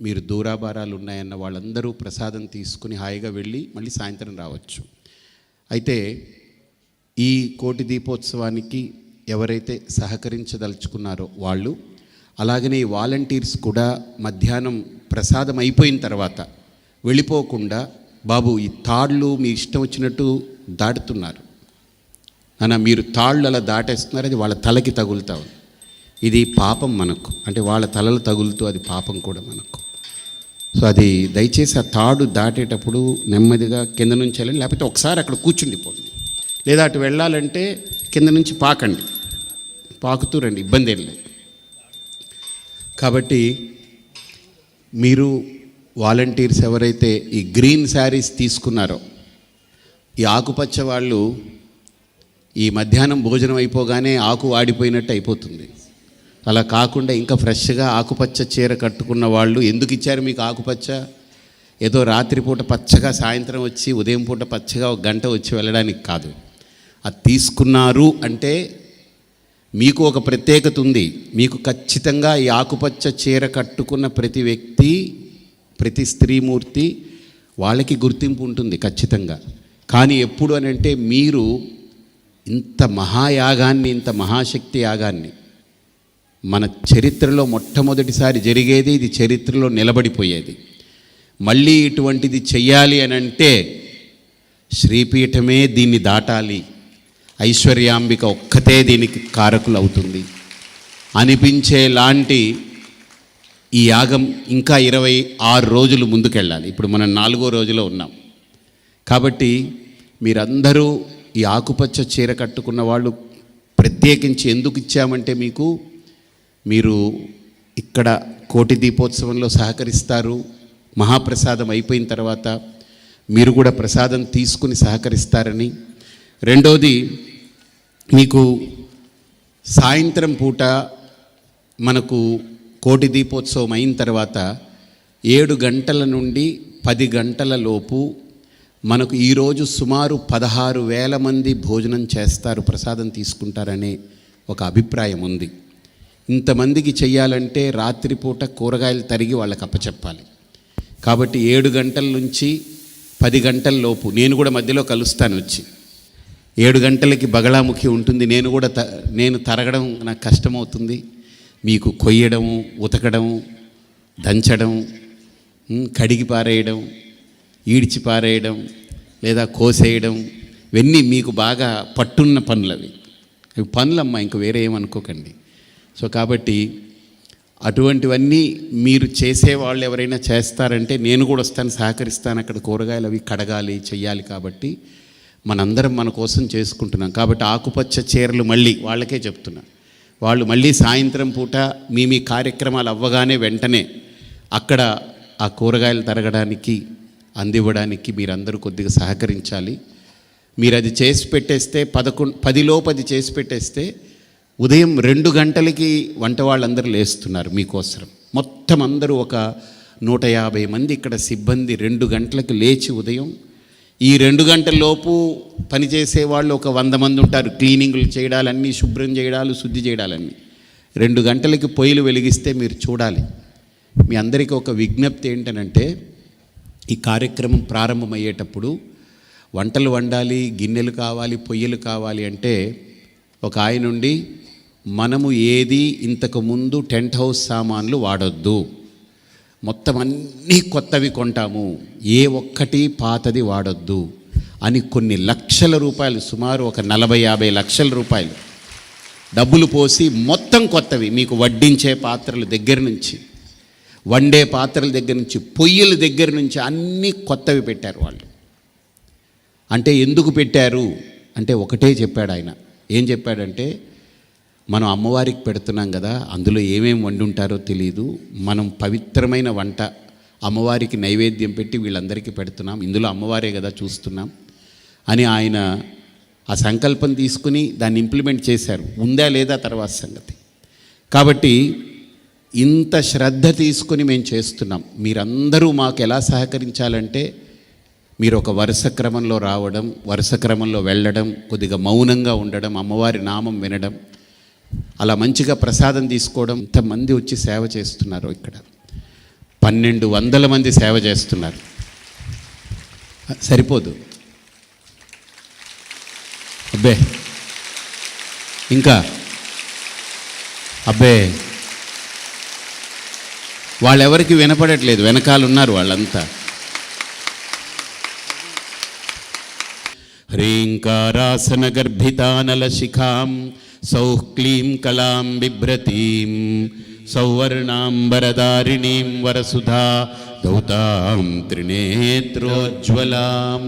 మీరు దూరాభారాలు ఉన్నాయన్న వాళ్ళందరూ ప్రసాదం తీసుకుని హాయిగా వెళ్ళి మళ్ళీ సాయంత్రం రావచ్చు. అయితే ఈ కోటి దీపోత్సవానికి ఎవరైతే సహకరించదలుచుకున్నారో వాళ్ళు, అలాగనే ఈ వాలంటీర్స్ కూడా మధ్యాహ్నం ప్రసాదం అయిపోయిన తర్వాత వెళ్ళిపోకుండా, బాబు ఈ తాళ్ళు మీ ఇష్టం వచ్చినట్టు దాటుతున్నారు అన్న, మీరు తాళ్ళు అలా దాటేస్తున్నారు, అది వాళ్ళ తలకి తగులుతా ఉంది. ఇది పాపం మనకు, అంటే వాళ్ళ తలలు తగులుతూ అది పాపం కూడా మనకు. సో అది దయచేసి ఆ తాడు దాటేటప్పుడు నెమ్మదిగా కింద నుంచి వెళ్ళండి, లేకపోతే ఒకసారి అక్కడ కూర్చుండిపోండి, లేదా అటు వెళ్ళాలంటే కింద నుంచి పాకండి, పాకుతూ రండి, ఇబ్బంది ఏం లేదు. కాబట్టి మీరు వాలంటీర్స్ ఎవరైతే ఈ గ్రీన్ శారీస్ తీసుకున్నారో, ఈ ఆకుపచ్చ వాళ్ళు ఈ మధ్యాహ్నం భోజనం అయిపోగానే ఆకు వాడిపోయినట్టు అయిపోతుంది. అలా కాకుండా ఇంకా ఫ్రెష్గా ఆకుపచ్చ చీర కట్టుకున్న వాళ్ళు, ఎందుకు ఇచ్చారు మీకు ఆకుపచ్చ? ఏదో రాత్రిపూట పచ్చగా సాయంత్రం వచ్చి ఉదయం పూట పచ్చగా 1 గంట వచ్చి వెళ్ళడానికి కాదు. అది తీసుకున్నారు అంటే మీకు ఒక ప్రత్యేకత ఉంది. మీకు ఖచ్చితంగా ఈ ఆకుపచ్చ చీర కట్టుకున్న ప్రతి వ్యక్తి, ప్రతి స్త్రీమూర్తి వాళ్ళకి గుర్తింపు ఉంటుంది ఖచ్చితంగా. కానీ ఎప్పుడు అని అంటే, మీరు ఇంత మహాయాగాన్ని, ఇంత మహాశక్తి యాగాన్ని, మన చరిత్రలో మొట్టమొదటిసారి జరిగేది, ఇది చరిత్రలో నిలబడిపోయేది. మళ్ళీ ఇటువంటిది చెయ్యాలి అని అంటే శ్రీపీఠమే దీన్ని దాటాలి, ఐశ్వర్యాంబిక ఒక్కతే దీనికి కారకులు అవుతుంది అనిపించేలాంటి ఈ యాగం ఇంకా 26 రోజులు ముందుకెళ్ళాలి. ఇప్పుడు మనం 4వ రోజులో ఉన్నాం. కాబట్టి మీరందరూ ఈ ఆకుపచ్చ చీర కట్టుకున్న వాళ్ళు ప్రత్యేకించి ఎందుకు ఇచ్చామంటే, మీరు ఇక్కడ కోటి దీపోత్సవంలో సహకరిస్తారు. మహాప్రసాదం అయిపోయిన తర్వాత మీరు కూడా ప్రసాదం తీసుకుని సహకరిస్తారని. రెండోది, మీకు సాయంత్రం పూట మనకు కోటి దీపోత్సవం అయిన తర్వాత 7 గంటల నుండి 10 గంటల లోపు మనకు ఈరోజు సుమారు 16,000 మంది భోజనం చేస్తారు, ప్రసాదం తీసుకుంటారనే ఒక అభిప్రాయం ఉంది. ఇంతమందికి చెయ్యాలంటే రాత్రిపూట కూరగాయలు తరిగి వాళ్ళకి అప్పచెప్పాలి. కాబట్టి 7 గంటల నుంచి 10 గంటల లోపు నేను కూడా మధ్యలో కలుస్తాను వచ్చి. 7 గంటలకి బగళాముఖి ఉంటుంది. నేను తరగడం నాకు కష్టమవుతుంది. మీకు కొయ్యడం, ఉతకడం, దంచడం, కడిగి పారేయడం, ఈడ్చి పారేయడం లేదా కోసేయడం, ఇవన్నీ మీకు బాగా పట్టున్న పనులు. అవి పనులమ్మా, ఇంక వేరే ఏమనుకోకండి. సో కాబట్టి అటువంటివన్నీ మీరు చేసేవాళ్ళు ఎవరైనా చేస్తారంటే నేను కూడా వస్తాను, సహకరిస్తాను. అక్కడ కూరగాయలు అవి కడగాలి, చెయ్యాలి. కాబట్టి మనందరం మన కోసం చేసుకుంటున్నాం. కాబట్టి ఆకుపచ్చ చీరలు మళ్ళీ వాళ్ళకే చెప్తున్నా, వాళ్ళు మళ్ళీ సాయంత్రం పూట మీ కార్యక్రమాలు అవ్వగానే వెంటనే అక్కడ ఆ కూరగాయలు తరగడానికి అందివ్వడానికి మీరందరూ కొద్దిగా సహకరించాలి. మీరు అది చేసి పెట్టేస్తే 10 లోపు అది చేసి పెట్టేస్తే ఉదయం 2 గంటలకి వంట వాళ్ళందరూ లేస్తున్నారు మీకోసం. మొత్తం అందరూ ఒక 150 మంది ఇక్కడ సిబ్బంది 2 గంటలకు లేచి ఉదయం ఈ 2 గంటల లోపు పనిచేసే వాళ్ళు ఒక 100 మంది ఉంటారు. క్లీనింగ్లు చేయడాలన్నీ, శుభ్రం చేయడాలు, శుద్ధి చేయడాలన్నీ. 2 గంటలకి పొయ్యిలు వెలిగిస్తే మీరు చూడాలి. మీ అందరికీ ఒక విజ్ఞప్తి ఏంటనంటే, ఈ కార్యక్రమం ప్రారంభమయ్యేటప్పుడు వంటలు వండాలి, గిన్నెలు కావాలి, పొయ్యిలు కావాలి అంటే ఒక ఆయన నుండి మనము ఏది ఇంతకుముందు టెంట్ హౌస్ సామాన్లు వాడొద్దు, మొత్తం అన్నీ కొత్తవి కొంటాము, ఏ ఒక్కటి పాతది వాడొద్దు అని కొన్ని లక్షల రూపాయలు, సుమారు ఒక 40-50 లక్షల రూపాయలు డబ్బులు పోసి మొత్తం కొత్తవి, మీకు వడ్డించే పాత్రల దగ్గర నుంచి, వండే పాత్రల దగ్గర నుంచి, పొయ్యిల దగ్గర నుంచి అన్నీ కొత్తవి పెట్టారు వాళ్ళు. అంటే ఎందుకు పెట్టారు అంటే ఒకటే చెప్పాడు ఆయన. ఏం చెప్పాడంటే, మనం అమ్మవారికి పెడుతున్నాం కదా, అందులో ఏమేమి వండి ఉంటారో తెలియదు, మనం పవిత్రమైన వంట అమ్మవారికి నైవేద్యం పెట్టి వీళ్ళందరికీ పెడుతున్నాం, ఇందులో అమ్మవారే కదా చూస్తున్నాం అని ఆయన ఆ సంకల్పం తీసుకుని దాన్ని ఇంప్లిమెంట్ చేశారు. ఉందా లేదా తర్వాత సంగతి. కాబట్టి ఇంత శ్రద్ధ తీసుకుని మేము చేస్తున్నాం. మీరందరూ మాకు ఎలా సహకరించాలంటే, మీరు ఒక వరుస క్రమంలో రావడం, వరుస క్రమంలో వెళ్ళడం, కొద్దిగా మౌనంగా ఉండడం, అమ్మవారి నామం వినడం, అలా మంచిగా ప్రసాదం తీసుకోవడం. ఇంతమంది వచ్చి సేవ చేస్తున్నారు. ఇక్కడ 1200 మంది సేవ చేస్తున్నారు. సరిపోదు అబ్బే, ఇంకా అబ్బే, వాళ్ళెవరికి వినపడట్లేదు, వెనకాలన్నారు వాళ్ళంతా. హ్రీంకారాసన గర్భితానల శిఖాం సౌః క్లీం కళాం బిభ్రతీం సౌవర్ణాంబరదారిణీం వరసుధా దౌతాం త్రినేత్రోజ్వలాం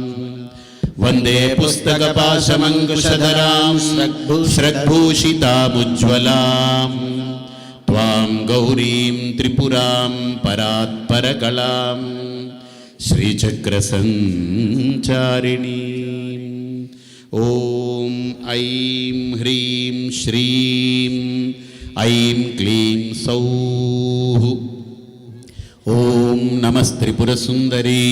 వందే పుస్తకపాశమంకుశధరాం శ్రగ్భూషితాముజ్వలాం త్వాం గౌరీం త్రిపురాం పరాత్పరకళాం శ్రీచక్రసంచారిణీం. ఓం ఐం హ్రీం శ్రీం ఐం క్లీం సౌః. ఓం నమస్త్రిపురసుందరీ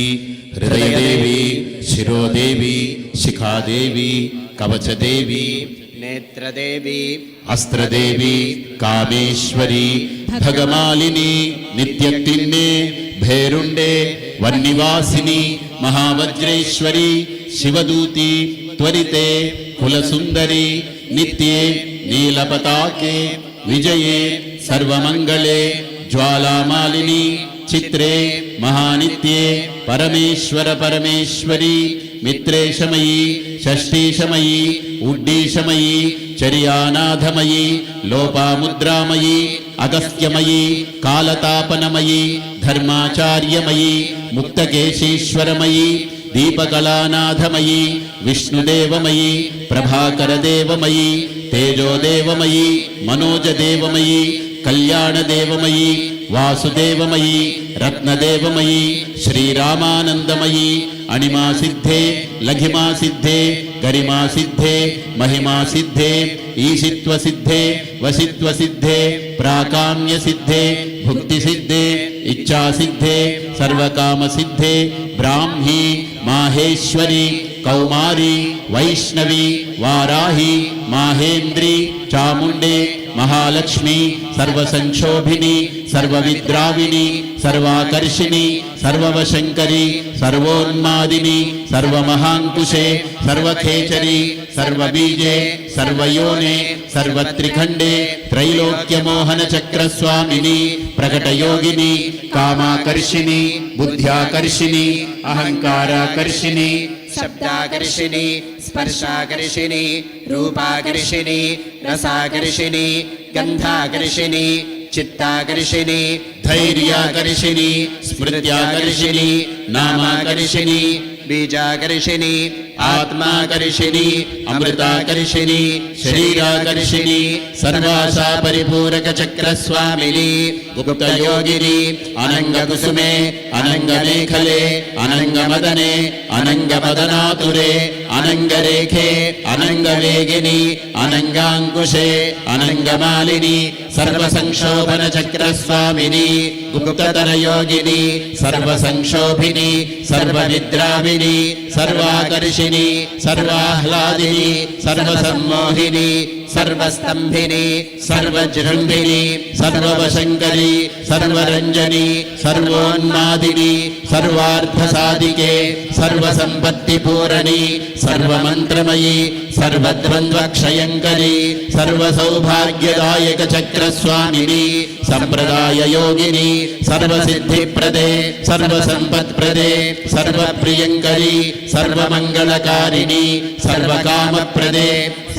హృదయదేవి శిరోదేవి శిఖాదేవి కవచదేవి నేత్రదేవి అస్త్రదేవి కామేశ్వరి భగమాలిని నిత్యక్లిన్నే భేరుండే వన్నివాసిని మహావజ్రేశ్వరి శివదూతి త్వరితే కులసుందరి నిత్యే నీలపతాకే విజయే సర్వమంగళే జ్వాలామాలిని చిత్రే మహానిత్యే పరమేశ్వర పరమేశ్వరి మిత్రేశమయీ షష్ఠీశమయీ ఉడ్డీశమయీ చర్యానాథమయీ లోపాముద్రామయీ అగస్త్యమయీ కాలతాపనమయీ ధర్మాచార్యమయీ ముక్తకేశీశ్వరమయీ దీపకళానాథమయీ విష్ణుదేవమయీ ప్రభాకరదేవమయీ తేజోదేవమయీ మనోజదేవమయీ కళ్యాణదేవమయీ వాసుదేవమయీ రత్నదేవమయీ శ్రీరామానందమయీ అణిమాసిద్ధే లఘిమాసిద్ధే గరిమాసిద్ధే మహిమాసిద్ధే ఈశిత్వసిద్ధే వసిత్వసిద్ధే ప్రాకామ్యసిద్ధే భుక్తిసిద్ధే ఇచ్ఛాసిద్ధే సర్వకామసిద్ధే బ్రాహ్మీ మాహేశ్వరి కౌమారి వైష్ణవి వారాహి మాహేంద్రి చాముండే మహాలక్ష్మి సర్వసంక్షోభిని సర్వవిద్రావిణి సర్వాకర్షిణి సర్వవశంకరి సర్వోన్మాదిని సర్వమహాంకుశే సర్వఖేచరి సర్వబీజే సర్వయోనే సర్వత్రిఖండే త్రైలోక్యమోహన చక్రస్వామిని ప్రకటయోగిని కామాకర్షిణి బుద్ధ్యాకర్షిణి అహంకారాకర్షిణి శబ్దాకర్షిణి స్పర్శాకర్షిణి రూపాకర్షిణి రసాకర్షిణి గంధాకర్షిణి చిత్తాకర్షిణి ధైర్యాకర్షిణి స్మృత్యాకర్షిణి నామాకర్షిణి బీజాకర్షిణి ఆత్మాకర్షిణి అమృతాకర్షిణి శరీరాకర్షిణి సర్వాశా పరిపూరక చక్రస్వామిని గుప్తయోగిని అనంగకుసుమే అనంగమేఖలే అనంగమదనే అనంగమదనాతురే అనంగరేఖే అనంగవేగిని అనంగాంకుశే అనంగమాలిని సర్వసంక్షోభన చక్రస్వామిని గుప్తతరయోగిని సర్వసంక్షోభిని సర్వవిద్రావిని సర్వాకర్షిణి సర్వాహ్లాదిని సర్వసమ్మోహిని సర్వస్తంభిని సర్వజృంభిని సర్వవశంకరి సర్వరంజని సర్వోన్మాదిని సర్వార్థసాధికే సర్వసంపత్తిపూరణి సర్వమంత్రమయి సర్వద్వంద్వక్షయంకరి సర్వసౌభాగ్యదాయక చక్రస్వామిని సంప్రదాయ యోగిని సర్వసిద్ధిప్రదే సర్వసంపత్ప్రదే సర్వప్రియంకరి సర్వమంగళకారిణి సర్వకామప్రదే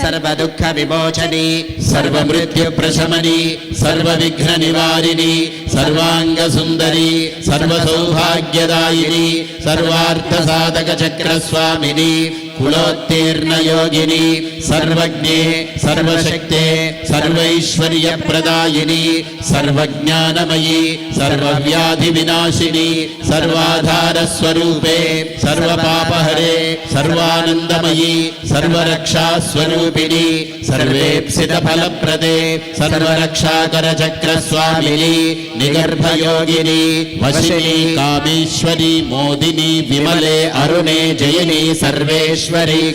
సర్వదుఃఖ విమోచని సర్వమృత్యుప్రశమని సర్వవిఘ్ననివారిణి సర్వాంగసుందరి సర్వసౌభాగ్యదాయిని సర్వార్థసాధక చక్రస్వామిని కులోత్తీర్ణయోగిని సర్వజ్ఞే సర్వశక్తే సర్వైశ్వర్యప్రదాయిని సర్వజ్ఞానమయి సర్వవ్యాధి వినాశిని సర్వాధారస్వరూపే సర్వపాపహరే సర్వానందమయి సర్వరక్షాస్వరూపిణి సర్వేప్సిత ఫలప్రదే సర్వరక్షాకర చక్రస్వామిని నిగర్భయోగిని వశిని కామేశ్వరి మోదిని విమలే అరుణే జయని సర్వేశ్వరి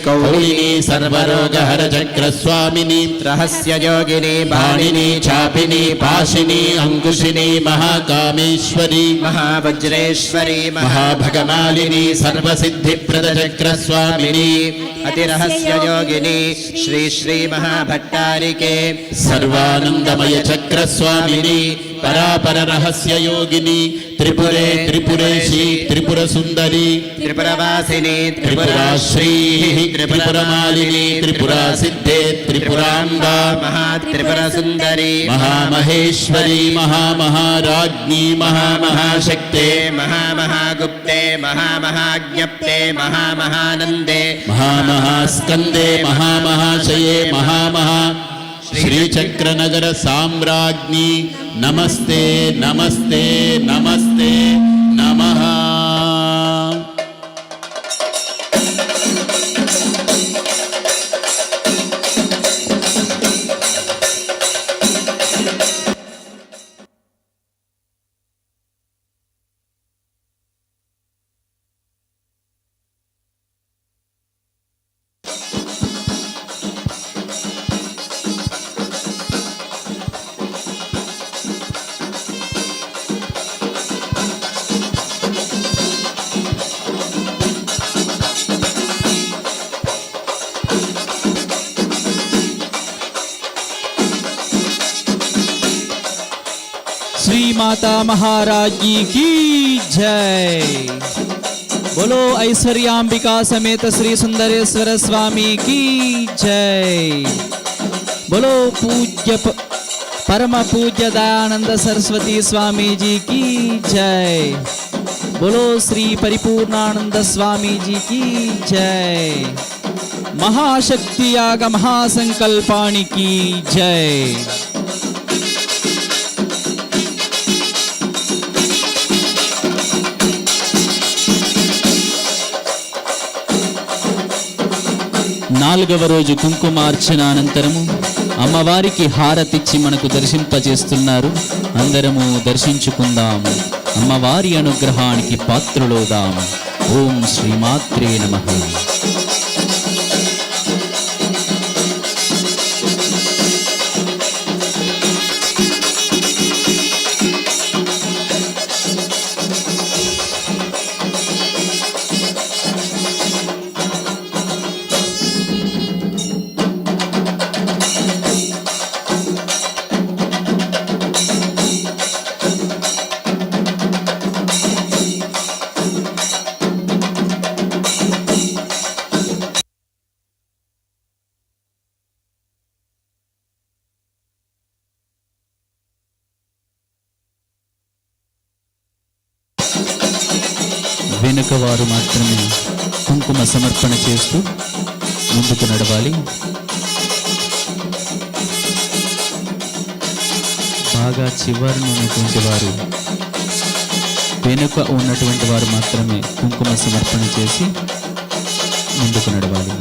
కౌలిని సర్వరోగహర చక్రస్వామిని రహస్యయోగిని బాణిని చాపిని పాశిని అంకుశిని మహాకామేశ్వరి మహావజ్రేశ్వరి మహాభగమాలిని సర్వసిద్ధిప్రద చక్రస్వామిని అతిరహస్యయోగిని శ్రీ శ్రీ మహాభట్టారికే సర్వానందమయ చక్రస్వామిని పరాపర రహస్య యోగిని త్రిపురే త్రిపురేశి త్రిపుర సుందరి త్రిపురవాసిని త్రిపురాశ్రీ త్రిపురమాలిని త్రిపురా సిద్ధే త్రిపురాంబా మహాత్రిపుర సుందరి మహామహేశ్వరి మహామహారాజ్ఞి మహామహాశక్తే మహామహాగుప్తే మహామహాజ్ఞప్తే మహామహానందే మహామహాస్కందే మహామహాశయే మహామహా శ్రీచక్రనగర సామ్రాజ్ఞి నమస్తే నమస్తే నమస్తే నమః. श्री माता महाराजी की जय। बोलो ऐश्वर्यांबिका समेत श्री सुंदरेश्वर स्वामी की जय। बोलो परम पूज्य दयानंद सरस्वती स्वामी जी की जय। बोलो श्री परिपूर्णानंद स्वामी जी की जय। महाशक्ति याग महासंकल्पाणि की जय। నాలుగవ రోజు కుంకుమార్చన అనంతరము అమ్మవారికి హారతిచ్చి మనకు దర్శింపజేస్తున్నారు. అందరము దర్శించుకుందాము, అమ్మవారి అనుగ్రహానికి పాత్రులవుదాము. ఓం శ్రీమాత్రే నమః. వెనుక వారు మాత్రమే కుంకుమ సమర్పణ చేస్తూ ముందుకు నడవాలి. బాగా చివరను ఉన్నటువంటి వారు వెనుక ఉన్నటువంటి వారు మాత్రమే కుంకుమ సమర్పణ చేసి ముందుకు నడవాలి.